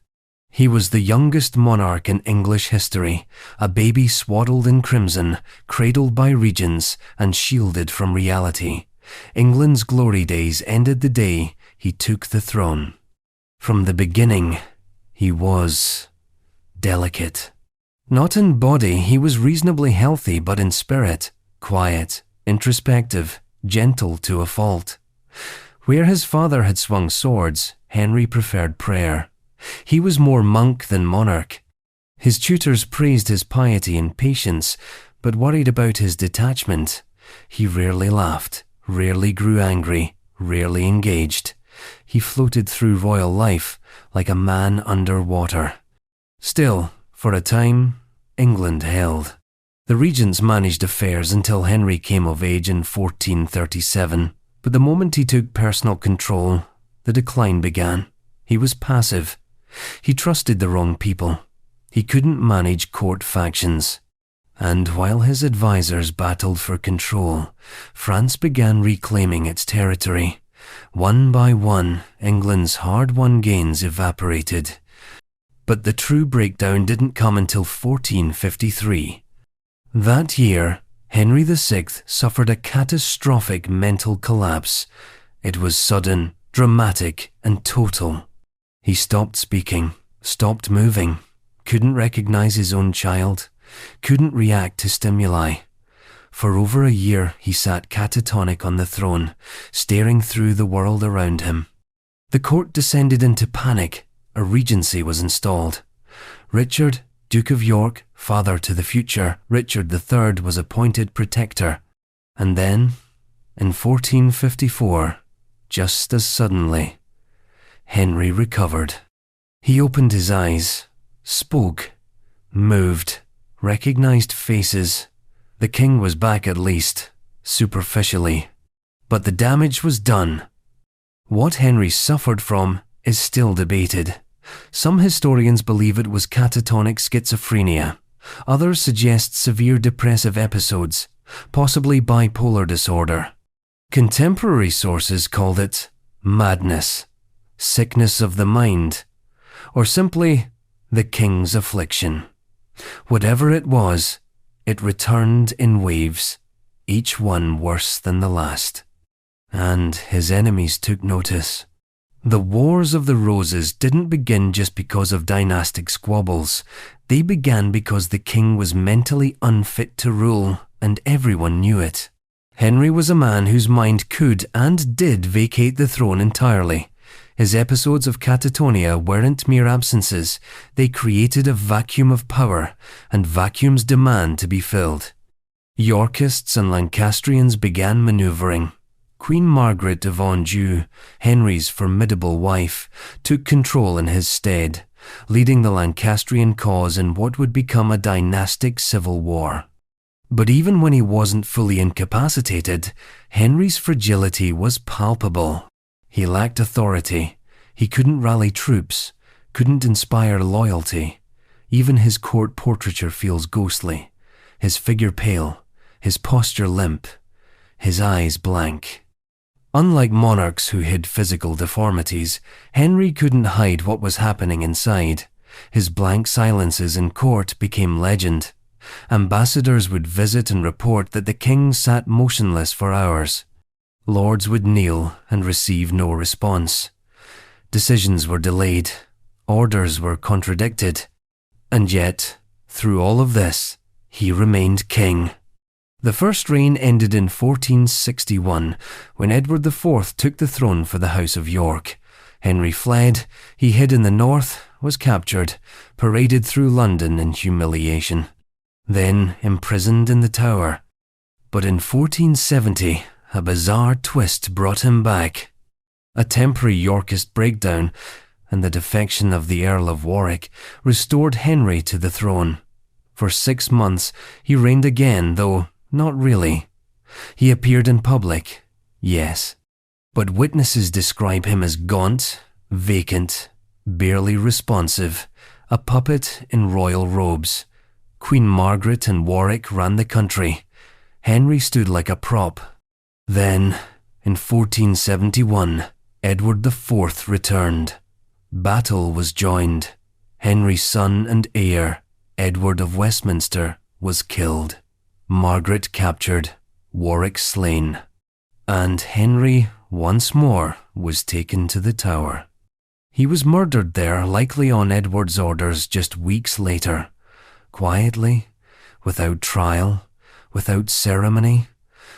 He was the youngest monarch in English history, a baby swaddled in crimson, cradled by regents, and shielded from reality. England's glory days ended the day he took the throne. From the beginning, he was delicate. Not in body, he was reasonably healthy, but in spirit, quiet, introspective, gentle to a fault. Where his father had swung swords, Henry preferred prayer. He was more monk than monarch. His tutors praised his piety and patience, but worried about his detachment. He rarely laughed, rarely grew angry, rarely engaged. He floated through royal life like a man under water. Still, for a time, England held. The regents managed affairs until Henry came of age in 1437, but the moment he took personal control, the decline began. He was passive. He trusted the wrong people. He couldn't manage court factions. And while his advisors battled for control, France began reclaiming its territory. One by one, England's hard-won gains evaporated. But the true breakdown didn't come until 1453. That year, Henry VI suffered a catastrophic mental collapse. It was sudden, dramatic, and total. He stopped speaking, stopped moving, couldn't recognize his own child, couldn't react to stimuli. For over a year, he sat catatonic on the throne, staring through the world around him. The court descended into panic. A regency was installed. Richard, Duke of York, father to the future Richard III, was appointed protector. And then, in 1454, just as suddenly, Henry recovered. He opened his eyes, spoke, moved, recognized faces. The king was back at least, superficially. But the damage was done. What Henry suffered from is still debated. Some historians believe it was catatonic schizophrenia. Others suggest severe depressive episodes, possibly bipolar disorder. Contemporary sources called it madness, sickness of the mind, or simply the king's affliction. Whatever it was, it returned in waves, each one worse than the last. And his enemies took notice. The Wars of the Roses didn't begin just because of dynastic squabbles. They began because the king was mentally unfit to rule, and everyone knew it. Henry was a man whose mind could and did vacate the throne entirely. His episodes of catatonia weren't mere absences. They created a vacuum of power, and vacuums demand to be filled. Yorkists and Lancastrians began manoeuvring. Queen Margaret of Anjou, Henry's formidable wife, took control in his stead, leading the Lancastrian cause in what would become a dynastic civil war. But even when he wasn't fully incapacitated, Henry's fragility was palpable. He lacked authority. He couldn't rally troops, couldn't inspire loyalty. Even his court portraiture feels ghostly, his figure pale, his posture limp, his eyes blank. Unlike monarchs who hid physical deformities, Henry couldn't hide what was happening inside. His blank silences in court became legend. Ambassadors would visit and report that the king sat motionless for hours. Lords would kneel and receive no response. Decisions were delayed. Orders were contradicted. And yet, through all of this, he remained king. The first reign ended in 1461, when Edward IV took the throne for the House of York. Henry fled, he hid in the north, was captured, paraded through London in humiliation, then imprisoned in the Tower. But in 1470, a bizarre twist brought him back. A temporary Yorkist breakdown and the defection of the Earl of Warwick restored Henry to the throne. For 6 months, he reigned again, though not really. He appeared in public, yes, but witnesses describe him as gaunt, vacant, barely responsive, a puppet in royal robes. Queen Margaret and Warwick ran the country. Henry stood like a prop. Then, in 1471, Edward IV returned. Battle was joined. Henry's son and heir, Edward of Westminster, was killed. Margaret captured, Warwick slain, and Henry once more was taken to the Tower. He was murdered there, likely on Edward's orders, just weeks later. Quietly, without trial, without ceremony.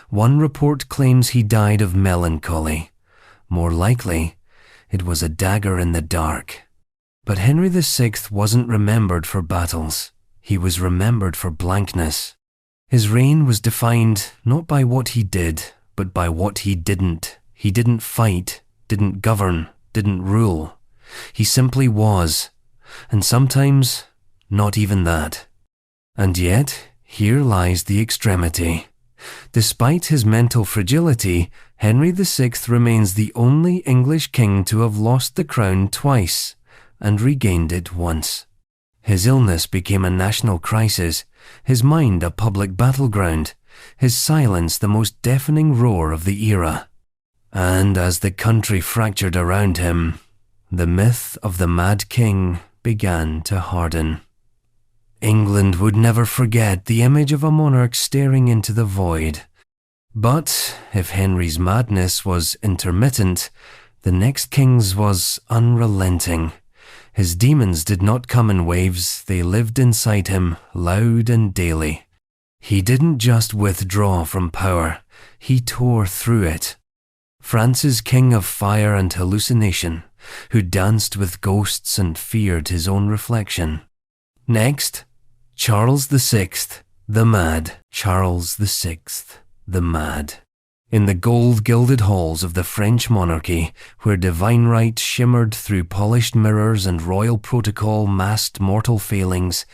One report claims he died of melancholy. More likely, it was a dagger in the dark. But Henry VI wasn't remembered for battles. He was remembered for blankness. His reign was defined not by what he did, but by what he didn't. He didn't fight, didn't govern, didn't rule. He simply was, and sometimes not even that. And yet, here lies the extremity. Despite his mental fragility, Henry VI remains the only English king to have lost the crown twice and regained it once. His illness became a national crisis, his mind a public battleground, his silence the most deafening roar of the era. And as the country fractured around him, the myth of the Mad King began to harden. England would never forget the image of a monarch staring into the void. But if Henry's madness was intermittent, the next king's was unrelenting. His demons did not come in waves, they lived inside him, loud and daily. He didn't just withdraw from power, he tore through it. France's king of fire and hallucination, who danced with ghosts and feared his own reflection. Next, Charles VI, the mad Charles VI. the mad. In the gold-gilded halls of the French monarchy, where divine right shimmered through polished mirrors and royal protocol masked mortal failings,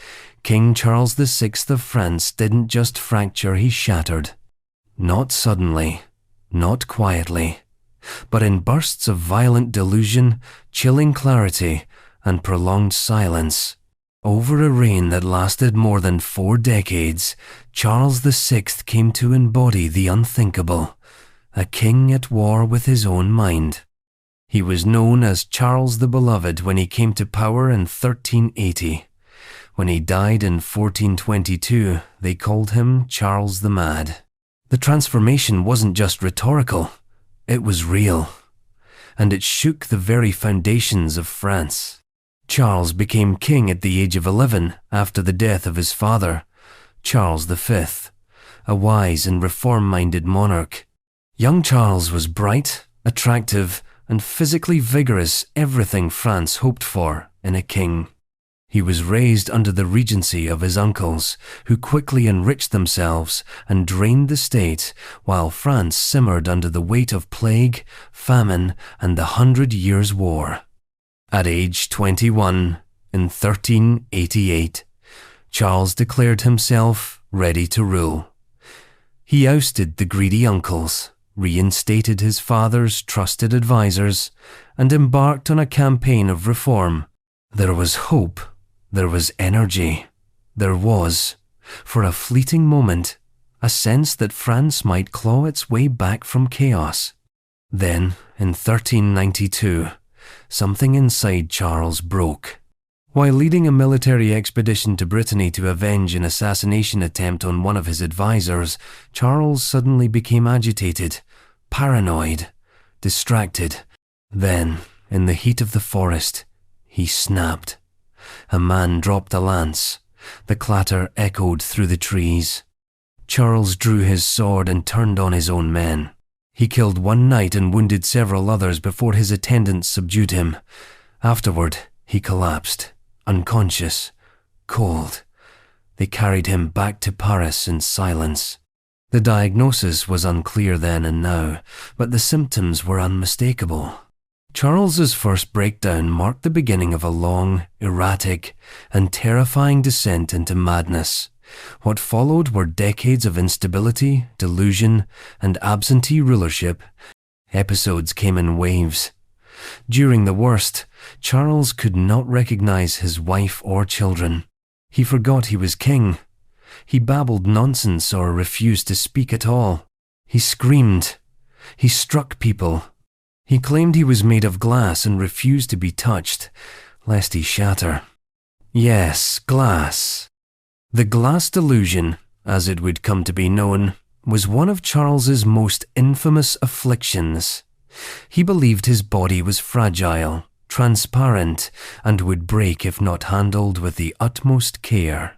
King Charles VI of France didn't just fracture, he shattered. Not suddenly, not quietly, but in bursts of violent delusion, chilling clarity, and prolonged silence. Over a reign that lasted more than 4 decades, Charles VI came to embody the unthinkable, a king at war with his own mind. He was known as Charles the Beloved when he came to power in 1380. When he died in 1422, they called him Charles the Mad. The transformation wasn't just rhetorical, it was real, and it shook the very foundations of France. Charles became king at the age of 11 after the death of his father, Charles V, a wise and reform-minded monarch. Young Charles was bright, attractive, and physically vigorous, everything France hoped for in a king. He was raised under the regency of his uncles, who quickly enriched themselves and drained the state, while France simmered under the weight of plague, famine, and the 100 Years' War. At age 21, in 1388, Charles declared himself ready to rule. He ousted the greedy uncles, reinstated his father's trusted advisors, and embarked on a campaign of reform. There was hope, there was energy, there was, for a fleeting moment, a sense that France might claw its way back from chaos. Then, in 1392, something inside Charles broke. While leading a military expedition to Brittany to avenge an assassination attempt on one of his advisors, Charles suddenly became agitated, paranoid, distracted. Then, in the heat of the forest, he snapped. A man dropped a lance. The clatter echoed through the trees. Charles drew his sword and turned on his own men. He killed one knight and wounded several others before his attendants subdued him. Afterward, he collapsed, unconscious, cold. They carried him back to Paris in silence. The diagnosis was unclear then and now, but the symptoms were unmistakable. Charles's first breakdown marked the beginning of a long, erratic, and terrifying descent into madness. What followed were decades of instability, delusion, and absentee rulership. Episodes came in waves. During the worst, Charles could not recognize his wife or children. He forgot he was king. He babbled nonsense or refused to speak at all. He screamed. He struck people. He claimed he was made of glass and refused to be touched, lest he shatter. Yes, glass. The glass delusion, as it would come to be known, was one of Charles's most infamous afflictions. He believed his body was fragile, transparent, and would break if not handled with the utmost care.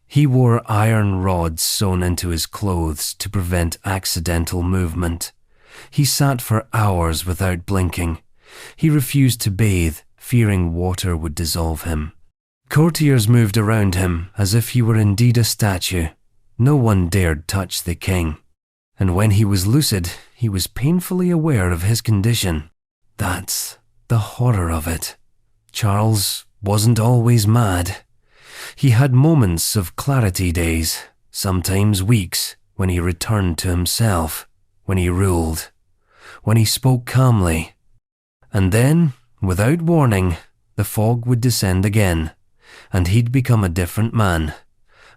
He wore iron rods sewn into his clothes to prevent accidental movement. He sat for hours without blinking. He refused to bathe, fearing water would dissolve him. Courtiers moved around him as if he were indeed a statue. No one dared touch the king. And when he was lucid, he was painfully aware of his condition. That's the horror of it. Charles wasn't always mad. He had moments of clarity days, sometimes weeks, when he returned to himself, when he ruled, when he spoke calmly. And then, without warning, the fog would descend again, and he'd become a different man,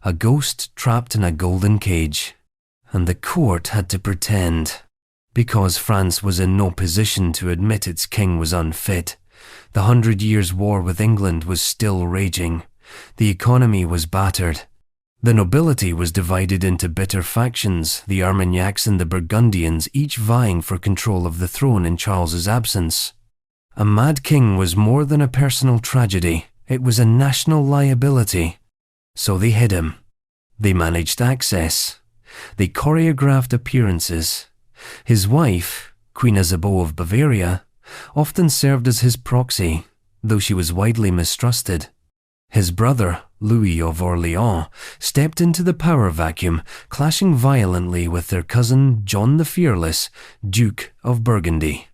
a ghost trapped in a golden cage. And the court had to pretend. Because France was in no position to admit its king was unfit. The 100 Years' War with England was still raging. The economy was battered. The nobility was divided into bitter factions, the Armagnacs and the Burgundians, each vying for control of the throne in Charles's absence. A mad king was more than a personal tragedy. It was a national liability. So they hid him. They managed access. They choreographed appearances. His wife, Queen Isabeau of Bavaria, often served as his proxy, though she was widely mistrusted. His brother, Louis of Orleans, stepped into the power vacuum, clashing violently with their cousin John the Fearless, Duke of Burgundy.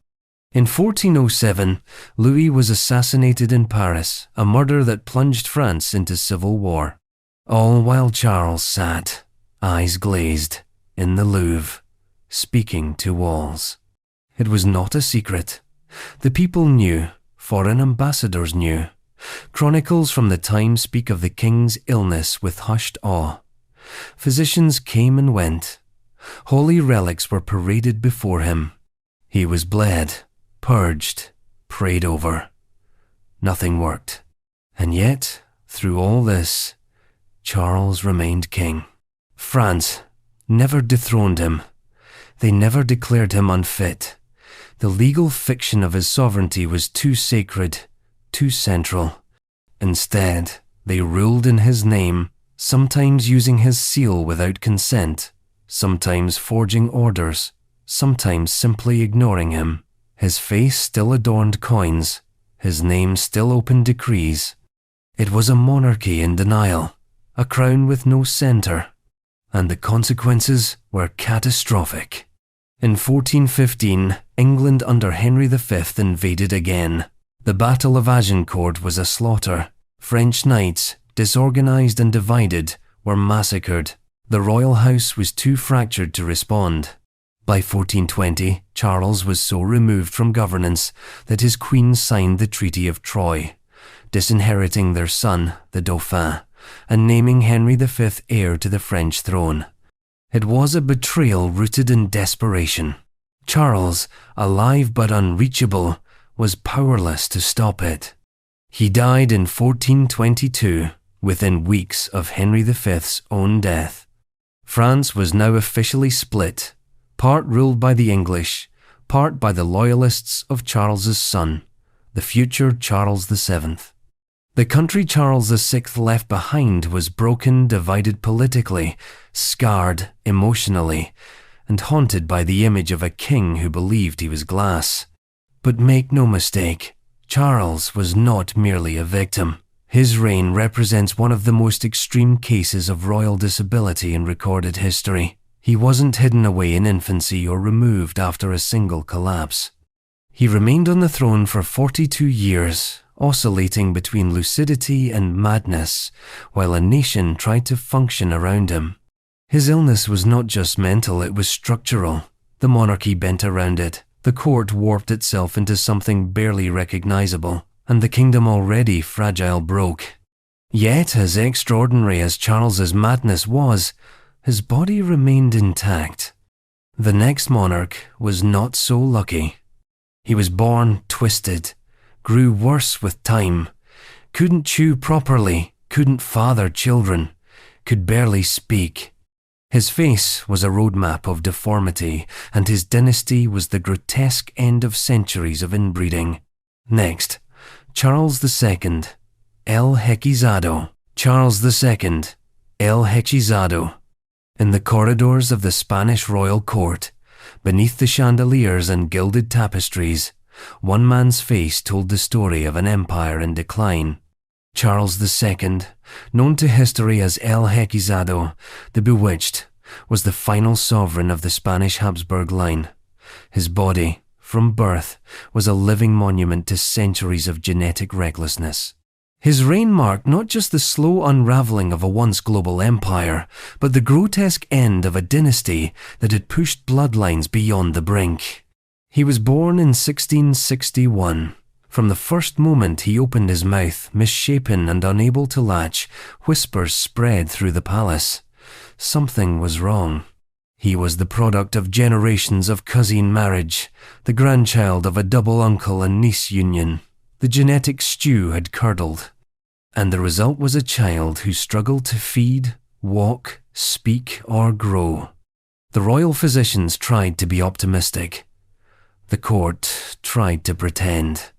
In 1407, Louis was assassinated in Paris, a murder that plunged France into civil war. All while Charles sat, eyes glazed, in the Louvre, speaking to walls. It was not a secret. The people knew, foreign ambassadors knew. Chronicles from the time speak of the king's illness with hushed awe. Physicians came and went. Holy relics were paraded before him. He was bled, purged, prayed over. Nothing worked. And yet, through all this, Charles remained king. France never dethroned him. They never declared him unfit. The legal fiction of his sovereignty was too sacred, too central. Instead, they ruled in his name, sometimes using his seal without consent, sometimes forging orders, sometimes simply ignoring him. His face still adorned coins, his name still opened decrees. It was a monarchy in denial, a crown with no center, and the consequences were catastrophic. In 1415, England under Henry V invaded again. The Battle of Agincourt was a slaughter. French knights, disorganized and divided, were massacred. The royal house was too fractured to respond. By 1420, Charles was so removed from governance that his queen signed the Treaty of Troyes, disinheriting their son, the Dauphin, and naming Henry V heir to the French throne. It was a betrayal rooted in desperation. Charles, alive but unreachable, was powerless to stop it. He died in 1422, within weeks of Henry V's own death. France was now officially split, part ruled by the English, part by the loyalists of Charles's son, the future Charles VII. The country Charles VI left behind was broken, divided politically, scarred emotionally, and haunted by the image of a king who believed he was glass. But make no mistake, Charles was not merely a victim. His reign represents one of the most extreme cases of royal disability in recorded history. He wasn't hidden away in infancy or removed after a single collapse. He remained on the throne for 42 years, oscillating between lucidity and madness, while a nation tried to function around him. His illness was not just mental, it was structural. The monarchy bent around it. The court warped itself into something barely recognizable, and the kingdom already fragile broke. Yet, as extraordinary as Charles's madness was, his body remained intact. The next monarch was not so lucky. He was born twisted, grew worse with time, couldn't chew properly, couldn't father children, could barely speak. His face was a roadmap of deformity, and his dynasty was the grotesque end of centuries of inbreeding. Next, Charles II, El Hechizado. Charles II, El Hechizado. In the corridors of the Spanish royal court, beneath the chandeliers and gilded tapestries, one man's face told the story of an empire in decline. Charles II, known to history as El Hechizado, the Bewitched, was the final sovereign of the Spanish Habsburg line. His body, from birth, was a living monument to centuries of genetic recklessness. His reign marked not just the slow unraveling of a once global empire, but the grotesque end of a dynasty that had pushed bloodlines beyond the brink. He was born in 1661. From the first moment he opened his mouth, misshapen and unable to latch, whispers spread through the palace. Something was wrong. He was the product of generations of cousin marriage, the grandchild of a double uncle and niece union. The genetic stew had curdled, and the result was a child who struggled to feed, walk, speak, or grow. The royal physicians tried to be optimistic. The court tried to pretend.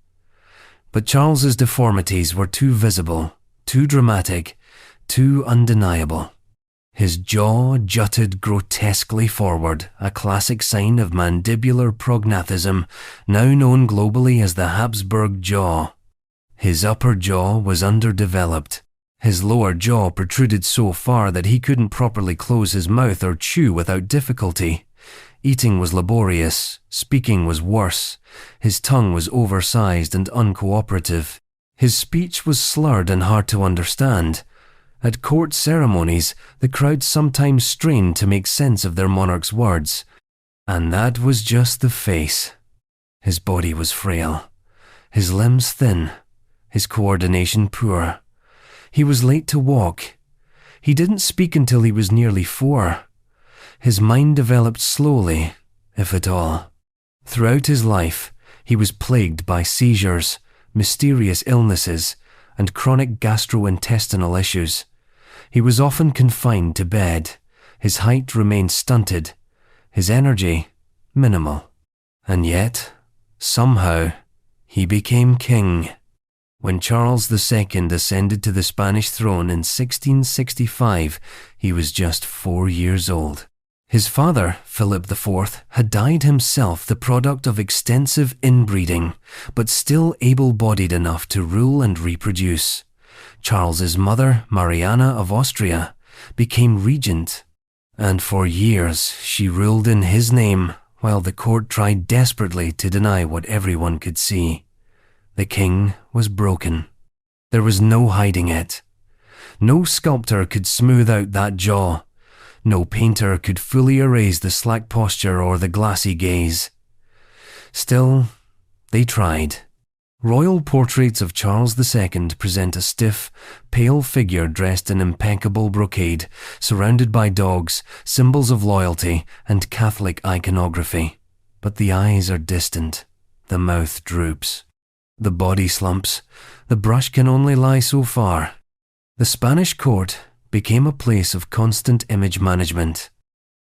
But Charles's deformities were too visible, too dramatic, too undeniable. His jaw jutted grotesquely forward, a classic sign of mandibular prognathism, now known globally as the Habsburg jaw. His upper jaw was underdeveloped, His lower jaw protruded so far that he couldn't properly close his mouth or chew without difficulty. Eating was laborious, speaking was worse. His tongue was oversized and uncooperative. His speech was slurred and hard to understand. At court ceremonies, the crowd sometimes strained to make sense of their monarch's words. And that was just the face. His body was frail, his limbs thin, his coordination poor. He was late to walk. He didn't speak until he was nearly 4. His mind developed slowly, if at all. Throughout his life, he was plagued by seizures, mysterious illnesses, and chronic gastrointestinal issues. He was often confined to bed. His height remained stunted, his energy minimal. And yet, somehow, he became king. When Charles II ascended to the Spanish throne in 1665, he was just 4 years old. His father, Philip IV, had died himself, the product of extensive inbreeding, but still able-bodied enough to rule and reproduce. Charles's mother, Mariana of Austria, became regent, and for years she ruled in his name, while the court tried desperately to deny what everyone could see. The king was broken. There was no hiding it. No sculptor could smooth out that jaw. No painter could fully erase the slack posture or the glassy gaze. Still, they tried. Royal portraits of Charles II present a stiff, pale figure dressed in impeccable brocade, surrounded by dogs, symbols of loyalty, and Catholic iconography. But the eyes are distant. The mouth droops. The body slumps. The brush can only lie so far. The Spanish court became a place of constant image management.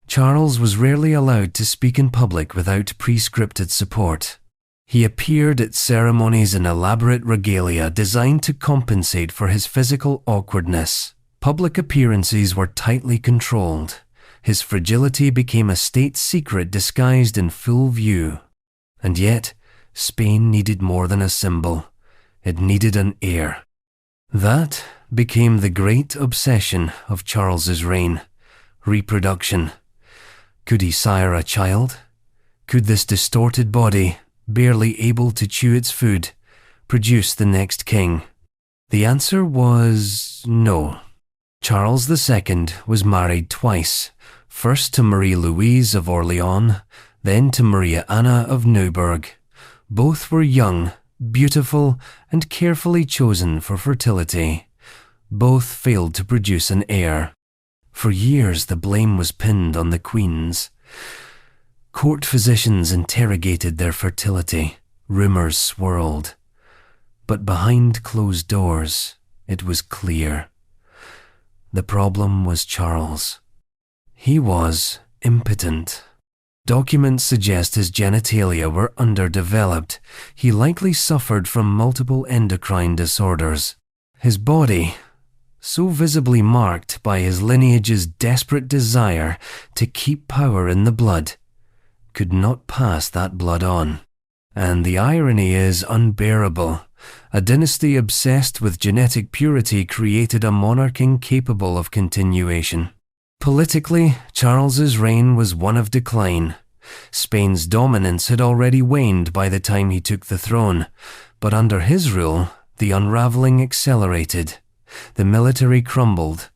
Charles was rarely allowed to speak in public without pre-scripted support. He appeared at ceremonies in elaborate regalia designed to compensate for his physical awkwardness. Public appearances were tightly controlled. His fragility became a state secret disguised in full view. And yet, Spain needed more than a symbol. It needed an heir. That became the great obsession of Charles's reign: reproduction. Could he sire a child? Could this distorted body, barely able to chew its food, produce the next king? The answer was no. Charles II was married twice, first to Marie Louise of Orleans, then to Maria Anna of Neuburg. Both were young, beautiful, and carefully chosen for fertility. Both failed to produce an heir. For years the blame was pinned on the queens. Court physicians interrogated their fertility. Rumors swirled. But behind closed doors, it was clear. The problem was Charles. He was impotent. Documents suggest his genitalia were underdeveloped. He likely suffered from multiple endocrine disorders. His body, so visibly marked by his lineage's desperate desire to keep power in the blood, could not pass that blood on. And the irony is unbearable. A dynasty obsessed with genetic purity created a monarch incapable of continuation. Politically, Charles's reign was one of decline. Spain's dominance had already waned by the time he took the throne, but under his rule, the unraveling accelerated. The military crumbled.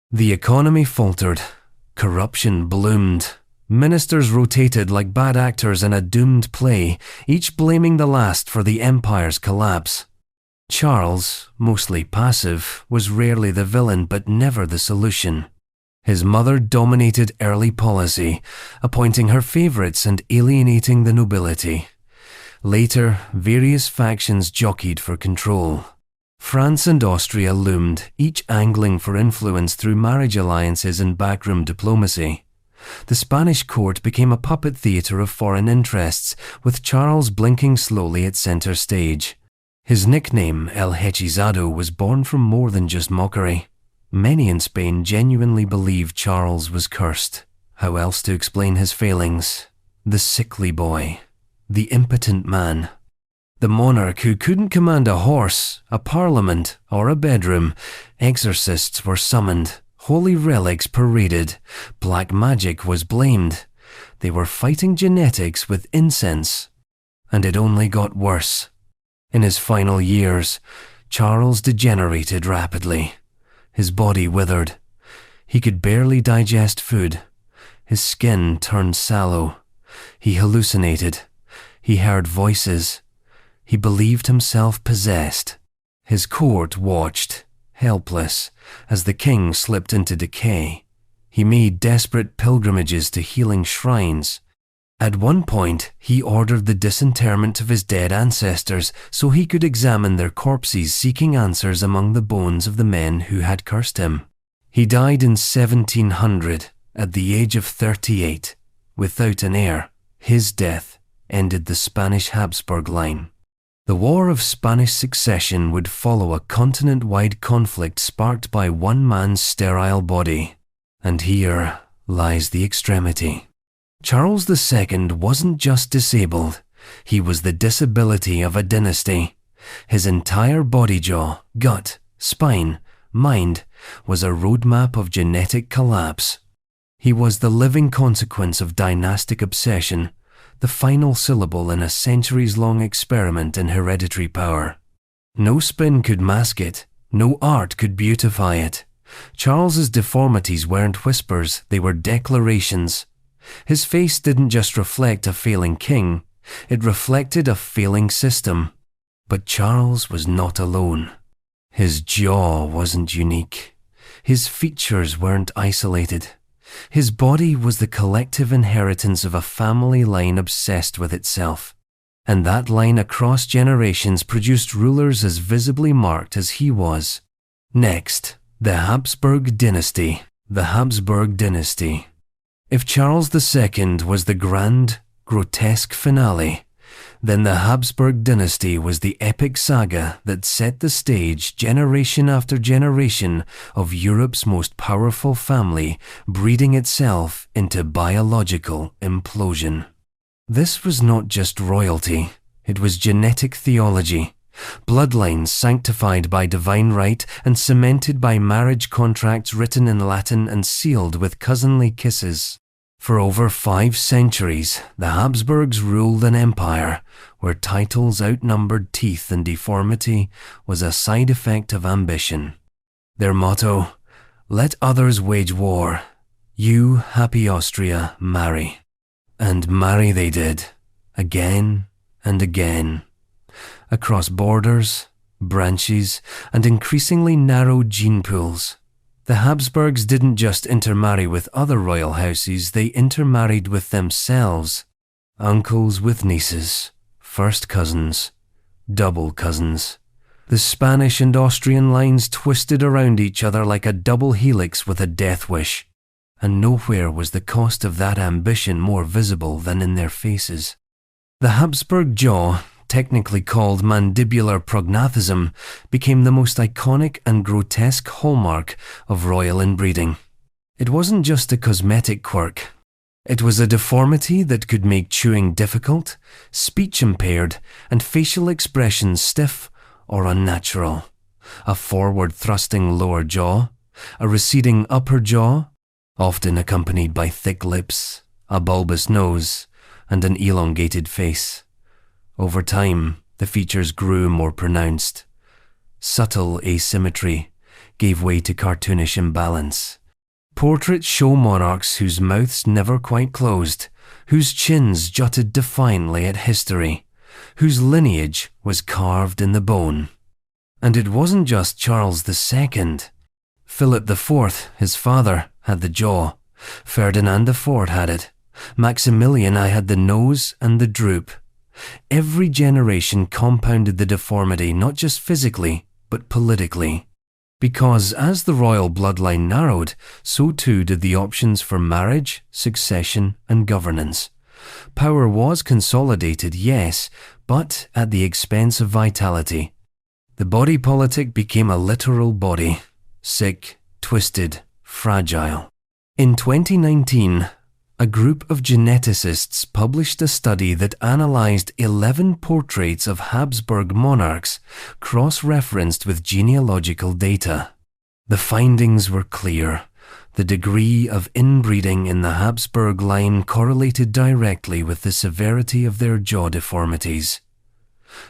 The economy faltered. Corruption bloomed. Ministers rotated like bad actors in a doomed play, each blaming the last for the empire's collapse. Charles, mostly passive, was rarely the villain but never the solution. His mother dominated early policy, appointing her favorites and alienating the nobility. Later, various factions jockeyed for control. France and Austria loomed, each angling for influence through marriage alliances and backroom diplomacy. The Spanish court became a puppet theatre of foreign interests, with Charles blinking slowly at center stage. His nickname, El Hechizado, was born from more than just mockery. Many in Spain genuinely believed Charles was cursed. How else to explain his failings? The sickly boy. The impotent man. The monarch who couldn't command a horse, a parliament, or a bedroom, exorcists were summoned, holy relics paraded, black magic was blamed. They were fighting genetics with incense. And it only got worse. In his final years, Charles degenerated rapidly. His body withered. He could barely digest food. His skin turned sallow. He hallucinated. He heard voices. He believed himself possessed. His court watched, helpless, as the king slipped into decay. He made desperate pilgrimages to healing shrines. At one point, he ordered the disinterment of his dead ancestors so he could examine their corpses, seeking answers among the bones of the men who had cursed him. He died in 1700, at the age of 38, without an heir. His death ended the Spanish Habsburg line. The War of Spanish Succession would follow a continent-wide conflict sparked by one man's sterile body. And here lies the extremity. Charles II wasn't just disabled, he was the disability of a dynasty. His entire body jaw, gut, spine, mind was a roadmap of genetic collapse. He was the living consequence of dynastic obsession, the final syllable in a centuries-long experiment in hereditary power. No spin could mask it, no art could beautify it. Charles's deformities weren't whispers, they were declarations. His face didn't just reflect a failing king, it reflected a failing system. But Charles was not alone. His jaw wasn't unique. His features weren't isolated. His body was the collective inheritance of a family line obsessed with itself. And that line across generations produced rulers as visibly marked as he was. Next, the Habsburg Dynasty. The Habsburg Dynasty. If Charles II was the grand, grotesque finale, then the Habsburg Dynasty was the epic saga that set the stage generation after generation of Europe's most powerful family breeding itself into biological implosion. This was not just royalty, it was genetic theology. Bloodlines sanctified by divine right and cemented by marriage contracts written in Latin and sealed with cousinly kisses. For over 5 centuries, the Habsburgs ruled an empire where titles outnumbered teeth and deformity was a side effect of ambition. Their motto, "Let others wage war, you, happy Austria, marry." And marry they did, again and again. Across borders, branches, and increasingly narrow gene pools. The Habsburgs didn't just intermarry with other royal houses, they intermarried with themselves. Uncles with nieces, first cousins, double cousins. The Spanish and Austrian lines twisted around each other like a double helix with a death wish. And nowhere was the cost of that ambition more visible than in their faces. The Habsburg jaw, technically called mandibular prognathism, became the most iconic and grotesque hallmark of royal inbreeding. It wasn't just a cosmetic quirk. It was a deformity that could make chewing difficult, speech impaired, and facial expressions stiff or unnatural. A forward-thrusting lower jaw, a receding upper jaw, often accompanied by thick lips, a bulbous nose, and an elongated face. Over time, the features grew more pronounced. Subtle asymmetry gave way to cartoonish imbalance. Portraits show monarchs whose mouths never quite closed, whose chins jutted defiantly at history, whose lineage was carved in the bone. And it wasn't just Charles II. Philip IV, his father, had the jaw. Ferdinand IV had it. Maximilian I had the nose and the droop. Every generation compounded the deformity not just physically, but politically. Because as the royal bloodline narrowed, so too did the options for marriage, succession, and governance. Power was consolidated, yes, but at the expense of vitality. The body politic became a literal body, sick, twisted, fragile. In 2019, a group of geneticists published a study that analyzed 11 portraits of Habsburg monarchs, cross-referenced with genealogical data. The findings were clear. The degree of inbreeding in the Habsburg line correlated directly with the severity of their jaw deformities.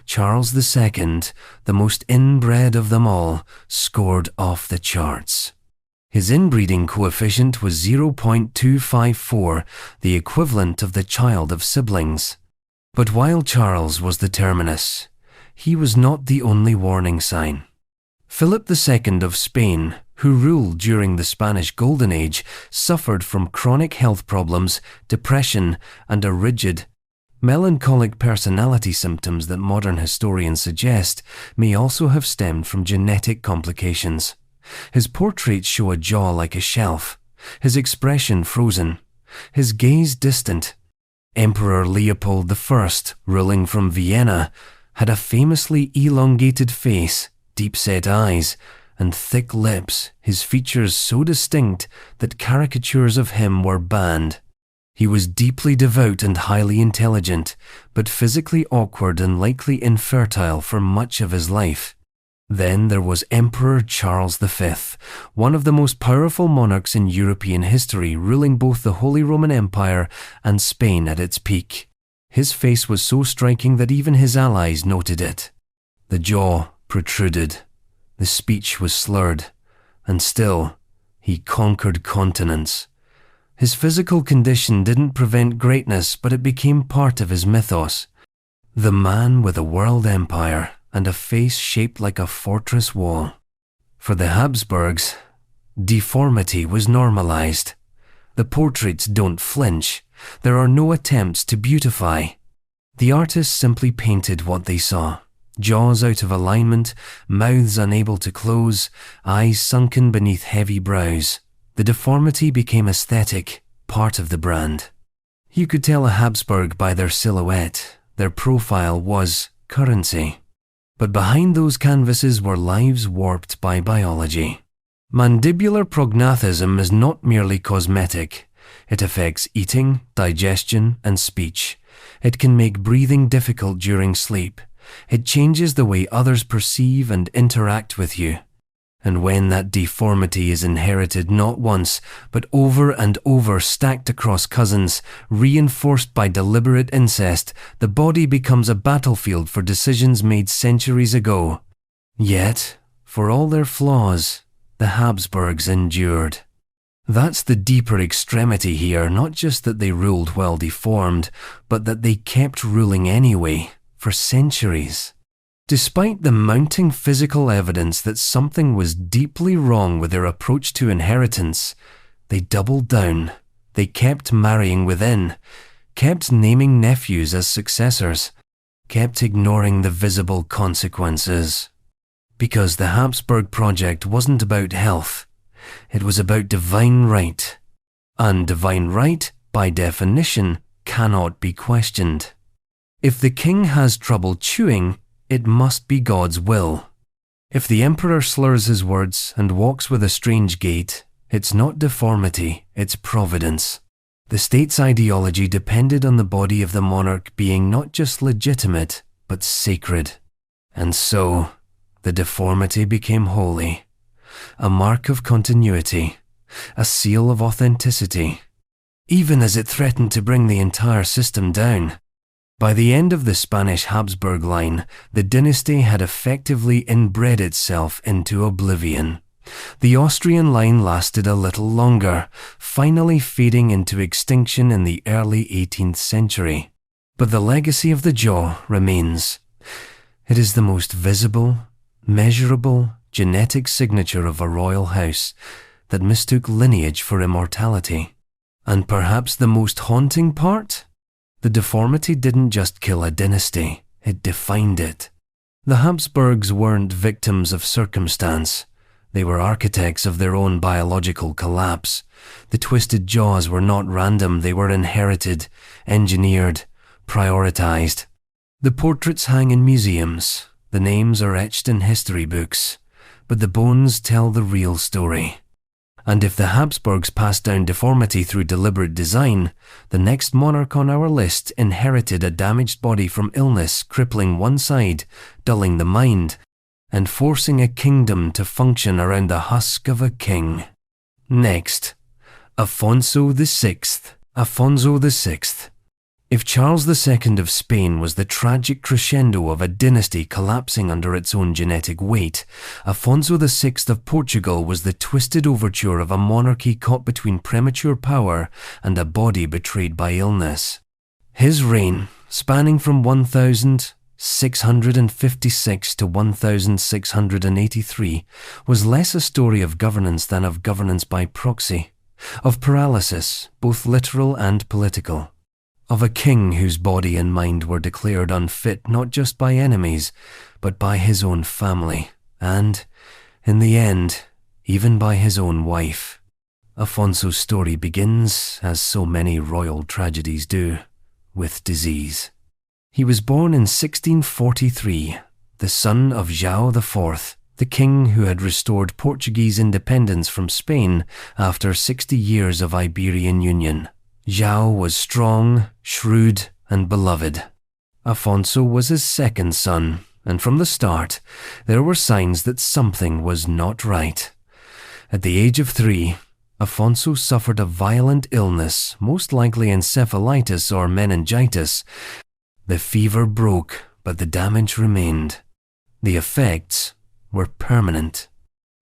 Charles II, the most inbred of them all, scored off the charts. His inbreeding coefficient was 0.254, the equivalent of the child of siblings. But while Charles was the terminus, he was not the only warning sign. Philip II of Spain, who ruled during the Spanish Golden Age, suffered from chronic health problems, depression, and a rigid, melancholic personality. Symptoms that modern historians suggest may also have stemmed from genetic complications. His portraits show a jaw like a shelf, his expression frozen, his gaze distant. Emperor Leopold I, ruling from Vienna, had a famously elongated face, deep-set eyes, and thick lips, his features so distinct that caricatures of him were banned. He was deeply devout and highly intelligent, but physically awkward and likely infertile for much of his life. Then there was Emperor Charles V, one of the most powerful monarchs in European history, ruling both the Holy Roman Empire and Spain at its peak. His face was so striking that even his allies noted it. The jaw protruded, the speech was slurred, and still, he conquered continents. His physical condition didn't prevent greatness, but it became part of his mythos. The man with a world empire and a face shaped like a fortress wall. For the Habsburgs, deformity was normalized. The portraits don't flinch. There are no attempts to beautify. The artists simply painted what they saw. Jaws out of alignment, mouths unable to close, eyes sunken beneath heavy brows. The deformity became aesthetic, part of the brand. You could tell a Habsburg by their silhouette. Their profile was currency. But behind those canvases were lives warped by biology. Mandibular prognathism is not merely cosmetic. It affects eating, digestion, and speech. It can make breathing difficult during sleep. It changes the way others perceive and interact with you. And when that deformity is inherited not once, but over and over, stacked across cousins, reinforced by deliberate incest, the body becomes a battlefield for decisions made centuries ago. Yet, for all their flaws, the Habsburgs endured. That's the deeper extremity here, not just that they ruled while deformed, but that they kept ruling anyway, for centuries. Despite the mounting physical evidence that something was deeply wrong with their approach to inheritance, they doubled down. They kept marrying within, kept naming nephews as successors, kept ignoring the visible consequences. Because the Habsburg project wasn't about health, it was about divine right. And divine right, by definition, cannot be questioned. If the king has trouble chewing, it must be God's will. If the emperor slurs his words and walks with a strange gait, it's not deformity, it's providence. The state's ideology depended on the body of the monarch being not just legitimate, but sacred. And so, the deformity became holy, a mark of continuity, a seal of authenticity, even as it threatened to bring the entire system down. By the end of the Spanish Habsburg line, the dynasty had effectively inbred itself into oblivion. The Austrian line lasted a little longer, finally fading into extinction in the early 18th century. But the legacy of the jaw remains. It is the most visible, measurable, genetic signature of a royal house that mistook lineage for immortality. And perhaps the most haunting part? The deformity didn't just kill a dynasty, it defined it. The Habsburgs weren't victims of circumstance. They were architects of their own biological collapse. The twisted jaws were not random, they were inherited, engineered, prioritized. The portraits hang in museums, the names are etched in history books, but the bones tell the real story. And if the Habsburgs passed down deformity through deliberate design, the next monarch on our list inherited a damaged body from illness, crippling one side, dulling the mind, and forcing a kingdom to function around the husk of a king. Next, Afonso VI. Afonso VI. If Charles II of Spain was the tragic crescendo of a dynasty collapsing under its own genetic weight, Afonso VI of Portugal was the twisted overture of a monarchy caught between premature power and a body betrayed by illness. His reign, spanning from 1656 to 1683, was less a story of governance than of governance by proxy, of paralysis, both literal and political, of a king whose body and mind were declared unfit not just by enemies, but by his own family, and, in the end, even by his own wife. Afonso's story begins, as so many royal tragedies do, with disease. He was born in 1643, the son of João IV, the king who had restored Portuguese independence from Spain after 60 years of Iberian union. João was strong, shrewd, and beloved. Afonso was his second son, and from the start, there were signs that something was not right. At the age of 3, Afonso suffered a violent illness, most likely encephalitis or meningitis. The fever broke, but the damage remained. The effects were permanent.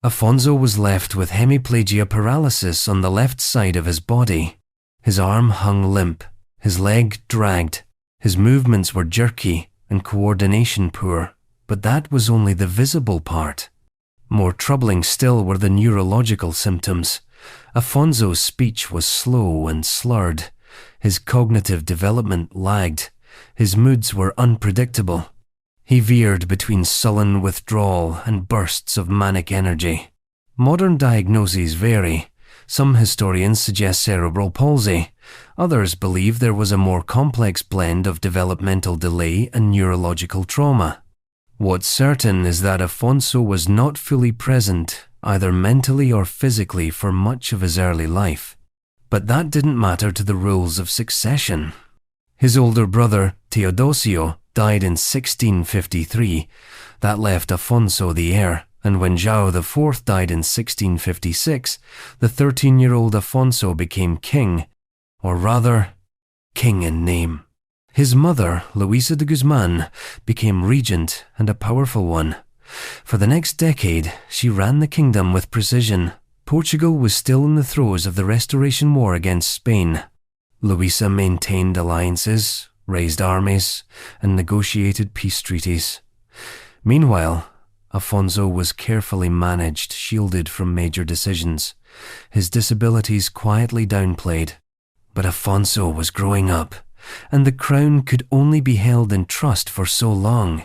Afonso was left with hemiplegia paralysis on the left side of his body. His arm hung limp, his leg dragged, his movements were jerky and coordination poor, but that was only the visible part. More troubling still were the neurological symptoms. Afonso's speech was slow and slurred. His cognitive development lagged. His moods were unpredictable. He veered between sullen withdrawal and bursts of manic energy. Modern diagnoses vary. Some historians suggest cerebral palsy. Others believe there was a more complex blend of developmental delay and neurological trauma. What's certain is that Afonso was not fully present, either mentally or physically, for much of his early life. But that didn't matter to the rules of succession. His older brother, Teodosio, died in 1653. That left Afonso the heir, and when João IV died in 1656, the 13-year-old Afonso became king, or rather, king in name. His mother, Luisa de Guzman, became regent, and a powerful one. For the next decade, she ran the kingdom with precision. Portugal was still in the throes of the Restoration War against Spain. Luisa maintained alliances, raised armies, and negotiated peace treaties. Meanwhile, Afonso was carefully managed, shielded from major decisions, his disabilities quietly downplayed. But Afonso was growing up, and the crown could only be held in trust for so long.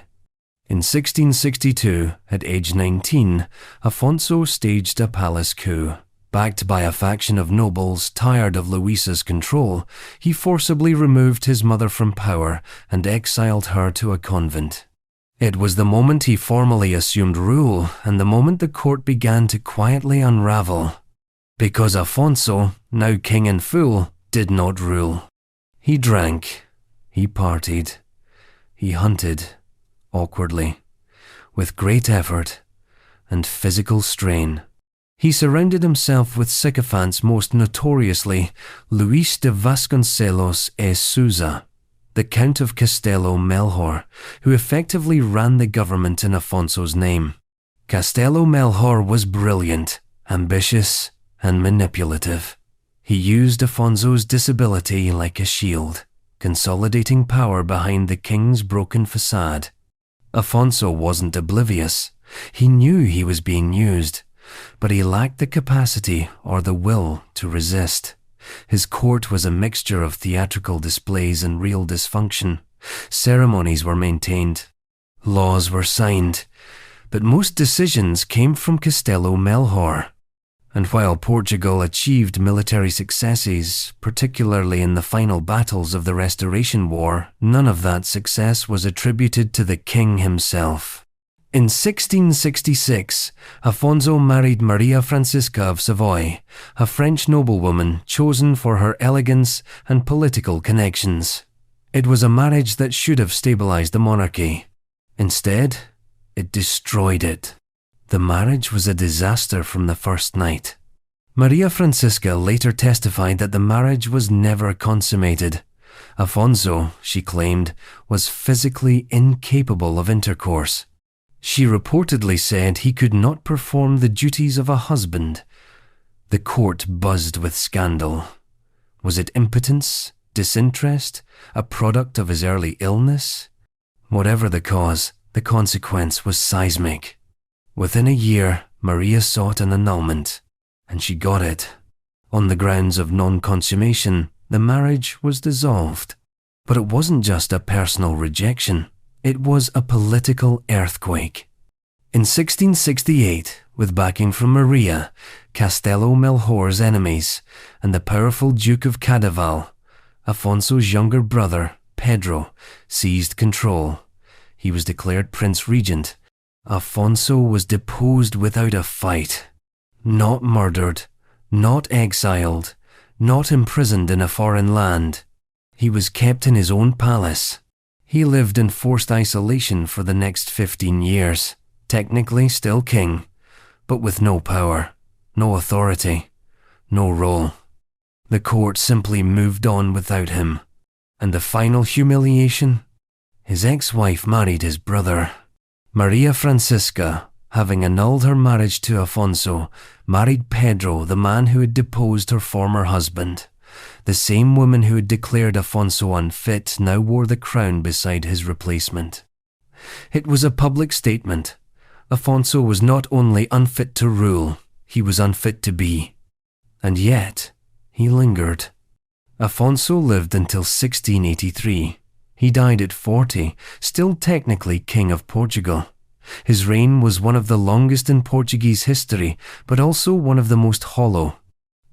In 1662, at age 19, Afonso staged a palace coup. Backed by a faction of nobles tired of Luisa's control, he forcibly removed his mother from power and exiled her to a convent. It was the moment he formally assumed rule, and the moment the court began to quietly unravel. Because Afonso, now king and fool, did not rule. He drank, he partied, he hunted, awkwardly, with great effort and physical strain. He surrounded himself with sycophants, most notoriously Luis de Vasconcelos e Sousa, the Count of Castelo Melhor, who effectively ran the government in Afonso's name. Castelo Melhor was brilliant, ambitious, and manipulative. He used Afonso's disability like a shield, consolidating power behind the king's broken facade. Afonso wasn't oblivious. He knew he was being used, but he lacked the capacity or the will to resist. His court was a mixture of theatrical displays and real dysfunction. Ceremonies were maintained, laws were signed, but most decisions came from Castelo Melhor. And while Portugal achieved military successes, particularly in the final battles of the Restoration War, none of that success was attributed to the king himself. In 1666, Afonso married Maria Francisca of Savoy, a French noblewoman chosen for her elegance and political connections. It was a marriage that should have stabilized the monarchy. Instead, it destroyed it. The marriage was a disaster from the first night. Maria Francisca later testified that the marriage was never consummated. Afonso, she claimed, was physically incapable of intercourse. She reportedly said he could not perform the duties of a husband. The court buzzed with scandal. Was it impotence, disinterest, a product of his early illness? Whatever the cause, the consequence was seismic. Within a year, Maria sought an annulment, and she got it. On the grounds of non-consummation, the marriage was dissolved. But it wasn't just a personal rejection. It was a political earthquake. In 1668, with backing from Maria, Castello Melchor's enemies, and the powerful Duke of Cadaval, Afonso's younger brother, Pedro, seized control. He was declared Prince Regent. Afonso was deposed without a fight. Not murdered, not exiled, not imprisoned in a foreign land. He was kept in his own palace. He lived in forced isolation for the next 15 years, technically still king, but with no power, no authority, no role. The court simply moved on without him. And the final humiliation? His ex-wife married his brother. Maria Francisca, having annulled her marriage to Afonso, married Pedro, the man who had deposed her former husband. The same woman who had declared Afonso unfit now wore the crown beside his replacement. It was a public statement. Afonso was not only unfit to rule, he was unfit to be. And yet, he lingered. Afonso lived until 1683. He died at 40, still technically King of Portugal. His reign was one of the longest in Portuguese history, but also one of the most hollow.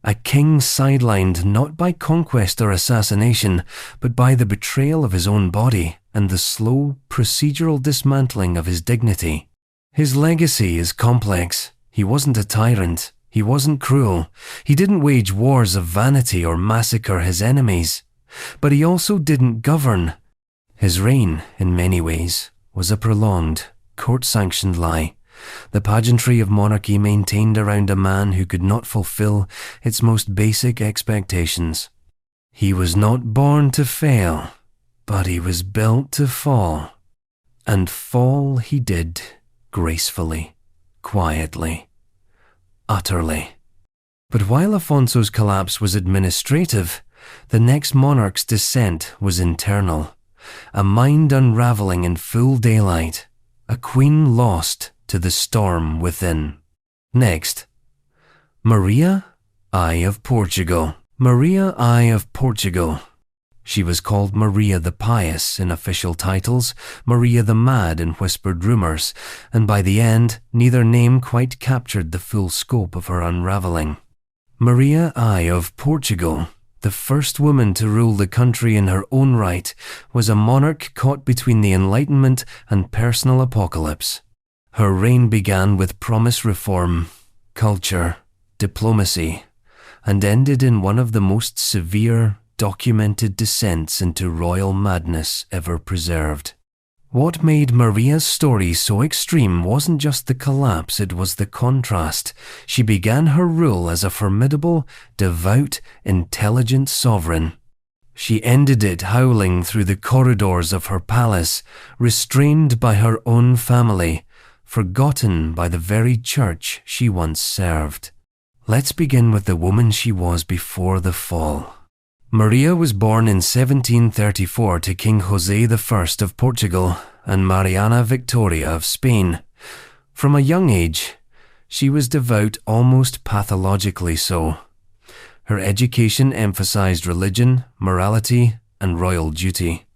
A king sidelined not by conquest or assassination, but by the betrayal of his own body and the slow, procedural dismantling of his dignity. His legacy is complex. He wasn't a tyrant. He wasn't cruel. He didn't wage wars of vanity or massacre his enemies. But he also didn't govern. His reign, in many ways, was a prolonged, court-sanctioned lie. The pageantry of monarchy maintained around a man who could not fulfill its most basic expectations. He was not born to fail, but he was built to fall. And fall he did, gracefully, quietly, utterly. But while Afonso's collapse was administrative, the next monarch's descent was internal. A mind unraveling in full daylight, a queen lost to the storm within. Next, Maria I of Portugal. Maria I of Portugal. She was called Maria the Pious in official titles, Maria the Mad in whispered rumours, and by the end, neither name quite captured the full scope of her unravelling. Maria I of Portugal, the first woman to rule the country in her own right, was a monarch caught between the Enlightenment and personal apocalypse. Her reign began with promised reform, culture, diplomacy, and ended in one of the most severe, documented descents into royal madness ever preserved. What made Maria's story so extreme wasn't just the collapse, it was the contrast. She began her rule as a formidable, devout, intelligent sovereign. She ended it howling through the corridors of her palace, restrained by her own family, forgotten by the very church she once served. Let's begin with the woman she was before the fall. Maria was born in 1734 to King José I of Portugal and Mariana Victoria of Spain. From a young age, she was devout, almost pathologically so. Her education emphasized religion, morality, and royal duty.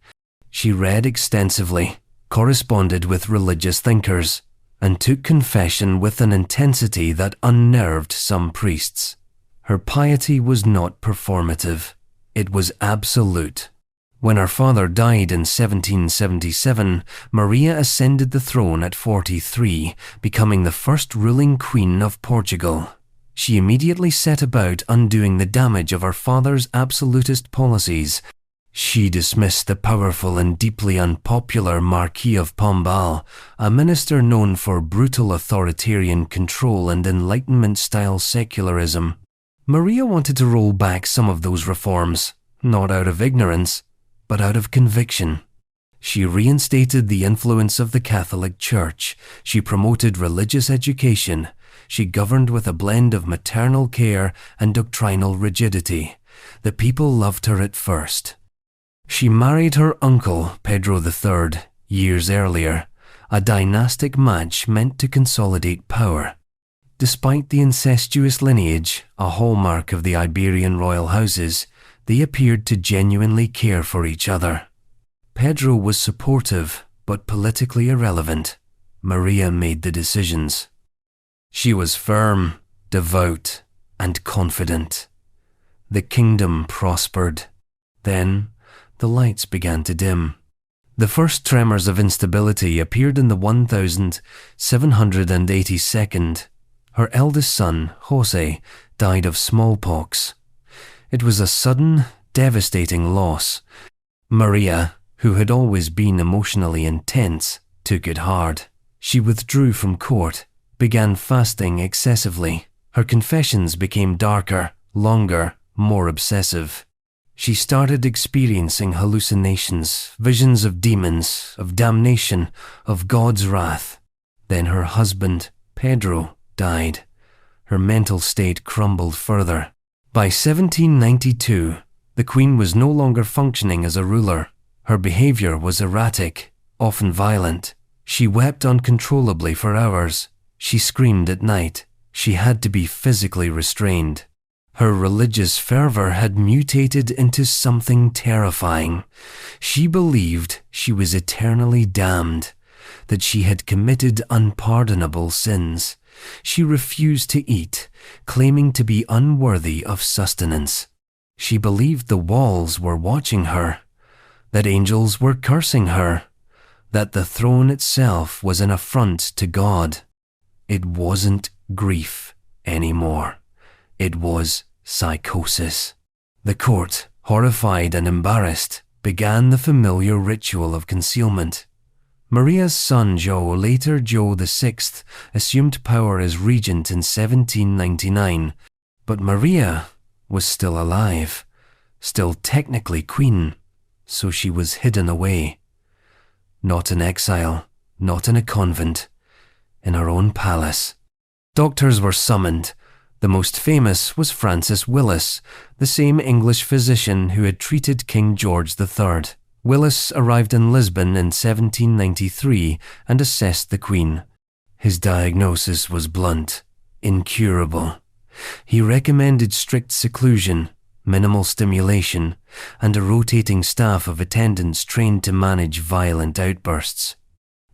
She read extensively, corresponded with religious thinkers, and took confession with an intensity that unnerved some priests. Her piety was not performative. It was absolute. When her father died in 1777, Maria ascended the throne at 43, becoming the first ruling queen of Portugal. She immediately set about undoing the damage of her father's absolutist policies. She dismissed the powerful and deeply unpopular Marquis of Pombal, a minister known for brutal authoritarian control and Enlightenment-style secularism. Maria wanted to roll back some of those reforms, not out of ignorance, but out of conviction. She reinstated the influence of the Catholic Church. She promoted religious education. She governed with a blend of maternal care and doctrinal rigidity. The people loved her at first. She married her uncle, Pedro III, years earlier, a dynastic match meant to consolidate power. Despite the incestuous lineage, a hallmark of the Iberian royal houses, they appeared to genuinely care for each other. Pedro was supportive, but politically irrelevant. Maria made the decisions. She was firm, devout, and confident. The kingdom prospered. Then, the lights began to dim. The first tremors of instability appeared in the 1782nd. Her eldest son, Jose, died of smallpox. It was a sudden, devastating loss. Maria, who had always been emotionally intense, took it hard. She withdrew from court, began fasting excessively. Her confessions became darker, longer, more obsessive. She started experiencing hallucinations, visions of demons, of damnation, of God's wrath. Then her husband, Pedro, died. Her mental state crumbled further. By 1792, the Queen was no longer functioning as a ruler. Her behavior was erratic, often violent. She wept uncontrollably for hours. She screamed at night. She had to be physically restrained. Her religious fervor had mutated into something terrifying. She believed she was eternally damned, that she had committed unpardonable sins. She refused to eat, claiming to be unworthy of sustenance. She believed the walls were watching her, that angels were cursing her, that the throne itself was an affront to God. It wasn't grief anymore. It was psychosis. The court, horrified and embarrassed, began the familiar ritual of concealment. Maria's son Joe, later Joe VI, assumed power as regent in 1799, but Maria was still alive, still technically queen, so she was hidden away. Not in exile, not in a convent, in her own palace. Doctors were summoned. The most famous was Francis Willis, the same English physician who had treated King George III. Willis arrived in Lisbon in 1793 and assessed the Queen. His diagnosis was blunt, incurable. He recommended strict seclusion, minimal stimulation, and a rotating staff of attendants trained to manage violent outbursts.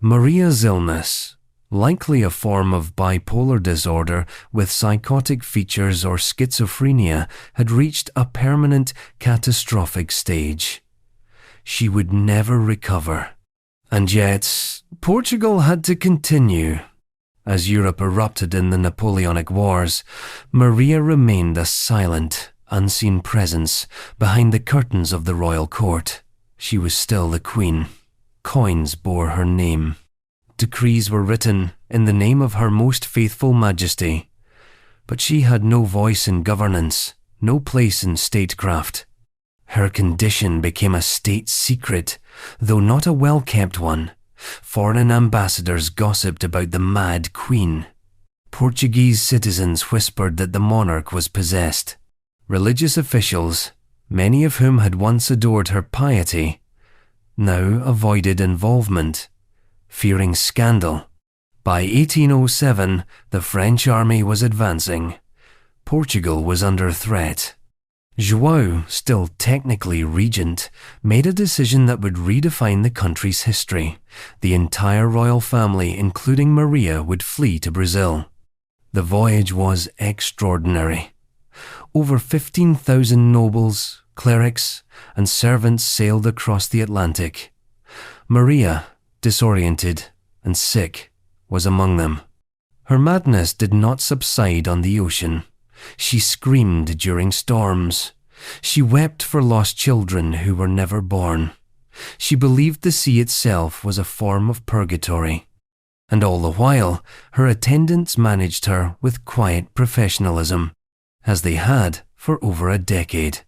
Maria's illness, likely a form of bipolar disorder with psychotic features or schizophrenia, had reached a permanent, catastrophic stage. She would never recover. And yet, Portugal had to continue. As Europe erupted in the Napoleonic Wars, Maria remained a silent, unseen presence behind the curtains of the royal court. She was still the queen. Coins bore her name. Decrees were written in the name of her most faithful majesty. But she had no voice in governance, no place in statecraft. Her condition became a state secret, though not a well-kept one. Foreign ambassadors gossiped about the mad queen. Portuguese citizens whispered that the monarch was possessed. Religious officials, many of whom had once adored her piety, now avoided involvement, fearing scandal. By 1807, the French army was advancing. Portugal was under threat. João, still technically regent, made a decision that would redefine the country's history. The entire royal family, including Maria, would flee to Brazil. The voyage was extraordinary. Over 15,000 nobles, clerics, and servants sailed across the Atlantic. Maria, disoriented and sick, was among them. Her madness did not subside on the ocean. She screamed during storms. She wept for lost children who were never born. She believed the sea itself was a form of purgatory. And all the while, her attendants managed her with quiet professionalism, as they had for over a decade.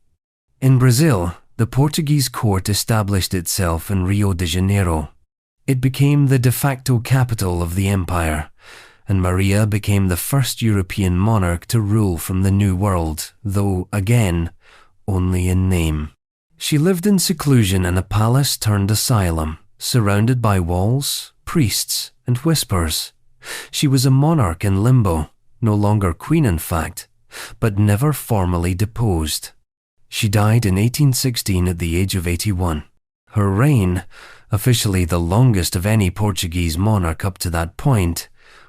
In Brazil, the Portuguese court established itself in Rio de Janeiro. It became the de facto capital of the empire, and Maria became the first European monarch to rule from the New World, though, again, only in name. She lived in seclusion in a palace-turned-asylum, surrounded by walls, priests, and whispers. She was a monarch in limbo, no longer queen in fact, but never formally deposed. She died in 1816 at the age of 81. Her reign, officially the longest of any Portuguese monarch up to that point,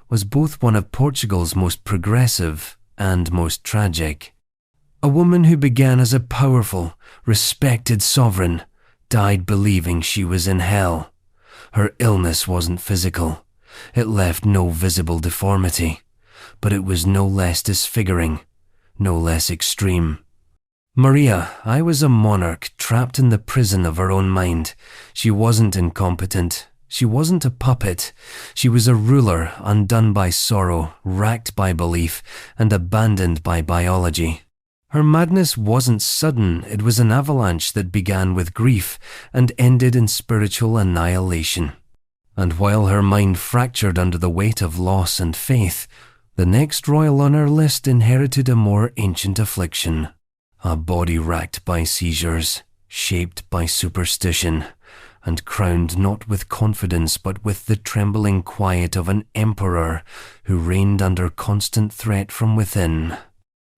was both one of Portugal's most progressive and most tragic. A woman who began as a powerful, respected sovereign died believing she was in hell. Her illness wasn't physical. It left no visible deformity, but it was no less disfiguring, no less extreme. Maria, I was a monarch trapped in the prison of her own mind. She wasn't incompetent. She wasn't a puppet. She was a ruler undone by sorrow, racked by belief, and abandoned by biology. Her madness wasn't sudden. It was an avalanche that began with grief and ended in spiritual annihilation. And while her mind fractured under the weight of loss and faith, the next royal on her list inherited a more ancient affliction. A body racked by seizures, shaped by superstition, and crowned not with confidence but with the trembling quiet of an emperor who reigned under constant threat from within.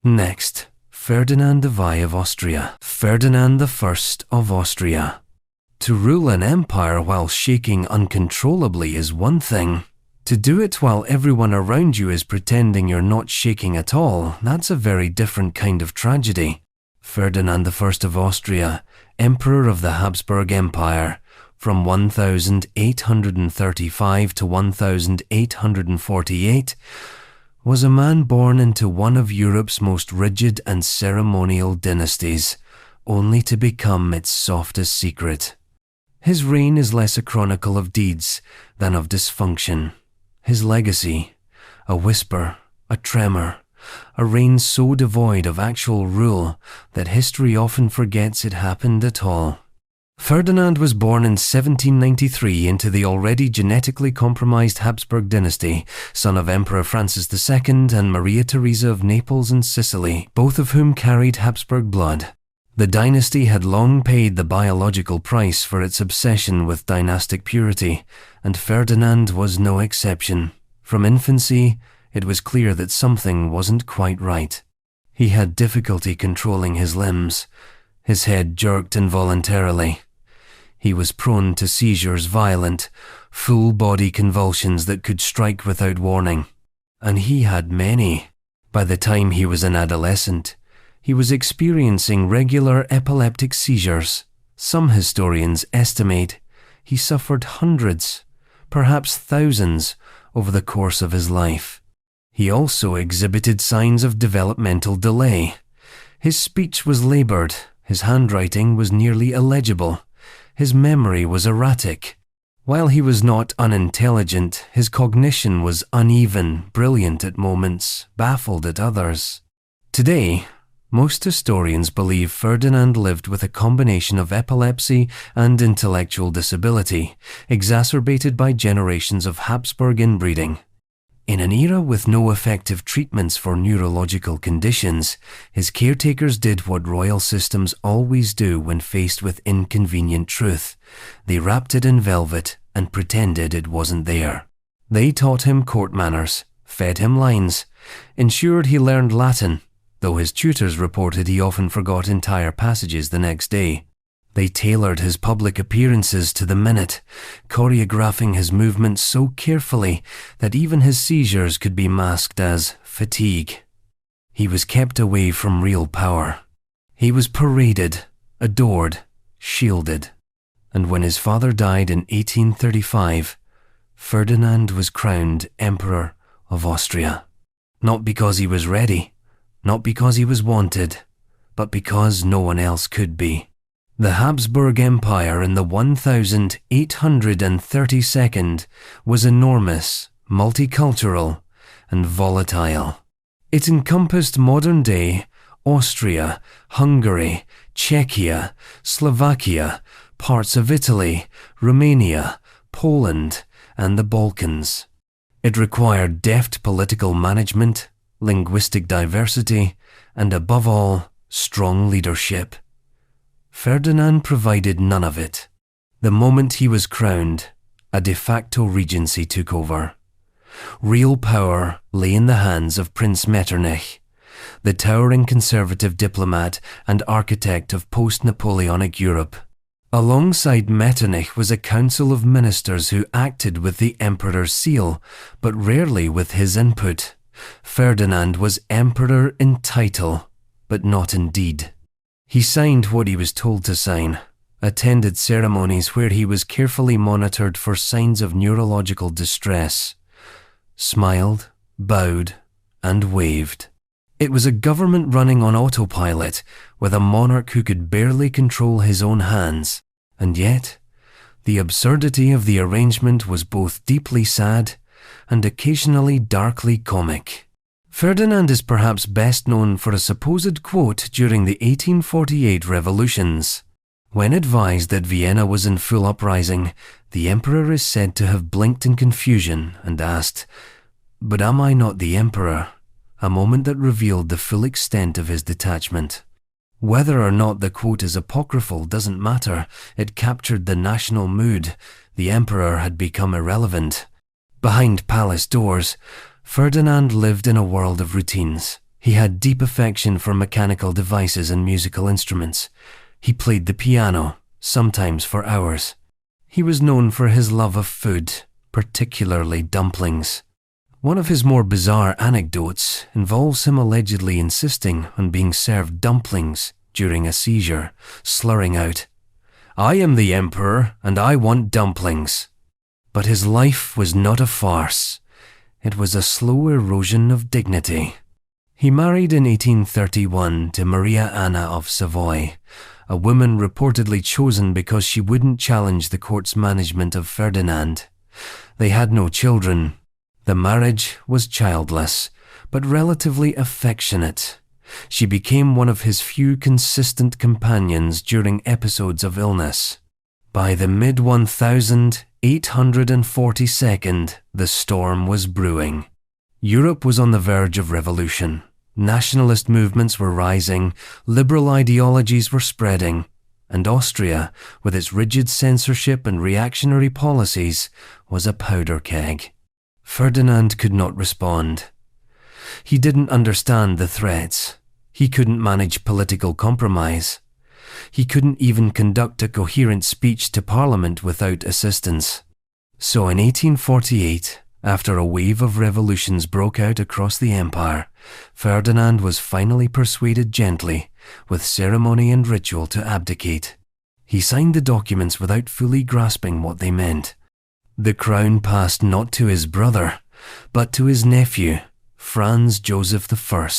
Next, Ferdinand I of Austria. Ferdinand I of Austria. To rule an empire while shaking uncontrollably is one thing. To do it while everyone around you is pretending you're not shaking at all, that's a very different kind of tragedy. Ferdinand I of Austria, Emperor of the Habsburg Empire, from 1835 to 1848, was a man born into one of Europe's most rigid and ceremonial dynasties, only to become its softest secret. His reign is less a chronicle of deeds than of dysfunction. His legacy, a whisper, a tremor, a reign so devoid of actual rule that history often forgets it happened at all. Ferdinand was born in 1793 into the already genetically compromised Habsburg Dynasty, son of Emperor Francis II and Maria Theresa of Naples and Sicily, both of whom carried Habsburg blood. The dynasty had long paid the biological price for its obsession with dynastic purity, and Ferdinand was no exception. From infancy, it was clear that something wasn't quite right. He had difficulty controlling his limbs. His head jerked involuntarily. He was prone to seizures, violent, full-body convulsions that could strike without warning. And he had many. By the time he was an adolescent, he was experiencing regular epileptic seizures. Some historians estimate he suffered hundreds, perhaps thousands, over the course of his life. He also exhibited signs of developmental delay. His speech was labored, his handwriting was nearly illegible, his memory was erratic. While he was not unintelligent, his cognition was uneven, brilliant at moments, baffled at others. Today, most historians believe Ferdinand lived with a combination of epilepsy and intellectual disability, exacerbated by generations of Habsburg inbreeding. In an era with no effective treatments for neurological conditions, his caretakers did what royal systems always do when faced with inconvenient truth. They wrapped it in velvet and pretended it wasn't there. They taught him court manners, fed him lines, ensured he learned Latin, though his tutors reported he often forgot entire passages the next day. They tailored his public appearances to the minute, choreographing his movements so carefully that even his seizures could be masked as fatigue. He was kept away from real power. He was paraded, adored, shielded. And when his father died in 1835, Ferdinand was crowned Emperor of Austria. Not because he was ready, not because he was wanted, but because no one else could be. The Habsburg Empire in the 1832nd was enormous, multicultural, and volatile. It encompassed modern-day Austria, Hungary, Czechia, Slovakia, parts of Italy, Romania, Poland, and the Balkans. It required deft political management, linguistic diversity, and above all, strong leadership. Ferdinand provided none of it. The moment he was crowned, a de facto regency took over. Real power lay in the hands of Prince Metternich, the towering conservative diplomat and architect of post-Napoleonic Europe. Alongside Metternich was a council of ministers who acted with the emperor's seal, but rarely with his input. Ferdinand was emperor in title, but not in deed. He signed what he was told to sign, attended ceremonies where he was carefully monitored for signs of neurological distress, smiled, bowed, and waved. It was a government running on autopilot, with a monarch who could barely control his own hands, and yet, the absurdity of the arrangement was both deeply sad and occasionally darkly comic. Ferdinand is perhaps best known for a supposed quote during the 1848 revolutions. When advised that Vienna was in full uprising, the emperor is said to have blinked in confusion and asked, "But am I not the emperor?" A moment that revealed the full extent of his detachment. Whether or not the quote is apocryphal doesn't matter. It captured the national mood. The emperor had become irrelevant. Behind palace doors, Ferdinand lived in a world of routines. He had deep affection for mechanical devices and musical instruments. He played the piano, sometimes for hours. He was known for his love of food, particularly dumplings. One of his more bizarre anecdotes involves him allegedly insisting on being served dumplings during a seizure, slurring out, "I am the emperor and I want dumplings." But his life was not a farce. It was a slow erosion of dignity. He married in 1831 to Maria Anna of Savoy, a woman reportedly chosen because she wouldn't challenge the court's management of Ferdinand. They had no children. The marriage was childless, but relatively affectionate. She became one of his few consistent companions during episodes of illness. By the mid-1842, the storm was brewing. Europe was on the verge of revolution. Nationalist movements were rising, liberal ideologies were spreading, and Austria, with its rigid censorship and reactionary policies, was a powder keg. Ferdinand could not respond. He didn't understand the threats. He couldn't manage political compromise. He couldn't even conduct a coherent speech to Parliament without assistance. So in 1848, after a wave of revolutions broke out across the empire, Ferdinand was finally persuaded gently, with ceremony and ritual, to abdicate. He signed the documents without fully grasping what they meant. The crown passed not to his brother, but to his nephew, Franz Joseph I,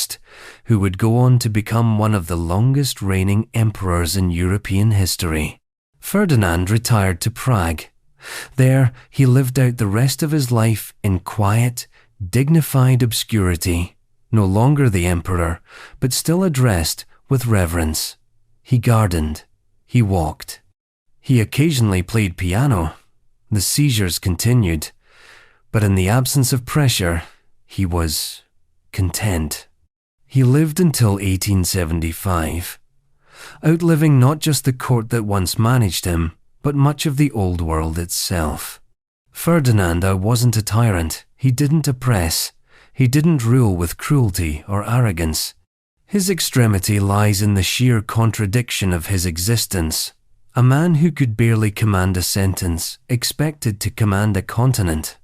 who would go on to become one of the longest reigning emperors in European history. Ferdinand retired to Prague. There, he lived out the rest of his life in quiet, dignified obscurity, no longer the emperor, but still addressed with reverence. He gardened. He walked. He occasionally played piano. The seizures continued, but in the absence of pressure, he was content. He lived until 1875, outliving not just the court that once managed him, but much of the old world itself. Ferdinand wasn't a tyrant. He didn't oppress. He didn't rule with cruelty or arrogance. His extremity lies in the sheer contradiction of his existence. A man who could barely command a sentence expected to command a continent.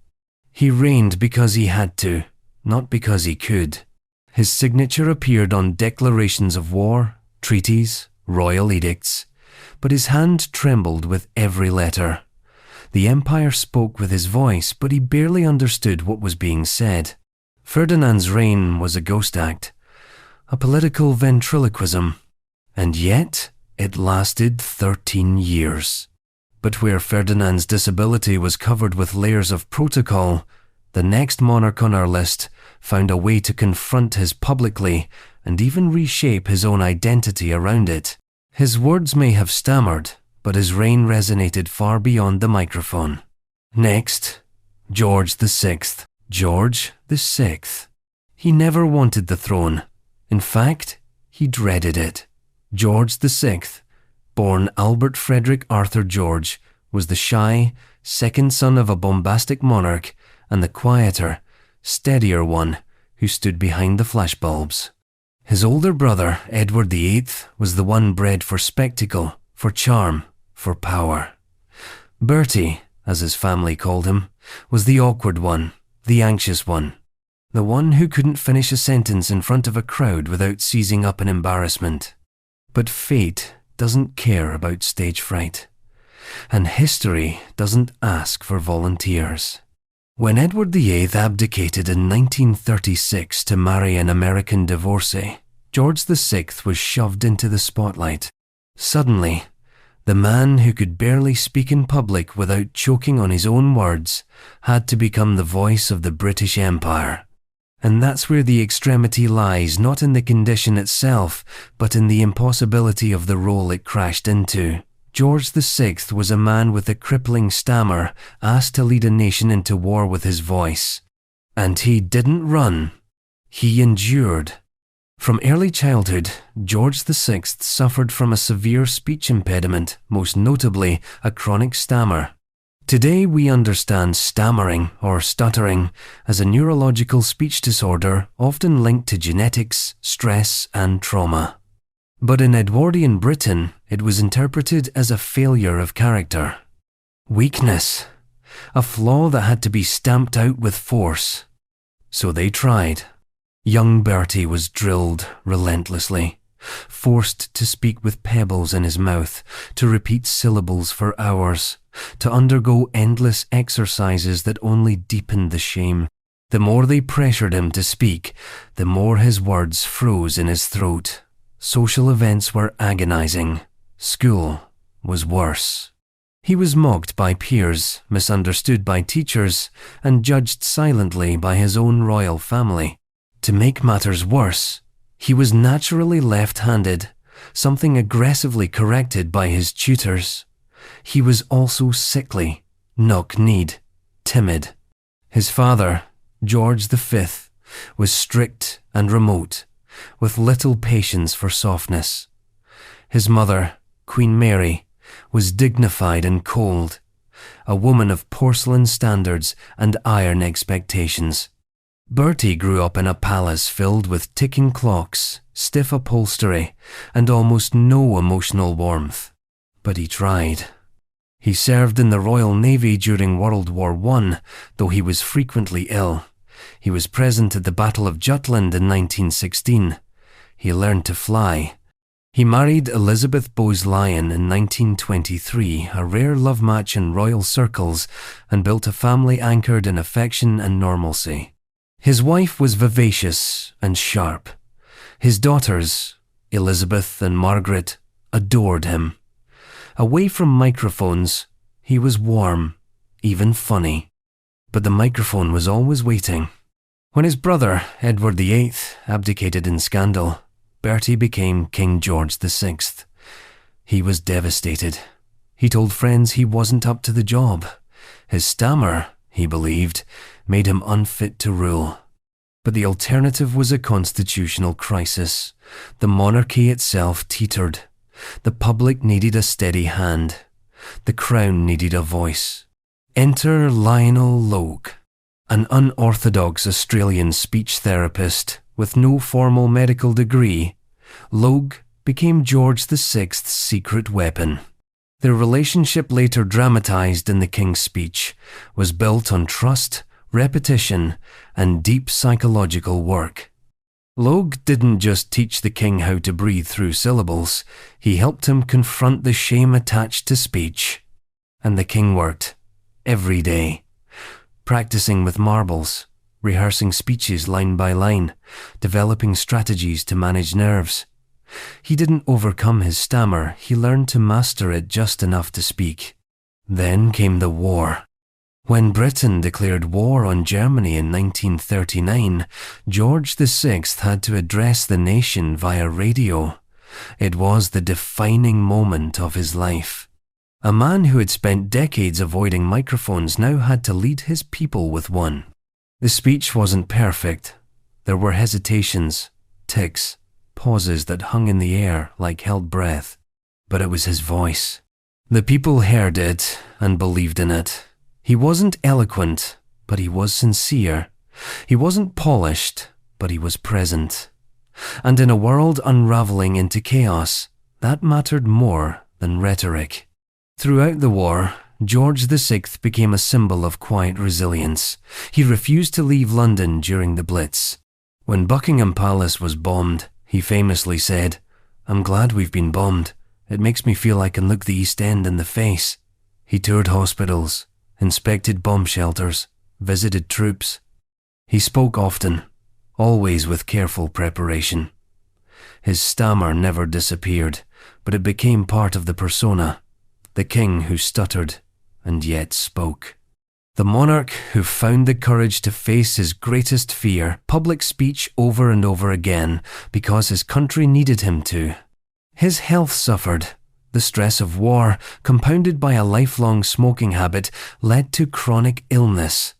He reigned because he had to, not because he could. His signature appeared on declarations of war, treaties, royal edicts. but his hand trembled with every letter. The empire spoke with his voice, but he barely understood what was being said. Ferdinand's reign was a ghost act, a political ventriloquism, and yet it lasted 13 years. But where Ferdinand's disability was covered with layers of protocol, the next monarch on our list found a way to confront his publicly and even reshape his own identity around it. His words may have stammered, but his reign resonated far beyond the microphone. Next, George VI. George VI. He never wanted the throne. In fact, he dreaded it. George VI, born Albert Frederick Arthur George, was the shy, second son of a bombastic monarch and the quieter, steadier one who stood behind the flashbulbs. His older brother, Edward VIII, was the one bred for spectacle, for charm, for power. Bertie, as his family called him, was the awkward one, the anxious one, the one who couldn't finish a sentence in front of a crowd without seizing up in embarrassment. But fate doesn't care about stage fright, and history doesn't ask for volunteers. When Edward VIII abdicated in 1936 to marry an American divorcee, George VI was shoved into the spotlight. Suddenly, the man who could barely speak in public without choking on his own words had to become the voice of the British Empire. And that's where the extremity lies, not in the condition itself, but in the impossibility of the role it crashed into. George VI was a man with a crippling stammer, asked to lead a nation into war with his voice. And he didn't run. He endured. From early childhood, George VI suffered from a severe speech impediment, most notably a chronic stammer. Today we understand stammering or stuttering as a neurological speech disorder often linked to genetics, stress and trauma. But in Edwardian Britain, it was interpreted as a failure of character. Weakness. A flaw that had to be stamped out with force. So they tried. Young Bertie was drilled relentlessly, forced to speak with pebbles in his mouth, to repeat syllables for hours, to undergo endless exercises that only deepened the shame. The more they pressured him to speak, the more his words froze in his throat. Social events were agonizing. School was worse. He was mocked by peers, misunderstood by teachers, and judged silently by his own royal family. To make matters worse, he was naturally left-handed, something aggressively corrected by his tutors. He was also sickly, knock-kneed, timid. His father, George V, was strict and remote, with little patience for softness. His mother, Queen Mary, was dignified and cold, a woman of porcelain standards and iron expectations. Bertie grew up in a palace filled with ticking clocks, stiff upholstery, and almost no emotional warmth. But he tried. He served in the Royal Navy during World War I, though he was frequently ill. He was present at the Battle of Jutland in 1916. He learned to fly. He married Elizabeth Bowes-Lyon in 1923, a rare love match in royal circles, and built a family anchored in affection and normalcy. His wife was vivacious and sharp. His daughters, Elizabeth and Margaret, adored him. Away from microphones, he was warm, even funny. But the microphone was always waiting. When his brother, Edward VIII, abdicated in scandal, Bertie became King George VI. He was devastated. He told friends he wasn't up to the job. His stammer, he believed, made him unfit to rule. But the alternative was a constitutional crisis. The monarchy itself teetered. The public needed a steady hand. The crown needed a voice. Enter Lionel Logue, an unorthodox Australian speech therapist with no formal medical degree. Logue became George VI's secret weapon. Their relationship, later dramatized in the King's Speech, was built on trust, repetition, and deep psychological work. Logue didn't just teach the king how to breathe through syllables, he helped him confront the shame attached to speech. And the king worked, every day, practicing with marbles, rehearsing speeches line by line, developing strategies to manage nerves. He didn't overcome his stammer, he learned to master it just enough to speak. Then came the war. When Britain declared war on Germany in 1939, George VI had to address the nation via radio. It was the defining moment of his life. A man who had spent decades avoiding microphones now had to lead his people with one. The speech wasn't perfect. There were hesitations, tics, pauses that hung in the air like held breath. But it was his voice. The people heard it and believed in it. He wasn't eloquent, but he was sincere. He wasn't polished, but he was present. And in a world unraveling into chaos, that mattered more than rhetoric. Throughout the war, George VI became a symbol of quiet resilience. He refused to leave London during the Blitz. When Buckingham Palace was bombed, he famously said, "I'm glad we've been bombed. It makes me feel I can look the East End in the face." He toured hospitals, inspected bomb shelters, visited troops. He spoke often, always with careful preparation. His stammer never disappeared, but it became part of the persona, the king who stuttered and yet spoke. The monarch who found the courage to face his greatest fear, public speech over and over again, because his country needed him to. His health suffered. The stress of war, compounded by a lifelong smoking habit, led to chronic illness.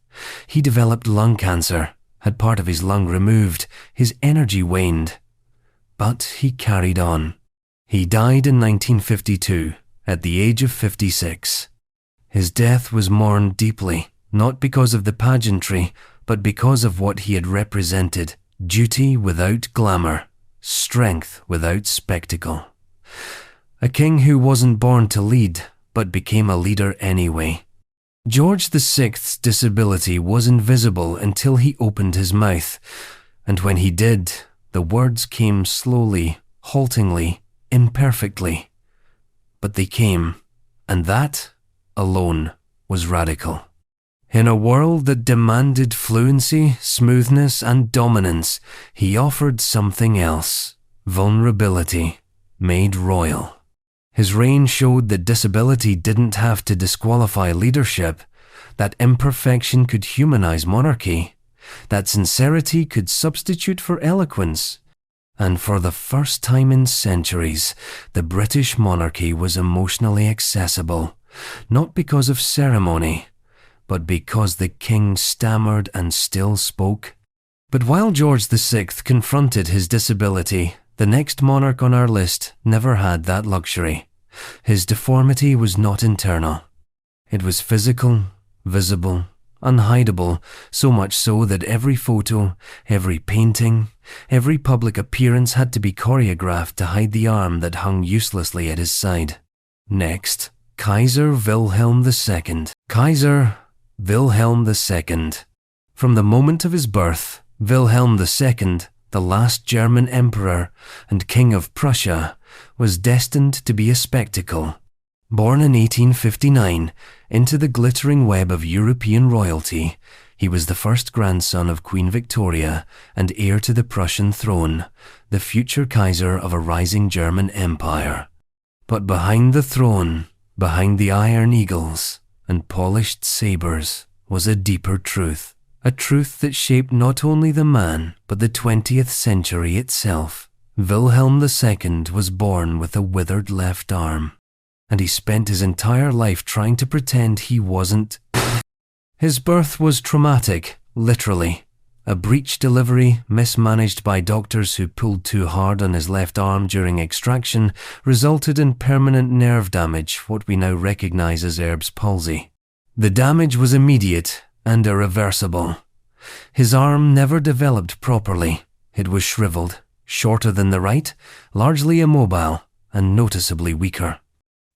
He developed lung cancer, had part of his lung removed, his energy waned. But he carried on. He died in 1952, at the age of 56. His death was mourned deeply, not because of the pageantry, but because of what he had represented: duty without glamour, strength without spectacle. A king who wasn't born to lead, but became a leader anyway. George VI's disability was invisible until he opened his mouth, and when he did, the words came slowly, haltingly, imperfectly. But they came, and that, alone, was radical. In a world that demanded fluency, smoothness, and dominance, he offered something else: vulnerability, made royal. His reign showed that disability didn't have to disqualify leadership, that imperfection could humanize monarchy, that sincerity could substitute for eloquence. And for the first time in centuries, the British monarchy was emotionally accessible, not because of ceremony, but because the king stammered and still spoke. But while George VI confronted his disability, the next monarch on our list never had that luxury. His deformity was not internal. It was physical, visible, unhideable, so much so that every photo, every painting, every public appearance had to be choreographed to hide the arm that hung uselessly at his side. Next, Kaiser Wilhelm II. Kaiser Wilhelm II. From the moment of his birth, Wilhelm II, the last German emperor and king of Prussia, was destined to be a spectacle. Born in 1859 into the glittering web of European royalty, he was the first grandson of Queen Victoria and heir to the Prussian throne, the future Kaiser of a rising German empire. But behind the throne, behind the iron eagles and polished sabers, was a deeper truth. A truth that shaped not only the man, but the 20th century itself. Wilhelm II was born with a withered left arm, and he spent his entire life trying to pretend he wasn't. His birth was traumatic, literally. A breech delivery, mismanaged by doctors who pulled too hard on his left arm during extraction, resulted in permanent nerve damage, what we now recognize as Erb's palsy. The damage was immediate and irreversible. His arm never developed properly. It was shriveled, shorter than the right, largely immobile, and noticeably weaker.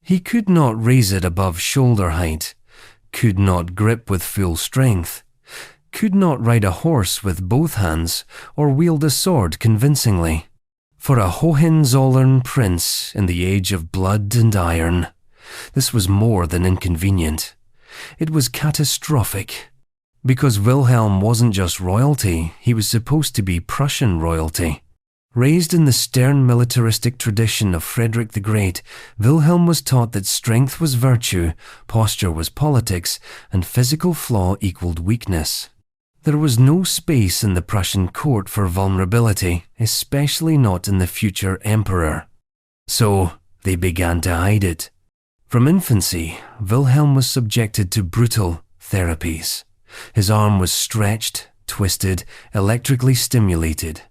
He could not raise it above shoulder height, could not grip with full strength. could not ride a horse with both hands or wield a sword convincingly. For a Hohenzollern prince in the age of blood and iron, this was more than inconvenient. It was catastrophic. Because Wilhelm wasn't just royalty, he was supposed to be Prussian royalty. Raised in the stern militaristic tradition of Frederick the Great, Wilhelm was taught that strength was virtue, posture was politics, and physical flaw equaled weakness. There was no space in the Prussian court for vulnerability, especially not in the future emperor. So they began to hide it. From infancy, Wilhelm was subjected to brutal therapies. His arm was stretched, twisted, electrically stimulated.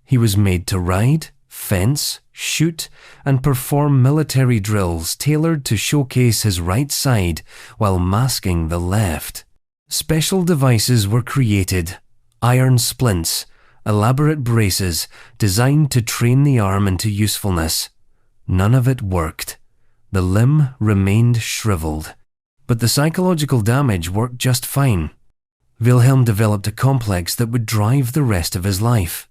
He was made to ride, fence, shoot, and perform military drills tailored to showcase his right side while masking the left. Special devices were created, iron splints, elaborate braces designed to train the arm into usefulness. None of it worked. The limb remained shriveled. But the psychological damage worked just fine. Wilhelm developed a complex that would drive the rest of his life.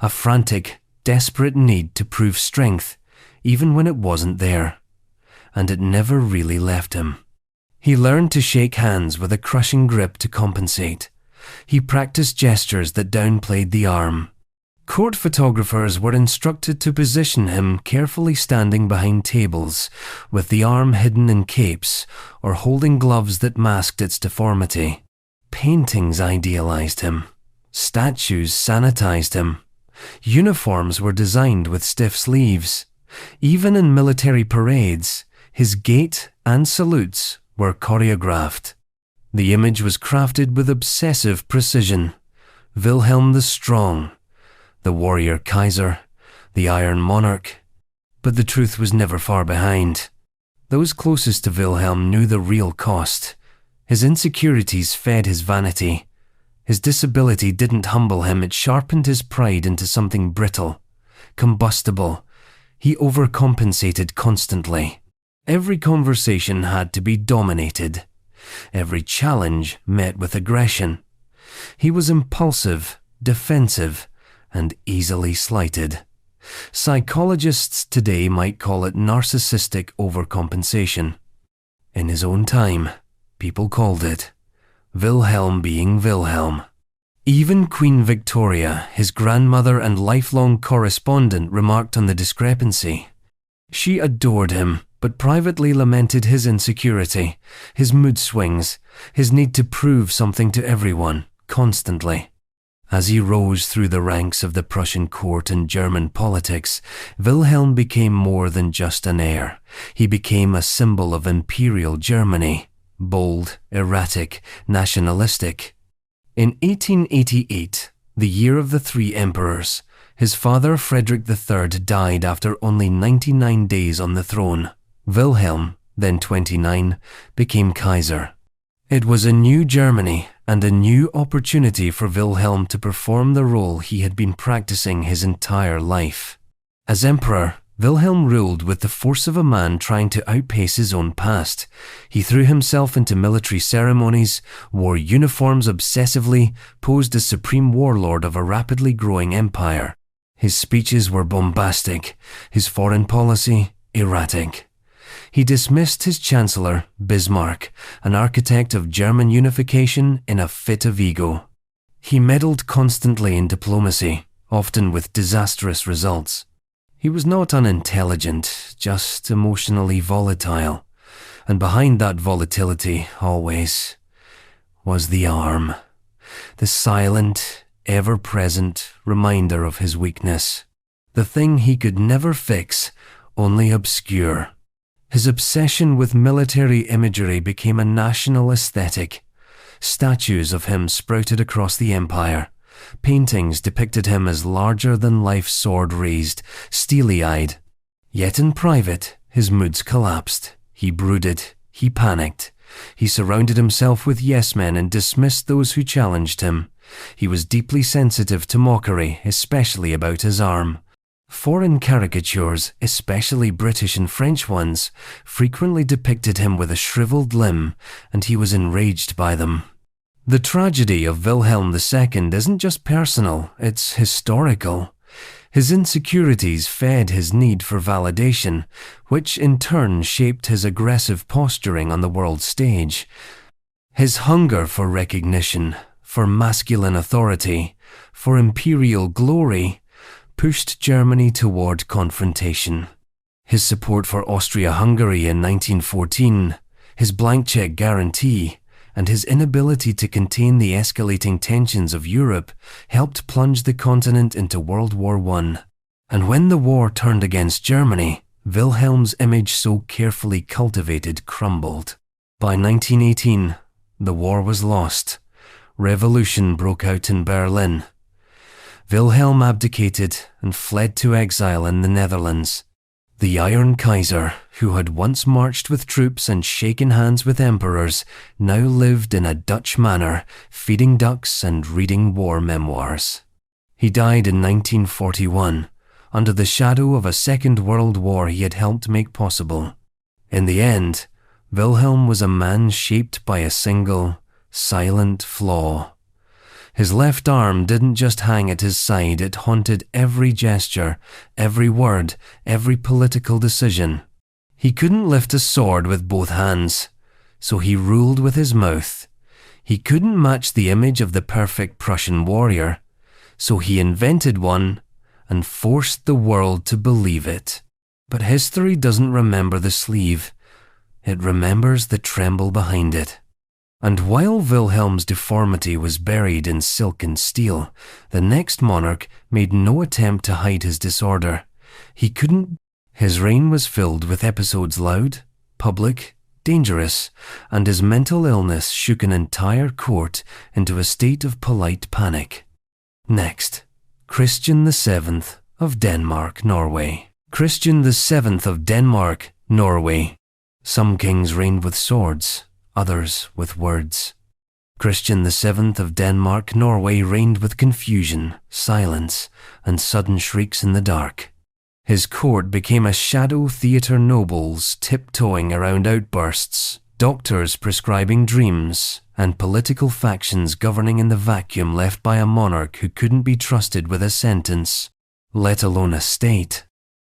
A frantic, desperate need to prove strength, even when it wasn't there. And it never really left him. He learned to shake hands with a crushing grip to compensate. He practiced gestures that downplayed the arm. Court photographers were instructed to position him carefully standing behind tables, with the arm hidden in capes, or holding gloves that masked its deformity. Paintings idealized him. Statues sanitized him. Uniforms were designed with stiff sleeves. Even in military parades, his gait and salutes were choreographed. The image was crafted with obsessive precision. Wilhelm the Strong, the warrior Kaiser, the Iron Monarch. But the truth was never far behind. Those closest to Wilhelm knew the real cost. His insecurities fed his vanity. His disability didn't humble him, it sharpened his pride into something brittle, combustible. He overcompensated constantly. Every conversation had to be dominated. Every challenge met with aggression. He was impulsive, defensive, and easily slighted. Psychologists today might call it narcissistic overcompensation. In his own time, people called it Wilhelm being Wilhelm. Even Queen Victoria, his grandmother and lifelong correspondent, remarked on the discrepancy. She adored him, but privately lamented his insecurity, his mood swings, his need to prove something to everyone, constantly. As he rose through the ranks of the Prussian court and German politics, Wilhelm became more than just an heir. He became a symbol of imperial Germany. Bold, erratic, nationalistic. In 1888, the year of the three emperors, his father Frederick III died after only 99 days on the throne. Wilhelm, then 29, became Kaiser. It was a new Germany and a new opportunity for Wilhelm to perform the role he had been practicing his entire life. As emperor, Wilhelm ruled with the force of a man trying to outpace his own past. He threw himself into military ceremonies, wore uniforms obsessively, posed as supreme warlord of a rapidly growing empire. His speeches were bombastic, his foreign policy erratic. He dismissed his chancellor, Bismarck, an architect of German unification, in a fit of ego. He meddled constantly in diplomacy, often with disastrous results. He was not unintelligent, just emotionally volatile. And behind that volatility, always, was the arm. The silent, ever-present reminder of his weakness. The thing he could never fix, only obscure. His obsession with military imagery became a national aesthetic. Statues of him sprouted across the empire. Paintings depicted him as larger-than-life sword raised, steely-eyed. Yet in private, his moods collapsed. He brooded. He panicked. He surrounded himself with yes-men and dismissed those who challenged him. He was deeply sensitive to mockery, especially about his arm. Foreign caricatures, especially British and French ones, frequently depicted him with a shriveled limb, and he was enraged by them. The tragedy of Wilhelm II isn't just personal, it's historical. His insecurities fed his need for validation, which in turn shaped his aggressive posturing on the world stage. His hunger for recognition, for masculine authority, for imperial glory, pushed Germany toward confrontation. His support for Austria-Hungary in 1914, his blank check guarantee, and his inability to contain the escalating tensions of Europe helped plunge the continent into World War I. And when the war turned against Germany, Wilhelm's image so carefully cultivated crumbled. By 1918, the war was lost. Revolution broke out in Berlin. Wilhelm abdicated and fled to exile in the Netherlands. The Iron Kaiser, who had once marched with troops and shaken hands with emperors, now lived in a Dutch manor, feeding ducks and reading war memoirs. He died in 1941, under the shadow of a Second World War he had helped make possible. In the end, Wilhelm was a man shaped by a single, silent flaw. His left arm didn't just hang at his side, it haunted every gesture, every word, every political decision. He couldn't lift a sword with both hands, so he ruled with his mouth. He couldn't match the image of the perfect Prussian warrior, so he invented one and forced the world to believe it. But history doesn't remember the sleeve, it remembers the tremble behind it. And while Wilhelm's deformity was buried in silk and steel, the next monarch made no attempt to hide his disorder. He couldn't. His reign was filled with episodes loud, public, dangerous, and his mental illness shook an entire court into a state of polite panic. Next, Christian VII of Denmark, Norway. Christian VII of Denmark, Norway. Some kings reigned with swords, others with words. Christian VII of Denmark, Norway reigned with confusion, silence, and sudden shrieks in the dark. His court became a shadow theatre, nobles tiptoeing around outbursts, doctors prescribing dreams, and political factions governing in the vacuum left by a monarch who couldn't be trusted with a sentence, let alone a state.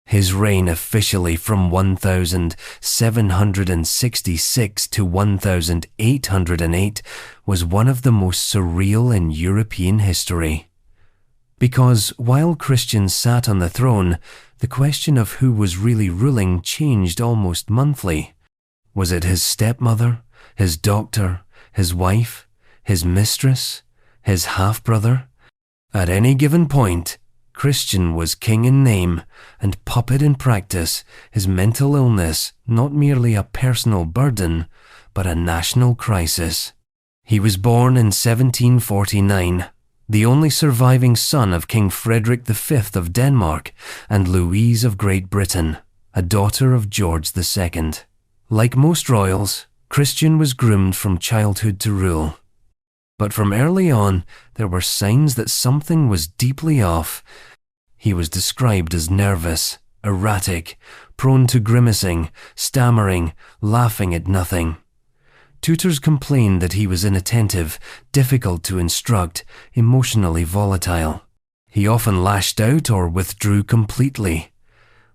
His reign officially from 1766 to 1808 was one of the most surreal in European history. Because while Christians sat on the throne, the question of who was really ruling changed almost monthly. Was it his stepmother, his doctor, his wife, his mistress, his half-brother? At any given point, Christian was king in name and puppet in practice, his mental illness not merely a personal burden, but a national crisis. He was born in 1749, the only surviving son of King Frederick V of Denmark and Louise of Great Britain, a daughter of George II. Like most royals, Christian was groomed from childhood to rule. But from early on, there were signs that something was deeply off. He was described as nervous, erratic, prone to grimacing, stammering, laughing at nothing. Tutors complained that he was inattentive, difficult to instruct, emotionally volatile. He often lashed out or withdrew completely.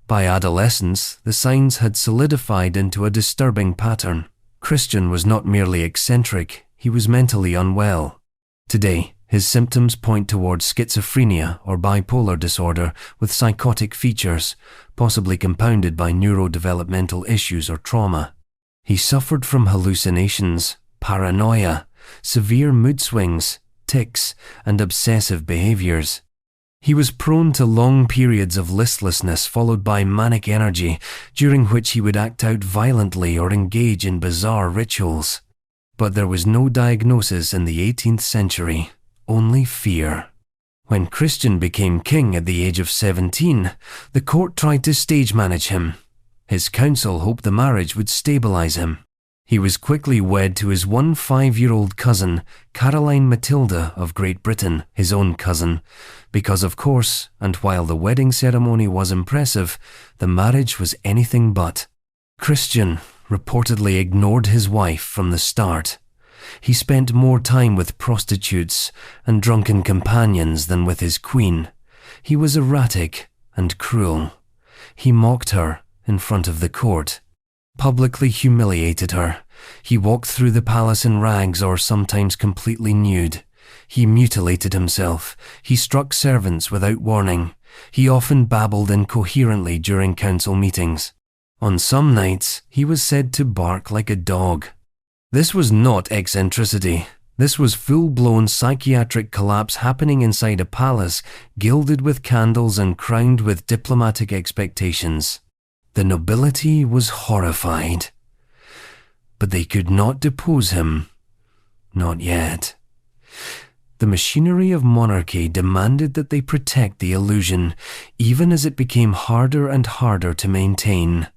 By adolescence, the signs had solidified into a disturbing pattern. Christian was not merely eccentric, he was mentally unwell. Today, his symptoms point towards schizophrenia or bipolar disorder with psychotic features, possibly compounded by neurodevelopmental issues or trauma. He suffered from hallucinations, paranoia, severe mood swings, tics, and obsessive behaviors. He was prone to long periods of listlessness followed by manic energy, during which he would act out violently or engage in bizarre rituals. But there was no diagnosis in the 18th century, only fear. When Christian became king at the age of 17, the court tried to stage manage him. His council hoped the marriage would stabilize him. He was quickly wed to his 5-year-old cousin, Caroline Matilda of Great Britain, his own cousin, because of course, and while the wedding ceremony was impressive, the marriage was anything but. Christian reportedly ignored his wife from the start. He spent more time with prostitutes and drunken companions than with his queen. He was erratic and cruel. He mocked her in front of the court, publicly humiliated her. He walked through the palace in rags or sometimes completely nude. He mutilated himself. He struck servants without warning. He often babbled incoherently during council meetings. On some nights, he was said to bark like a dog. This was not eccentricity. This was full-blown psychiatric collapse happening inside a palace, gilded with candles and crowned with diplomatic expectations. The nobility was horrified. But they could not depose him. Not yet. The machinery of monarchy demanded that they protect the illusion, even as it became harder and harder to maintain.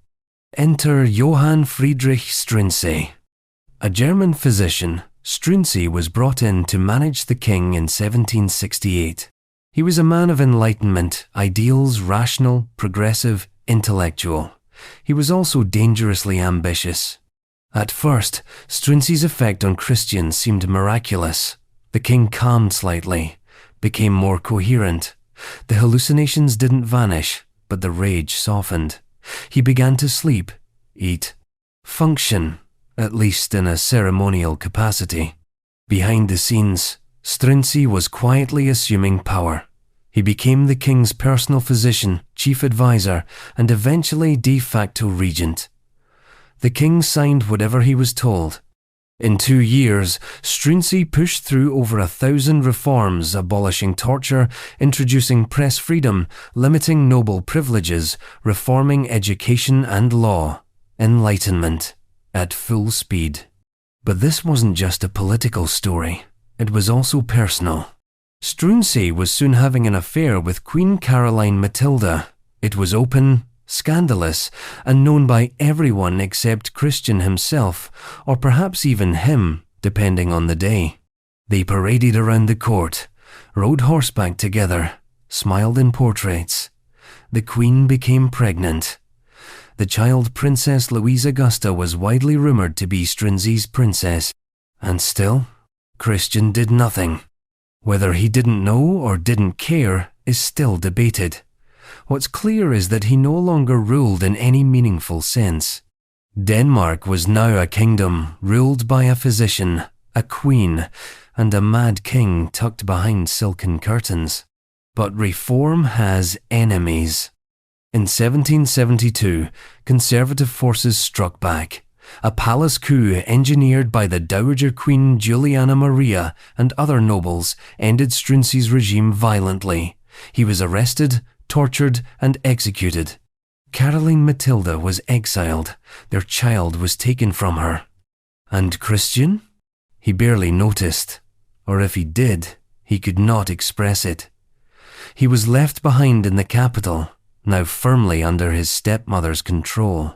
Enter Johann Friedrich Struensee. A German physician, Struensee was brought in to manage the king in 1768. He was a man of enlightenment, ideals, rational, progressive, intellectual. He was also dangerously ambitious. At first, Struensee's effect on Christians seemed miraculous. The king calmed slightly, became more coherent. The hallucinations didn't vanish, but the rage softened. He began to sleep, eat, function, at least in a ceremonial capacity. Behind the scenes, Struensee was quietly assuming power. He became the king's personal physician, chief advisor, and eventually de facto regent. The king signed whatever he was told. In 2 years, Struensee pushed through over 1,000 reforms, abolishing torture, introducing press freedom, limiting noble privileges, reforming education and law. Enlightenment, at full speed. But this wasn't just a political story. It was also personal. Struensee was soon having an affair with Queen Caroline Matilda. It was open, scandalous, and known by everyone except Christian himself, or perhaps even him, depending on the day. They paraded around the court, rode horseback together, smiled in portraits. The queen became pregnant. The child Princess Louise Augusta was widely rumoured to be Struensee's princess, and still, Christian did nothing. Whether he didn't know or didn't care is still debated. What's clear is that he no longer ruled in any meaningful sense. Denmark was now a kingdom ruled by a physician, a queen, and a mad king tucked behind silken curtains. But reform has enemies. In 1772, conservative forces struck back. A palace coup engineered by the Dowager Queen Juliana Maria and other nobles ended Struensee's regime violently. He was arrested, tortured, and executed. Caroline Matilda was exiled. Their child was taken from her. And Christian? He barely noticed. Or if he did, he could not express it. He was left behind in the capital, now firmly under his stepmother's control.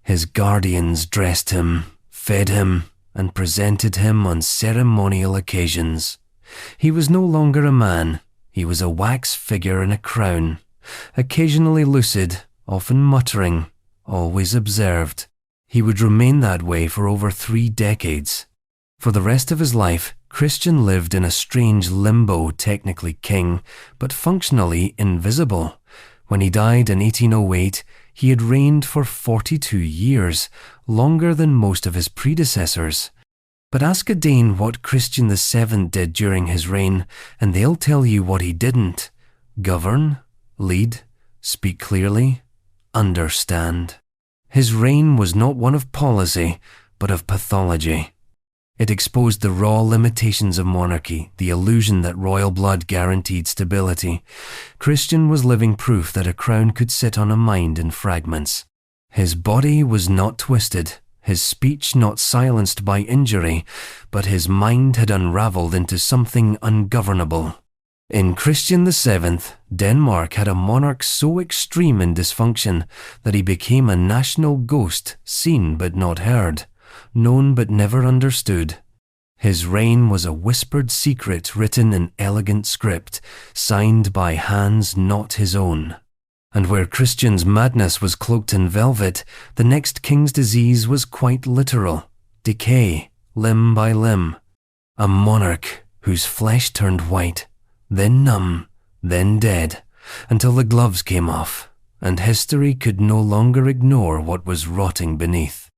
His guardians dressed him, fed him, and presented him on ceremonial occasions. He was no longer a man. He was a wax figure in a crown, occasionally lucid, often muttering, always observed. He would remain that way for over 3 decades. For the rest of his life, Christian lived in a strange limbo, technically king, but functionally invisible. When he died in 1808, he had reigned for 42 years, longer than most of his predecessors. But ask a Dane what Christian VII did during his reign, and they'll tell you what he didn't. Govern, lead, speak clearly, understand. His reign was not one of policy, but of pathology. It exposed the raw limitations of monarchy, the illusion that royal blood guaranteed stability. Christian was living proof that a crown could sit on a mind in fragments. His body was not twisted, his speech not silenced by injury, but his mind had unravelled into something ungovernable. In Christian VII, Denmark had a monarch so extreme in dysfunction that he became a national ghost, seen but not heard, known but never understood. His reign was a whispered secret written in elegant script, signed by hands not his own. And where Christian's madness was cloaked in velvet, the next king's disease was quite literal: decay, limb by limb. A monarch whose flesh turned white, then numb, then dead, until the gloves came off, and history could no longer ignore what was rotting beneath.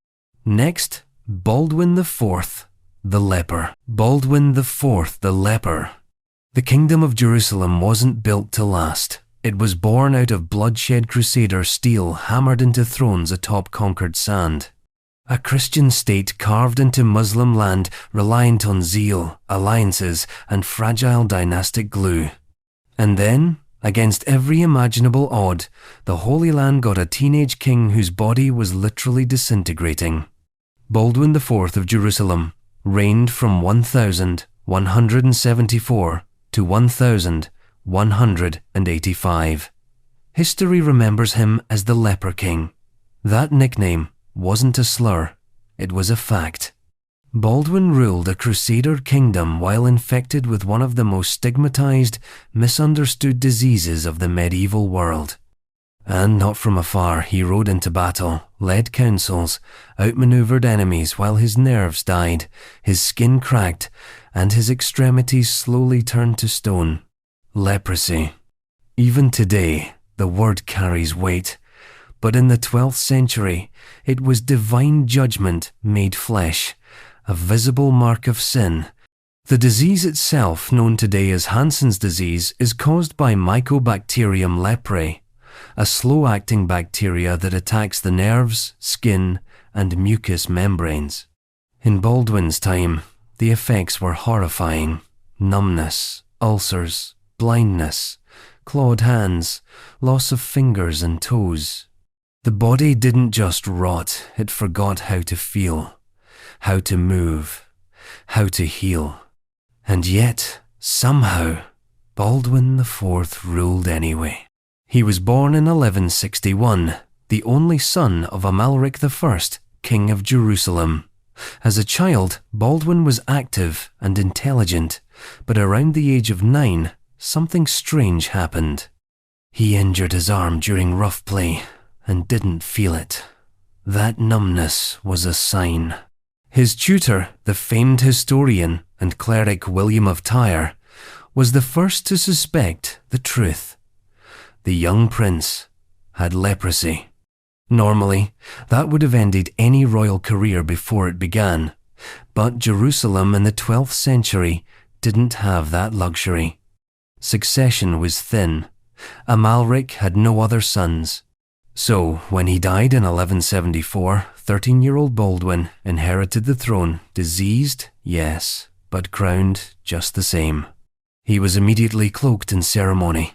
Next, Baldwin IV, the Leper. Baldwin IV, the Leper. The Kingdom of Jerusalem wasn't built to last. It was born out of bloodshed crusader steel hammered into thrones atop conquered sand. A Christian state carved into Muslim land, reliant on zeal, alliances, and fragile dynastic glue. And then, against every imaginable odd, the Holy Land got a teenage king whose body was literally disintegrating. Baldwin IV of Jerusalem reigned from 1174 to 1185. History remembers him as the Leper King. That nickname wasn't a slur, it was a fact. Baldwin ruled a crusader kingdom while infected with one of the most stigmatized, misunderstood diseases of the medieval world. And not from afar, he rode into battle, led councils, outmaneuvered enemies while his nerves died, his skin cracked, and his extremities slowly turned to stone. Leprosy. Even today, the word carries weight. But in the 12th century, it was divine judgment made flesh, a visible mark of sin. The disease itself, known today as Hansen's disease, is caused by Mycobacterium leprae, a slow-acting bacteria that attacks the nerves, skin, and mucous membranes. In Baldwin's time, the effects were horrifying. Numbness, ulcers, blindness, clawed hands, loss of fingers and toes. The body didn't just rot, it forgot how to feel, how to move, how to heal. And yet, somehow, Baldwin IV ruled anyway. He was born in 1161, the only son of Amalric I, King of Jerusalem. As a child, Baldwin was active and intelligent, but around the age of 9, something strange happened. He injured his arm during rough play and didn't feel it. That numbness was a sign. His tutor, the famed historian and cleric William of Tyre, was the first to suspect the truth. The young prince had leprosy. Normally, that would have ended any royal career before it began, but Jerusalem in the 12th century didn't have that luxury. Succession was thin. Amalric had no other sons. So, when he died in 1174, 13-year-old Baldwin inherited the throne, diseased, yes, but crowned just the same. He was immediately cloaked in ceremony.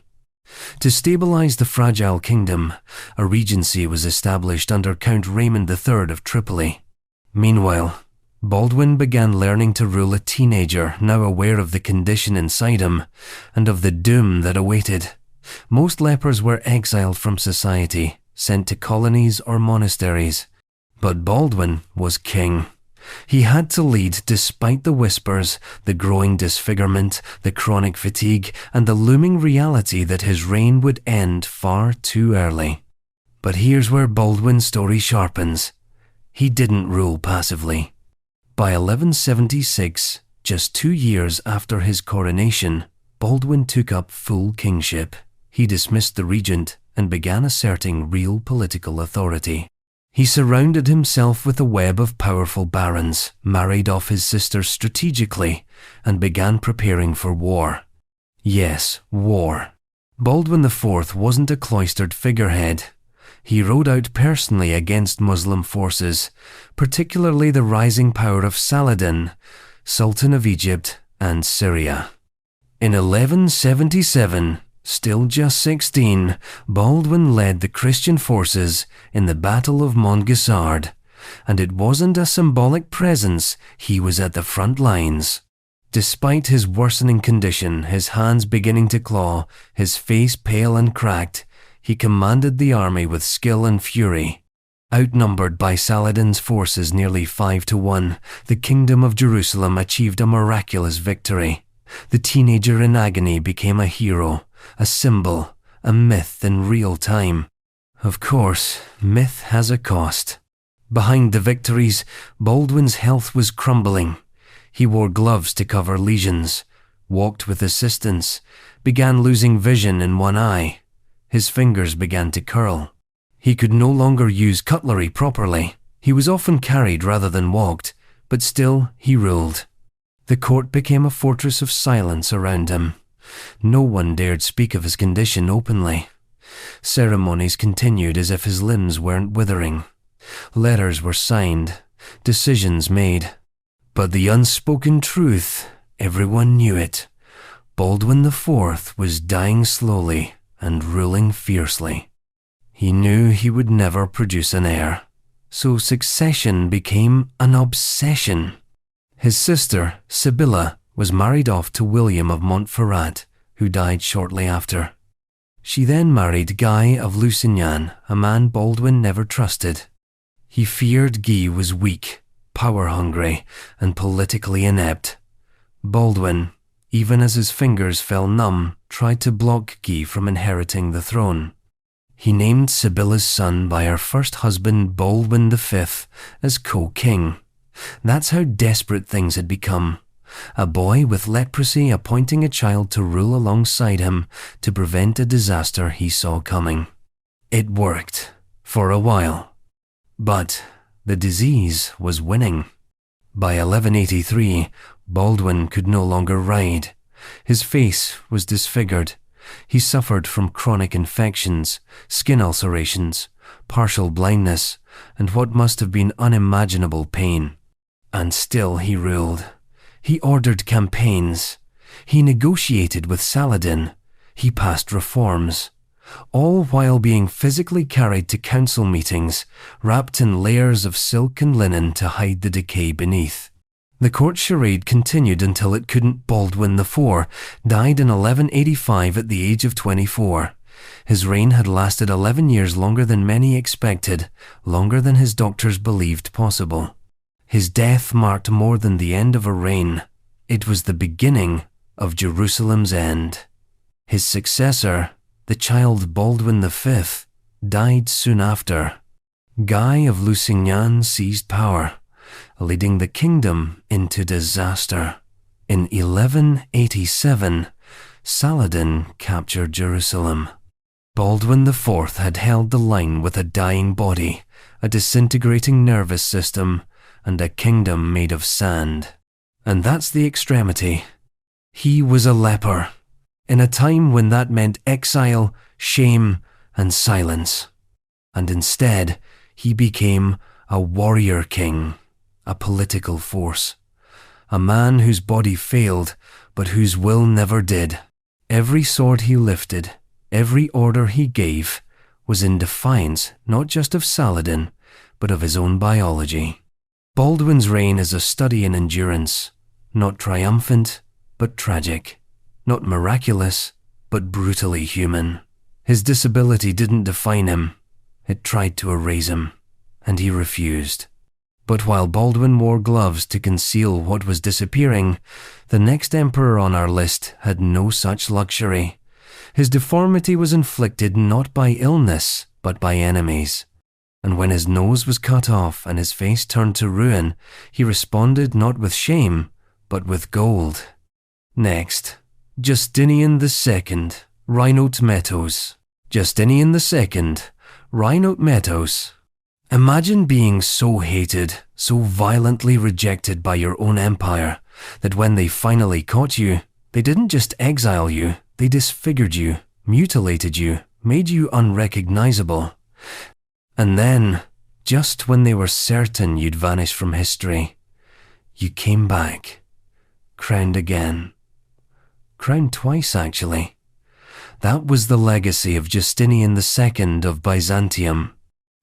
To stabilize the fragile kingdom, a regency was established under Count Raymond III of Tripoli. Meanwhile, Baldwin began learning to rule a teenager now aware of the condition inside him and of the doom that awaited. Most lepers were exiled from society, sent to colonies or monasteries. But Baldwin was king. He had to lead despite the whispers, the growing disfigurement, the chronic fatigue, and the looming reality that his reign would end far too early. But here's where Baldwin's story sharpens. He didn't rule passively. By 1176, just 2 years after his coronation, Baldwin took up full kingship. He dismissed the regent and began asserting real political authority. He surrounded himself with a web of powerful barons, married off his sisters strategically, and began preparing for war. Yes, war. Baldwin IV wasn't a cloistered figurehead. He rode out personally against Muslim forces, particularly the rising power of Saladin, Sultan of Egypt and Syria. In 1177, still just 16, Baldwin led the Christian forces in the Battle of Montgisard, and it wasn't a symbolic presence, he was at the front lines. Despite his worsening condition, his hands beginning to claw, his face pale and cracked, he commanded the army with skill and fury. Outnumbered by Saladin's forces nearly 5-1, the Kingdom of Jerusalem achieved a miraculous victory. The teenager in agony became a hero, a symbol, a myth in real time. Of course, myth has a cost. Behind the victories, Baldwin's health was crumbling. He wore gloves to cover lesions, walked with assistance, began losing vision in one eye. His fingers began to curl. He could no longer use cutlery properly. He was often carried rather than walked, but still he ruled. The court became a fortress of silence around him. No one dared speak of his condition openly. Ceremonies continued as if his limbs weren't withering. Letters were signed, decisions made. But the unspoken truth, everyone knew it. Baldwin IV was dying slowly and ruling fiercely. He knew he would never produce an heir, so succession became an obsession. His sister, Sibylla, was married off to William of Montferrat, who died shortly after. She then married Guy of Lusignan, a man Baldwin never trusted. He feared Guy was weak, power-hungry, and politically inept. Baldwin, even as his fingers fell numb, tried to block Guy from inheriting the throne. He named Sibylla's son by her first husband Baldwin V as co-king. That's how desperate things had become. A boy with leprosy appointing a child to rule alongside him to prevent a disaster he saw coming. It worked, for a while. But the disease was winning. By 1183, Baldwin could no longer ride. His face was disfigured. He suffered from chronic infections, skin ulcerations, partial blindness, and what must have been unimaginable pain. And still he ruled. He ordered campaigns. He negotiated with Saladin. He passed reforms. All while being physically carried to council meetings, wrapped in layers of silk and linen to hide the decay beneath. The court charade continued until it couldn't. Baldwin IV died in 1185 at the age of 24. His reign had lasted 11 years longer than many expected, longer than his doctors believed possible. His death marked more than the end of a reign. It was the beginning of Jerusalem's end. His successor, the child Baldwin V, died soon after. Guy of Lusignan seized power, leading the kingdom into disaster. In 1187, Saladin captured Jerusalem. Baldwin IV had held the line with a dying body, a disintegrating nervous system, and a kingdom made of sand. And that's the extremity. He was a leper, in a time when that meant exile, shame, and silence. And instead, he became a warrior king, a political force. A man whose body failed, but whose will never did. Every sword he lifted, every order he gave, was in defiance not just of Saladin, but of his own biology. Baldwin's reign is a study in endurance, not triumphant, but tragic. Not miraculous, but brutally human. His disability didn't define him. It tried to erase him, and he refused. But while Baldwin wore gloves to conceal what was disappearing, the next emperor on our list had no such luxury. His deformity was inflicted not by illness, but by enemies. And when his nose was cut off and his face turned to ruin, he responded not with shame, but with gold. Next, Justinian II, Rhinometos. Justinian II, Rhinometos. Imagine being so hated, so violently rejected by your own empire, that when they finally caught you, they didn't just exile you, they disfigured you, mutilated you, made you unrecognizable. And then, just when they were certain you'd vanish from history, you came back, crowned again. Crowned twice, actually. That was the legacy of Justinian II of Byzantium.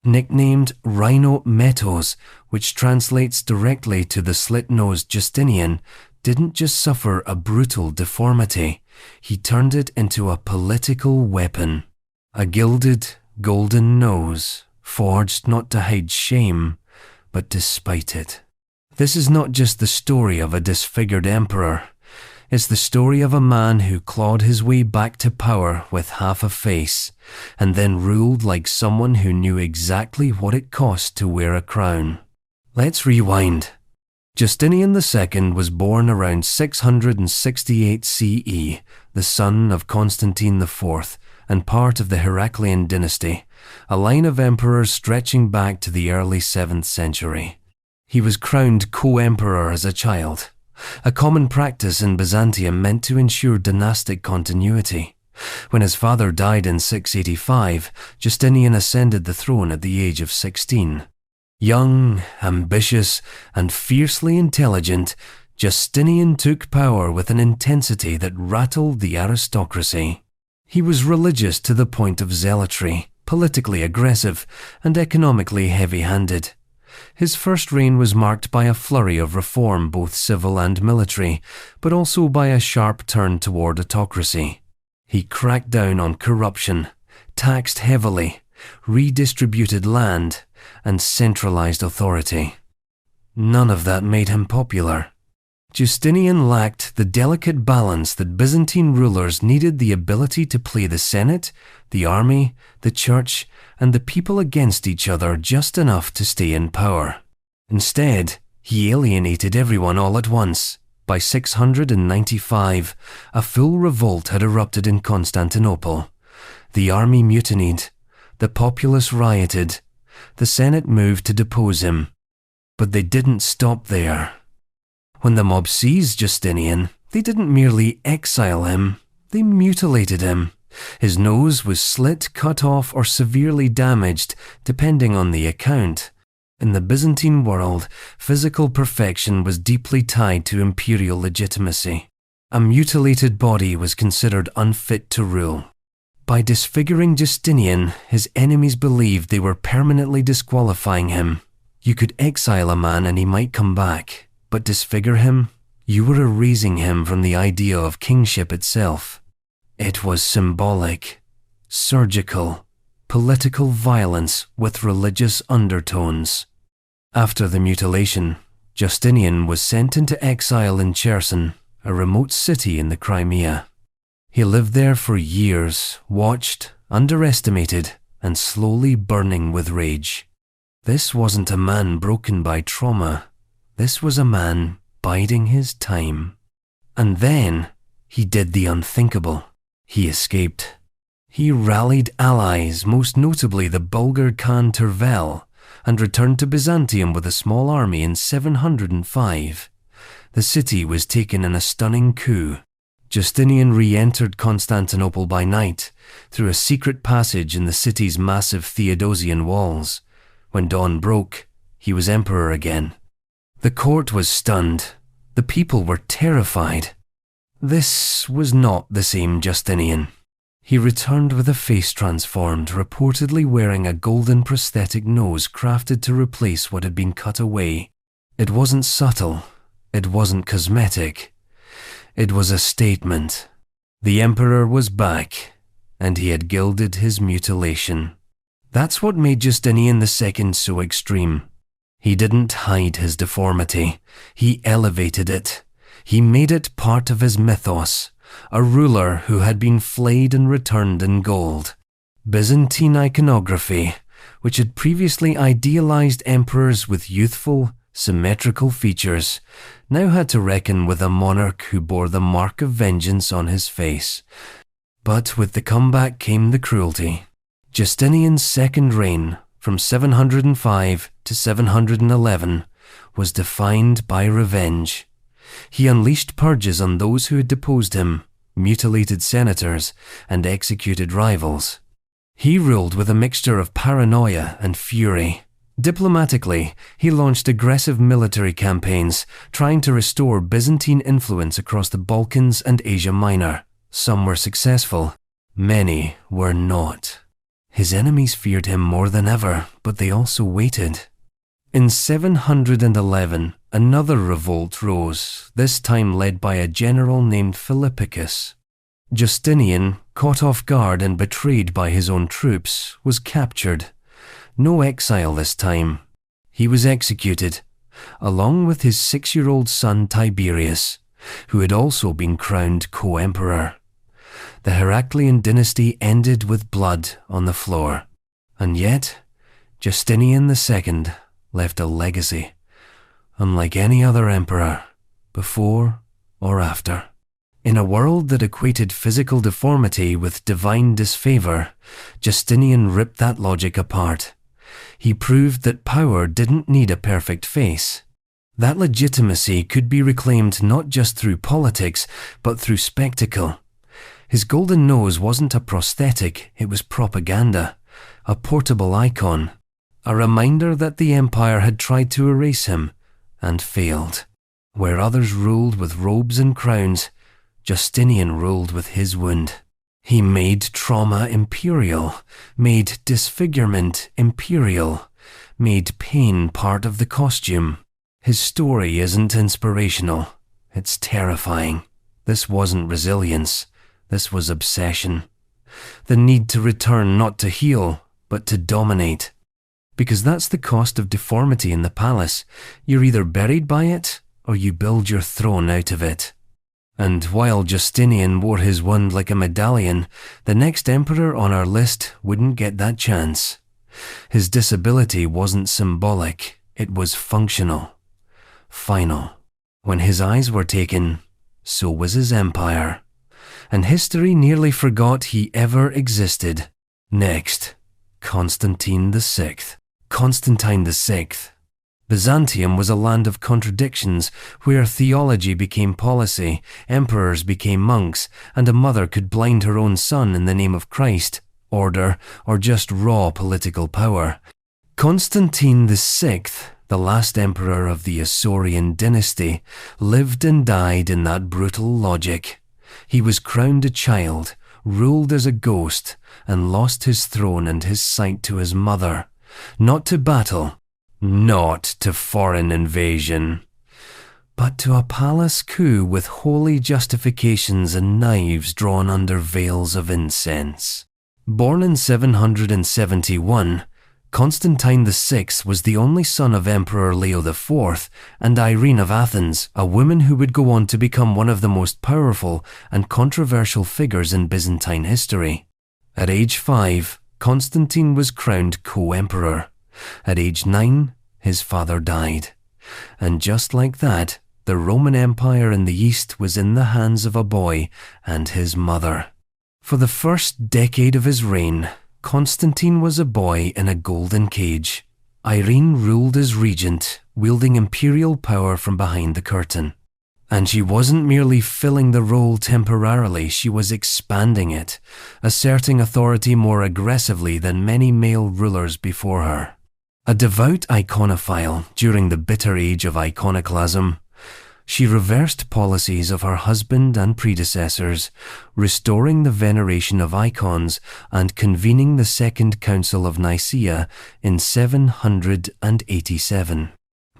Nicknamed Rhinometos, which translates directly to the slit-nosed Justinian, didn't just suffer a brutal deformity, he turned it into a political weapon. A gilded, golden nose, forged not to hide shame, but to spite it. This is not just the story of a disfigured emperor. It's the story of a man who clawed his way back to power with half a face, and then ruled like someone who knew exactly what it cost to wear a crown. Let's rewind. Justinian II was born around 668 CE, the son of Constantine IV, and part of the Heraclean dynasty, a line of emperors stretching back to the early 7th century. He was crowned co-emperor as a child. A common practice in Byzantium meant to ensure dynastic continuity. When his father died in 685, Justinian ascended the throne at the age of 16. Young, ambitious, and fiercely intelligent, Justinian took power with an intensity that rattled the aristocracy. He was religious to the point of zealotry, politically aggressive, and economically heavy-handed. His first reign was marked by a flurry of reform, both civil and military, but also by a sharp turn toward autocracy. He cracked down on corruption, taxed heavily, redistributed land, and centralized authority. None of that made him popular. Justinian lacked the delicate balance that Byzantine rulers needed: the ability to play the Senate, the army, the church, and the people against each other just enough to stay in power. Instead, he alienated everyone all at once. By 695, a full revolt had erupted in Constantinople. The army mutinied. The populace rioted. The Senate moved to depose him. But they didn't stop there. When the mob seized Justinian, they didn't merely exile him, they mutilated him. His nose was slit, cut off, or severely damaged, depending on the account. In the Byzantine world, physical perfection was deeply tied to imperial legitimacy. A mutilated body was considered unfit to rule. By disfiguring Justinian, his enemies believed they were permanently disqualifying him. You could exile a man and he might come back, but disfigure him? You were erasing him from the idea of kingship itself. It was symbolic, surgical, political violence with religious undertones. After the mutilation, Justinian was sent into exile in Cherson, a remote city in the Crimea. He lived there for years, watched, underestimated, and slowly burning with rage. This wasn't a man broken by trauma. This was a man biding his time. And then he did the unthinkable. He escaped. He rallied allies, most notably the Bulgar Khan Tervel, and returned to Byzantium with a small army in 705. The city was taken in a stunning coup. Justinian re-entered Constantinople by night, through a secret passage in the city's massive Theodosian walls. When dawn broke, he was emperor again. The court was stunned. The people were terrified. This was not the same Justinian. He returned with a face transformed, reportedly wearing a golden prosthetic nose crafted to replace what had been cut away. It wasn't subtle. It wasn't cosmetic. It was a statement. The emperor was back, and he had gilded his mutilation. That's what made Justinian II so extreme. He didn't hide his deformity. He elevated it. He made it part of his mythos, a ruler who had been flayed and returned in gold. Byzantine iconography, which had previously idealized emperors with youthful, symmetrical features, now had to reckon with a monarch who bore the mark of vengeance on his face. But with the comeback came the cruelty. Justinian's second reign, from 705 to 711, was defined by revenge. He unleashed purges on those who had deposed him, mutilated senators, and executed rivals. He ruled with a mixture of paranoia and fury. Diplomatically, he launched aggressive military campaigns, trying to restore Byzantine influence across the Balkans and Asia Minor. Some were successful, many were not. His enemies feared him more than ever, but they also waited. In 711, another revolt rose, this time led by a general named Philippicus. Justinian, caught off guard and betrayed by his own troops, was captured. No exile this time. He was executed, along with his 6-year-old son Tiberius, who had also been crowned co-emperor. The Heraclian dynasty ended with blood on the floor, and yet Justinian II left a legacy, unlike any other emperor, before or after. In a world that equated physical deformity with divine disfavor, Justinian ripped that logic apart. He proved that power didn't need a perfect face. That legitimacy could be reclaimed not just through politics, but through spectacle. His golden nose wasn't a prosthetic, it was propaganda, a portable icon, a reminder that the empire had tried to erase him and failed. Where others ruled with robes and crowns, Justinian ruled with his wound. He made trauma imperial, made disfigurement imperial, made pain part of the costume. His story isn't inspirational, it's terrifying. This wasn't resilience, this was obsession. The need to return not to heal, but to dominate. Because that's the cost of deformity in the palace. You're either buried by it, or you build your throne out of it. And while Justinian wore his wound like a medallion, the next emperor on our list wouldn't get that chance. His disability wasn't symbolic, it was functional. Final. When his eyes were taken, so was his empire. And history nearly forgot he ever existed. Next, Constantine VI. Constantine VI. Byzantium was a land of contradictions where theology became policy, emperors became monks, and a mother could blind her own son in the name of Christ, order, or just raw political power. Constantine VI, the last emperor of the Isaurian dynasty, lived and died in that brutal logic. He was crowned a child, ruled as a ghost, and lost his throne and his sight to his mother. Not to battle, not to foreign invasion, but to a palace coup with holy justifications and knives drawn under veils of incense. Born in 771, Constantine VI was the only son of Emperor Leo IV and Irene of Athens, a woman who would go on to become one of the most powerful and controversial figures in Byzantine history. At age 5, Constantine was crowned co-emperor. At age 9, his father died. And just like that, the Roman Empire in the East was in the hands of a boy and his mother. For the first decade of his reign, Constantine was a boy in a golden cage. Irene ruled as regent, wielding imperial power from behind the curtain. And she wasn't merely filling the role temporarily, she was expanding it, asserting authority more aggressively than many male rulers before her. A devout iconophile during the bitter age of iconoclasm, she reversed policies of her husband and predecessors, restoring the veneration of icons and convening the Second Council of Nicaea in 787.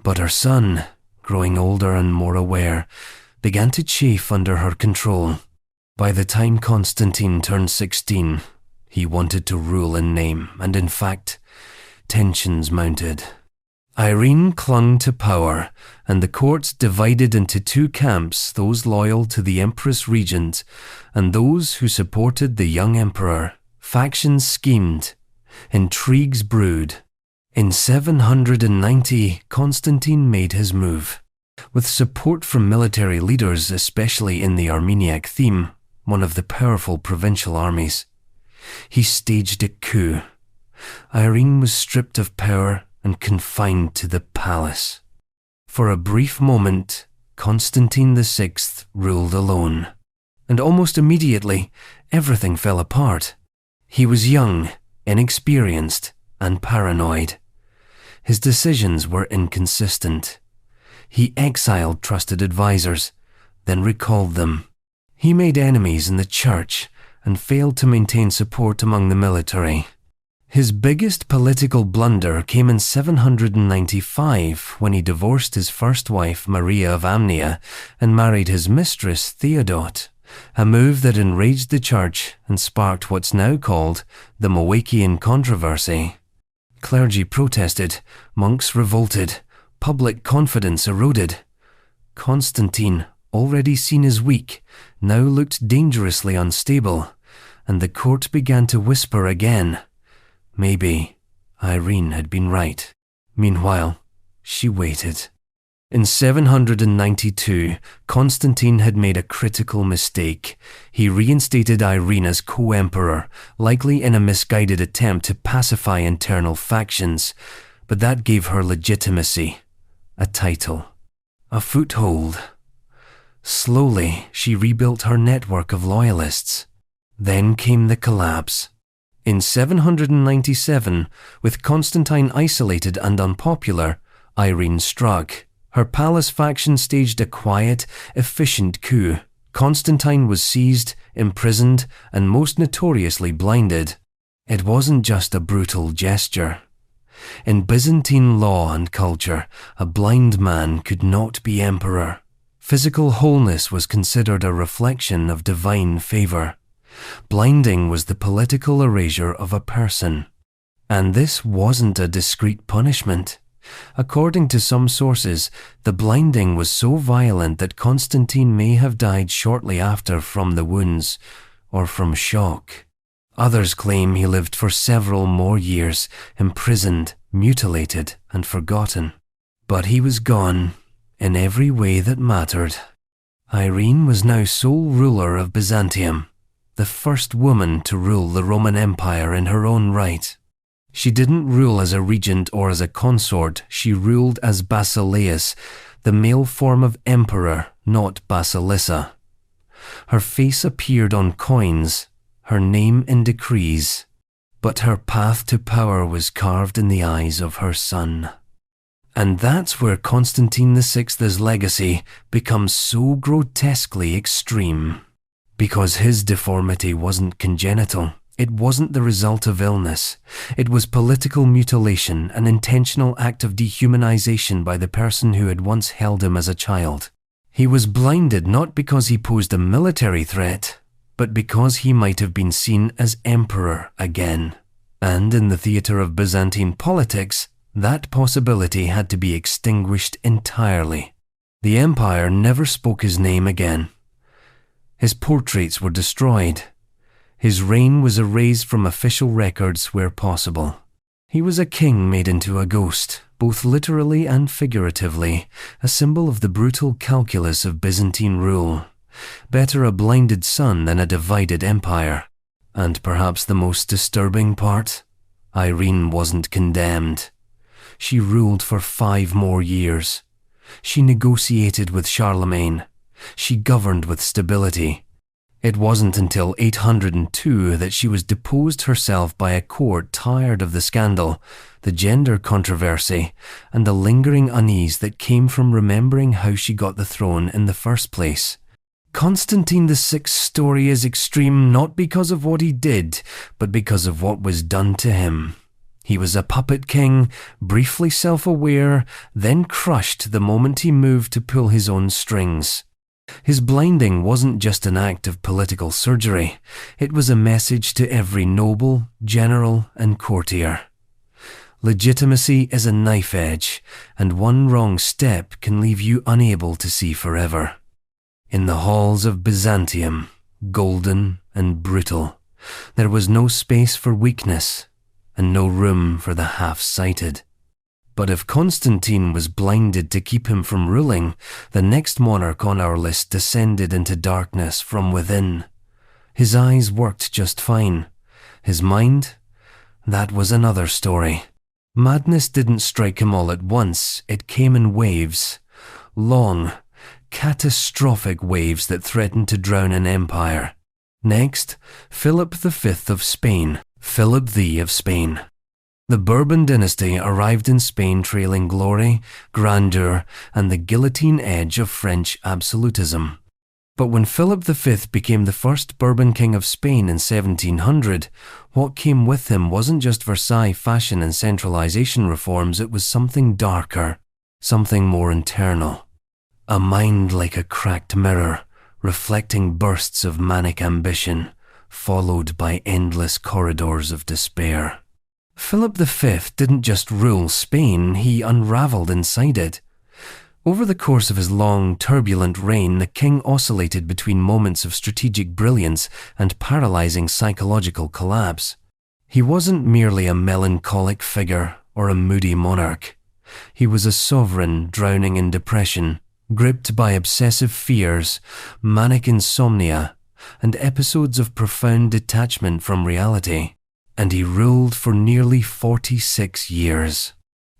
But her son, growing older and more aware, began to chafe under her control. By the time Constantine turned 16, he wanted to rule in name, and in fact, tensions mounted. Irene clung to power, and the courts divided into two camps, those loyal to the Empress Regent and those who supported the young emperor. Factions schemed, intrigues brewed. In 790, Constantine made his move. With support from military leaders, especially in the Armeniac theme, one of the powerful provincial armies, he staged a coup. Irene was stripped of power and confined to the palace. For a brief moment, Constantine VI ruled alone. And almost immediately, everything fell apart. He was young, inexperienced, and paranoid. His decisions were inconsistent. He exiled trusted advisors, then recalled them. He made enemies in the church and failed to maintain support among the military. His biggest political blunder came in 795 when he divorced his first wife Maria of Amnia and married his mistress Theodot, a move that enraged the church and sparked what's now called the Moakian controversy. Clergy protested, monks revolted, public confidence eroded. Constantine already seen as weak, now looked dangerously unstable, and the court began to whisper again. Maybe Irene had been right. Meanwhile, she waited. In 792, Constantine had made a critical mistake. He reinstated Irene as co-emperor, likely in a misguided attempt to pacify internal factions, but that gave her legitimacy, a title, a foothold. Slowly, she rebuilt her network of loyalists. Then came the collapse. In 797, with Constantine isolated and unpopular, Irene struck. Her palace faction staged a quiet, efficient coup. Constantine was seized, imprisoned, and most notoriously blinded. It wasn't just a brutal gesture. In Byzantine law and culture, a blind man could not be emperor. Physical wholeness was considered a reflection of divine favor. Blinding was the political erasure of a person. And this wasn't a discrete punishment. According to some sources, the blinding was so violent that Constantine may have died shortly after from the wounds, or from shock. Others claim he lived for several more years, imprisoned, mutilated, and forgotten. But he was gone, in every way that mattered. Irene was now sole ruler of Byzantium, the first woman to rule the Roman Empire in her own right. She didn't rule as a regent or as a consort, she ruled as Basileus, the male form of emperor, not Basilissa. Her face appeared on coins, her name in decrees, but her path to power was carved in the eyes of her son. And that's where Constantine VI's legacy becomes so grotesquely extreme. Because his deformity wasn't congenital. It wasn't the result of illness. It was political mutilation, an intentional act of dehumanization by the person who had once held him as a child. He was blinded not because he posed a military threat, but because he might have been seen as emperor again. And in the theater of Byzantine politics, that possibility had to be extinguished entirely. The empire never spoke his name again. His portraits were destroyed. His reign was erased from official records where possible. He was a king made into a ghost, both literally and figuratively, a symbol of the brutal calculus of Byzantine rule. Better a blinded son than a divided empire. And perhaps the most disturbing part? Irene wasn't condemned. She ruled for 5 more years. She negotiated with Charlemagne. She governed with stability. It wasn't until 802 that she was deposed herself by a court tired of the scandal, the gender controversy, and the lingering unease that came from remembering how she got the throne in the first place. Constantine VI's story is extreme not because of what he did, but because of what was done to him. He was a puppet king, briefly self-aware, then crushed the moment he moved to pull his own strings. His blinding wasn't just an act of political surgery, it was a message to every noble, general, and courtier. Legitimacy is a knife edge, and one wrong step can leave you unable to see forever. In the halls of Byzantium, golden and brutal, there was no space for weakness, and no room for the half-sighted. But if Constantine was blinded to keep him from ruling, the next monarch on our list descended into darkness from within. His eyes worked just fine. His mind? That was another story. Madness didn't strike him all at once, it came in waves. Long, catastrophic waves that threatened to drown an empire. Next, Philip V of Spain, Philip V of Spain. The Bourbon dynasty arrived in Spain trailing glory, grandeur, and the guillotine edge of French absolutism. But when Philip V became the first Bourbon king of Spain in 1700, what came with him wasn't just Versailles fashion and centralization reforms, it was something darker, something more internal. A mind like a cracked mirror, reflecting bursts of manic ambition, followed by endless corridors of despair. Philip V didn't just rule Spain, he unraveled inside it. Over the course of his long, turbulent reign, the king oscillated between moments of strategic brilliance and paralyzing psychological collapse. He wasn't merely a melancholic figure or a moody monarch. He was a sovereign drowning in depression, gripped by obsessive fears, manic insomnia, and episodes of profound detachment from reality. And he ruled for nearly 46 years.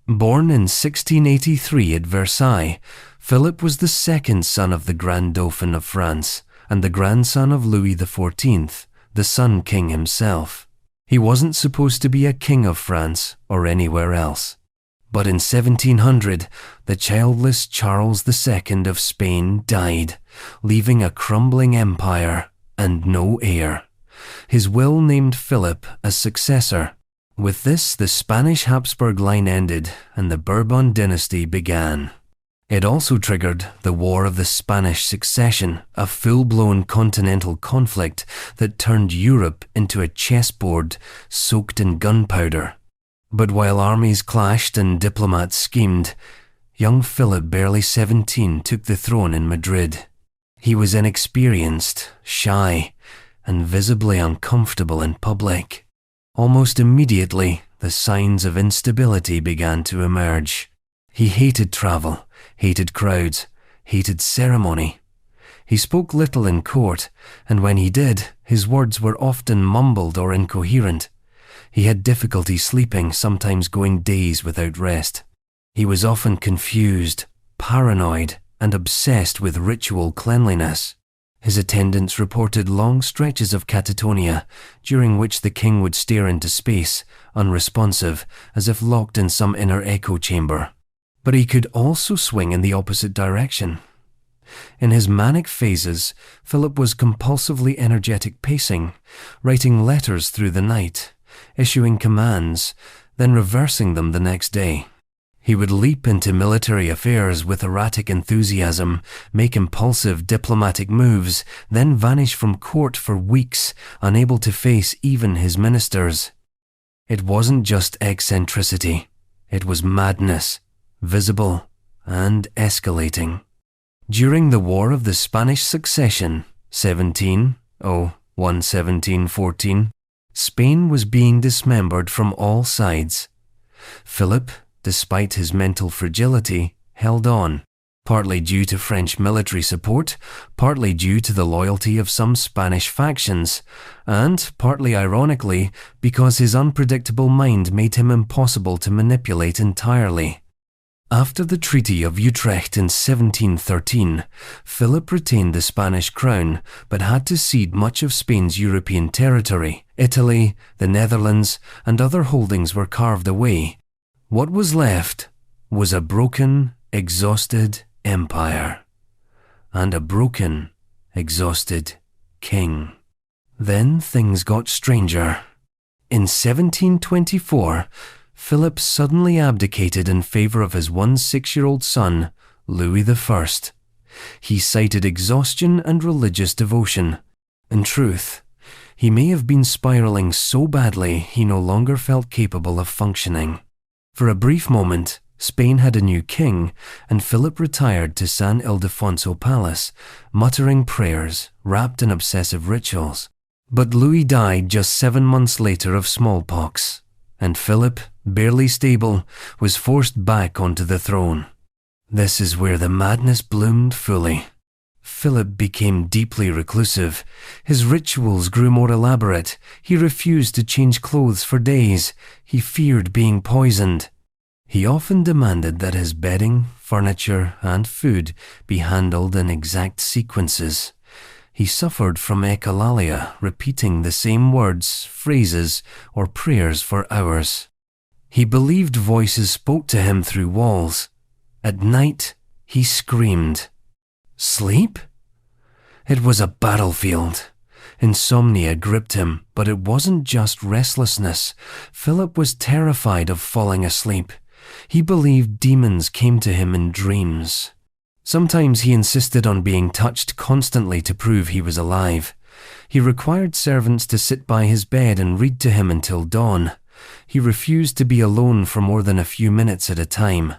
Born in 1683 at Versailles, Philip was the second son of the Grand Dauphin of France and the grandson of Louis XIV, the Sun King himself. He wasn't supposed to be a king of France or anywhere else. But in 1700, the childless Charles II of Spain died, leaving a crumbling empire and no heir. His will named Philip as successor. With this, the Spanish Habsburg line ended and the Bourbon dynasty began. It also triggered the War of the Spanish Succession, a full-blown continental conflict that turned Europe into a chessboard soaked in gunpowder. But while armies clashed and diplomats schemed, young Philip, barely 17, took the throne in Madrid. He was inexperienced, shy, and visibly uncomfortable in public. Almost immediately, the signs of instability began to emerge. He hated travel, hated crowds, hated ceremony. He spoke little in court, and when he did, his words were often mumbled or incoherent. He had difficulty sleeping, sometimes going days without rest. He was often confused, paranoid, and obsessed with ritual cleanliness. His attendants reported long stretches of catatonia, during which the king would stare into space, unresponsive, as if locked in some inner echo chamber. But he could also swing in the opposite direction. In his manic phases, Philip was compulsively energetic pacing, writing letters through the night, issuing commands, then reversing them the next day. He would leap into military affairs with erratic enthusiasm, make impulsive diplomatic moves, then vanish from court for weeks, unable to face even his ministers. It wasn't just eccentricity, it was madness, visible and escalating. During the War of the Spanish Succession, 1714, Spain was being dismembered from all sides. Philip, despite his mental fragility, held on, partly due to French military support, partly due to the loyalty of some Spanish factions, and, partly ironically, because his unpredictable mind made him impossible to manipulate entirely. After the Treaty of Utrecht in 1713, Philip retained the Spanish crown, but had to cede much of Spain's European territory. Italy, the Netherlands, and other holdings were carved away. What was left was a broken, exhausted empire, and a broken, exhausted king. Then things got stranger. In 1724, Philip suddenly abdicated in favor of his 6-year-old son, Louis I. He cited exhaustion and religious devotion. In truth, he may have been spiraling so badly he no longer felt capable of functioning. For a brief moment, Spain had a new king, and Philip retired to San Ildefonso Palace, muttering prayers, wrapped in obsessive rituals. But Louis died just 7 months later of smallpox, and Philip, barely stable, was forced back onto the throne. This is where the madness bloomed fully. Philip became deeply reclusive. His rituals grew more elaborate. He refused to change clothes for days. He feared being poisoned. He often demanded that his bedding, furniture, and food be handled in exact sequences. He suffered from echolalia, repeating the same words, phrases, or prayers for hours. He believed voices spoke to him through walls. At night, he screamed. Sleep? It was a battlefield. Insomnia gripped him, but it wasn't just restlessness. Philip was terrified of falling asleep. He believed demons came to him in dreams. Sometimes he insisted on being touched constantly to prove he was alive. He required servants to sit by his bed and read to him until dawn. He refused to be alone for more than a few minutes at a time.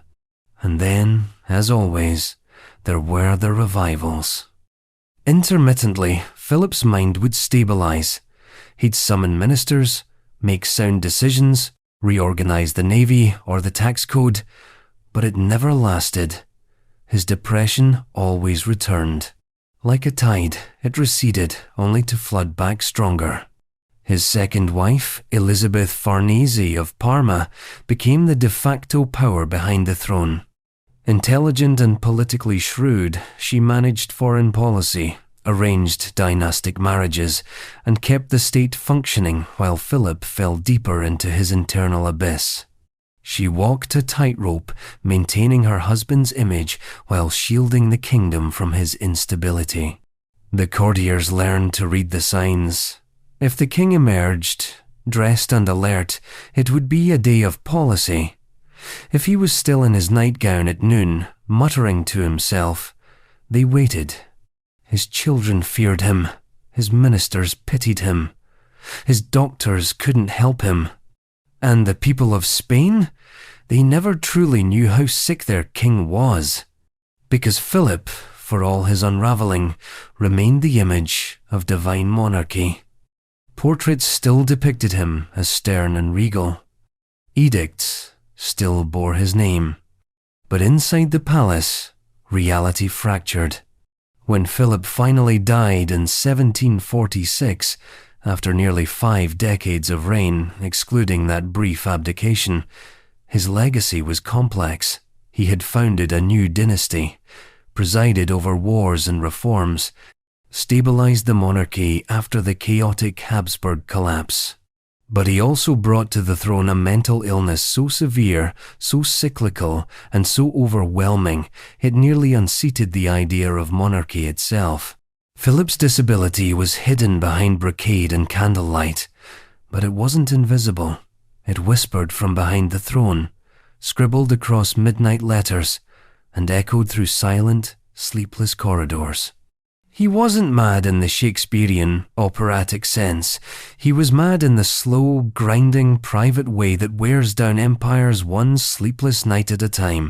And then, as always, there were the revivals. Intermittently, Philip's mind would stabilize. He'd summon ministers, make sound decisions, reorganize the navy or the tax code, but it never lasted. His depression always returned. Like a tide, it receded only to flood back stronger. His second wife, Elizabeth Farnese of Parma, became the de facto power behind the throne. Intelligent and politically shrewd, she managed foreign policy, arranged dynastic marriages, and kept the state functioning while Philip fell deeper into his internal abyss. She walked a tightrope, maintaining her husband's image while shielding the kingdom from his instability. The courtiers learned to read the signs. If the king emerged, dressed and alert, it would be a day of policy. If he was still in his nightgown at noon, muttering to himself, they waited. His children feared him. His ministers pitied him. His doctors couldn't help him. And the people of Spain? They never truly knew how sick their king was. Because Philip, for all his unraveling, remained the image of divine monarchy. Portraits still depicted him as stern and regal. Edicts still bore his name. But inside the palace, reality fractured. When Philip finally died in 1746, after nearly 5 decades of reign, excluding that brief abdication, his legacy was complex. He had founded a new dynasty, presided over wars and reforms, stabilized the monarchy after the chaotic Habsburg collapse. But he also brought to the throne a mental illness so severe, so cyclical, and so overwhelming, it nearly unseated the idea of monarchy itself. Philip's disability was hidden behind brocade and candlelight, but it wasn't invisible. It whispered from behind the throne, scribbled across midnight letters, and echoed through silent, sleepless corridors. He wasn't mad in the Shakespearean, operatic sense. He was mad in the slow, grinding, private way that wears down empires one sleepless night at a time.